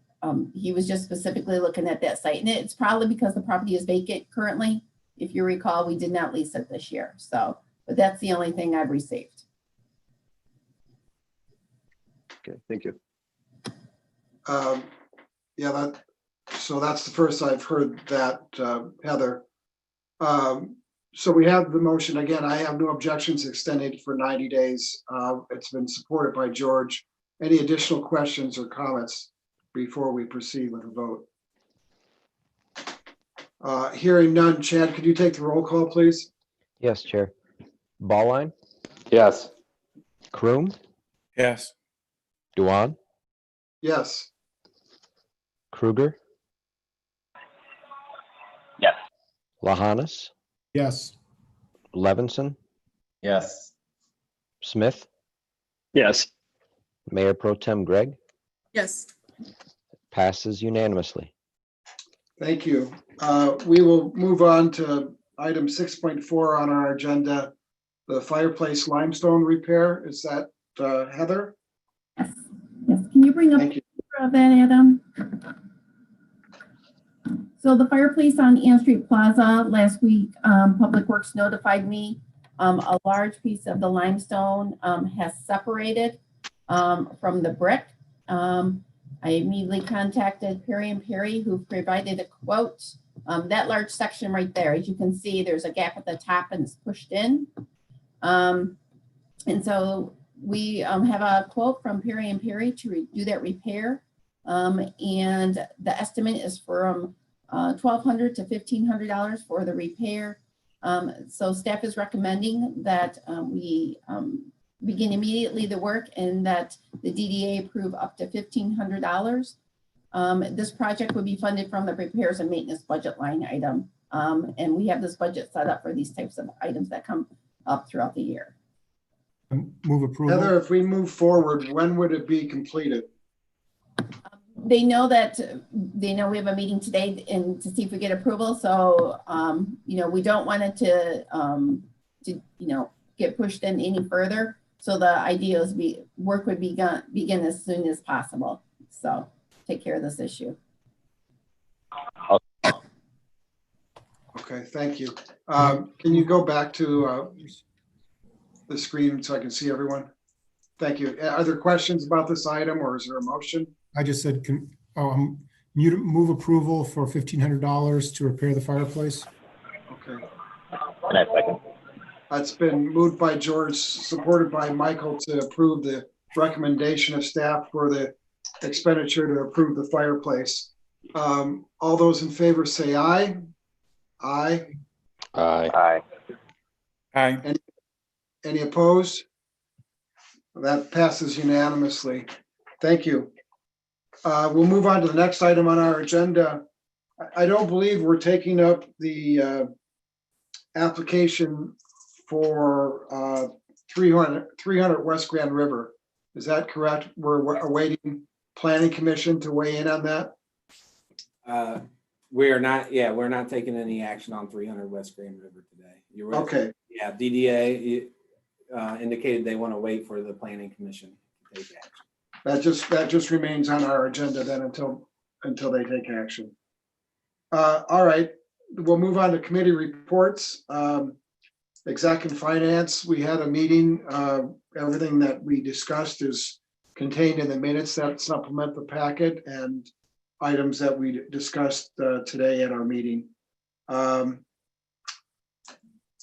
he was just specifically looking at that site. And it's probably because the property is vacant currently. If you recall, we did not lease it this year. So, but that's the only thing I've received. Okay, thank you. Yeah, so that's the first I've heard that, Heather. So we have the motion. Again, I have no objections extending it for 90 days. It's been supported by George. Any additional questions or comments before we proceed with the vote? Hearing none. Chad, could you take the roll call, please? Yes, Chair. Ballline? Yes. Kroom? Yes. Dewan? Yes. Kruger? Yes. Lahanas? Yes. Levinson? Yes. Smith? Yes. Mayor Pro Tem Gregg? Yes. Passes unanimously. Thank you. We will move on to item 6.4 on our agenda, the fireplace limestone repair. Is that Heather? Yes. Yes. Can you bring up Thank you. of that, Adam? So the fireplace on Ann Street Plaza last week, Public Works notified me a large piece of the limestone has separated from the brick. I immediately contacted Perry & Perry, who provided a quote. That large section right there, as you can see, there's a gap at the top and it's pushed in. And so we have a quote from Perry & Perry to do that repair. And the estimate is from $1,200 to $1,500 for the repair. So staff is recommending that we begin immediately the work and that the DDA approve up to $1,500. This project would be funded from the repairs and maintenance budget line item. And we have this budget set up for these types of items that come up throughout the year. Move approval. Heather, if we move forward, when would it be completed? They know we have a meeting today and to see if we get approval. So, we don't want it to get pushed in any further. So the idea is work would begin as soon as possible. So take care of this issue. Okay, thank you. Can you go back to the screen so I can see everyone? Thank you. Are there questions about this item or is there a motion? I just said, move approval for $1,500 to repair the fireplace. Okay. And I second. That's been moved by George, supported by Michael to approve the recommendation of staff for the expenditure to approve the fireplace. All those in favor say aye. Aye. Aye. Aye. Aye. Any opposed? That passes unanimously. Thank you. We'll move on to the next item on our agenda. I don't believe we're taking up the application for 300 West Grand River. Is that correct? We're awaiting Planning Commission to weigh in on that? We're not taking any action on 300 West Grand River today. You're right. Okay. Yeah, DDA indicated they want to wait for the Planning Commission to take action. That just remains on our agenda then until they take action. All right, we'll move on to committee reports. Exec and Finance, we had a meeting. Everything that we discussed is contained in the minutes that supplement the packet and items that we discussed today at our meeting.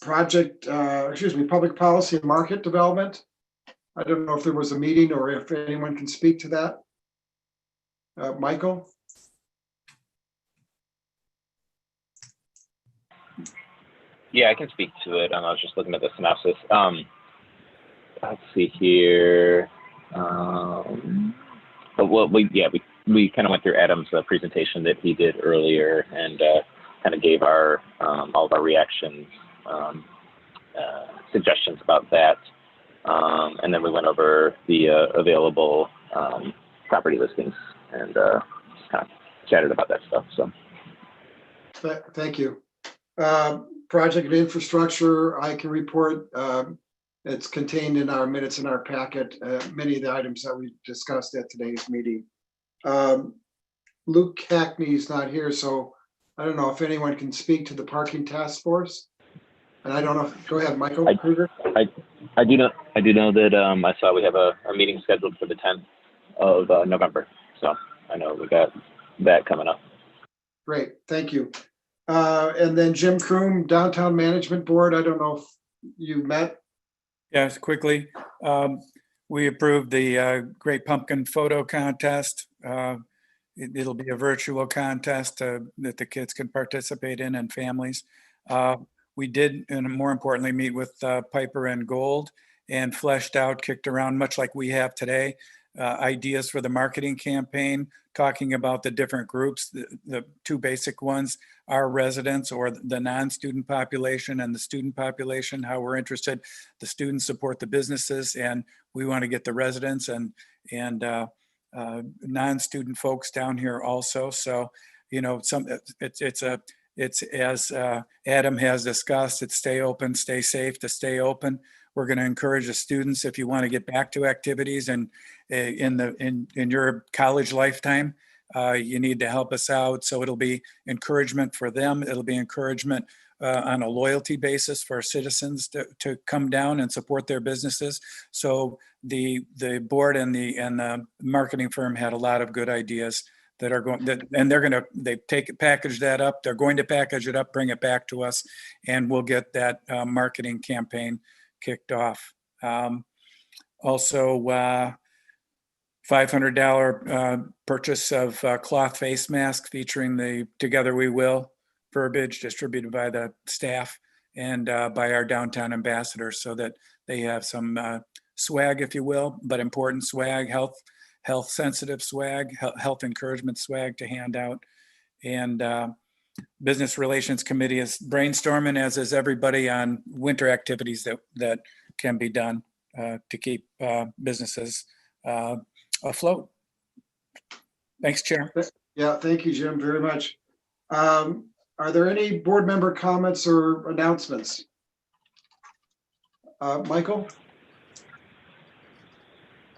Public Policy and Market Development. I don't know if there was a meeting or if anyone can speak to that. Michael? Yeah, I can speak to it. I was just looking at the synopsis. Let's see here. We kind of went through Adam's presentation that he did earlier and kind of gave our all of our reactions, suggestions about that. And then we went over the available property listings and just kind of chatted about that stuff. So, Thank you. Project and infrastructure, I can report. It's contained in our minutes in our packet. Many of the items that we discussed at today's meeting. Luke Hackney is not here, so I don't know if anyone can speak to the parking task force. And I don't know. Go ahead, Michael Kruger. I do know that I saw we have a meeting scheduled for the 10th of November. So I know we got that coming up. Great, thank you. And then Jim Kroom, Downtown Management Board. I don't know if you met. Yes, quickly. We approved the Great Pumpkin Photo Contest. It'll be a virtual contest that the kids can participate in and families. We did, and more importantly, meet with Piper and Gold and fleshed out, kicked around, much like we have today, ideas for the marketing campaign, talking about the different groups. The two basic ones are residents or the non-student population and the student population, how we're interested. The students support the businesses and we want to get the residents and non-student folks down here also. So, you know, it's as Adam has discussed, it's stay open, stay safe, to stay open. We're going to encourage the students, if you want to get back to activities and in your college lifetime, you need to help us out. So it'll be encouragement for them. It'll be encouragement on a loyalty basis for citizens to come down and support their businesses. So the board and the marketing firm had a lot of good ideas that are going and package that up. They're going to package it up, bring it back to us, and we'll get that marketing campaign kicked off. Also, $500 purchase of cloth face mask featuring the Together We Will verbiage distributed by the staff and by our downtown ambassadors, so that they have some swag, if you will, but important swag, health sensitive swag, health encouragement swag to hand out. And Business Relations Committee is brainstorming, as is everybody, on winter activities that can be done to keep businesses afloat. Thanks, Chair. Yeah, thank you, Jim, very much. Are there any board member comments or announcements? Michael?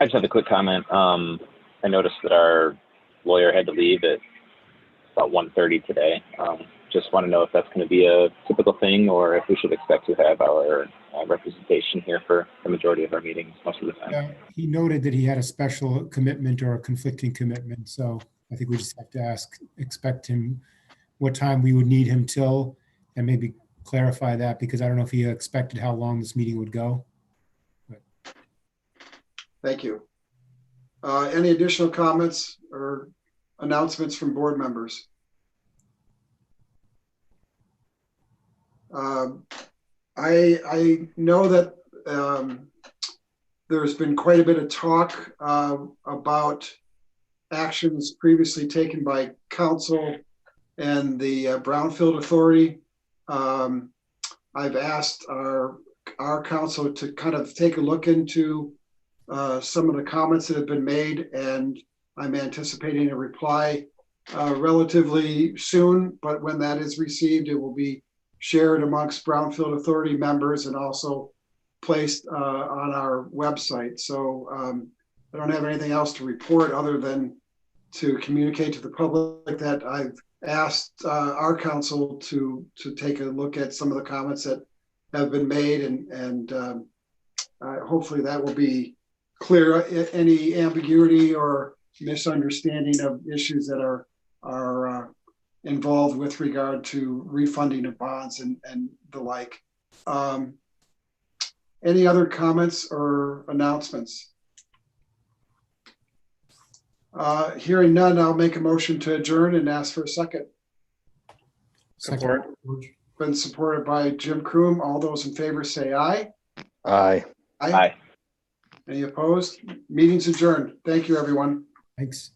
I just have a quick comment. I noticed that our lawyer had to leave at about 1:30 today. just want to know if that's going to be a typical thing or if we should expect to have our representation here for the majority of our meetings most of the time. Yeah, he noted that he had a special commitment or a conflicting commitment. So I think we just have to expect him what time we would need him till, and maybe clarify that, because I don't know if he expected how long this meeting would go. But. Thank you. Any additional comments or announcements from board members? I know that there's been quite a bit of talk about actions previously taken by council and the Brownfield Authority. I've asked our council to kind of take a look into some of the comments that have been made, and I'm anticipating a reply relatively soon, but when that is received, it will be shared amongst Brownfield Authority members and also placed on our website. So I don't have anything else to report other than to communicate to the public that I've asked our council to take a look at some of the comments that have been made, and hopefully that will be clear any ambiguity or misunderstanding of issues that are involved with regard to refunding of bonds and the like. Any other comments or announcements? Hearing none, I'll make a motion to adjourn and ask for a second. Support. Been supported by Jim Kroom. All those in favor say aye. Aye. Aye. Any opposed? Meeting's adjourned. Thank you, everyone. Thanks.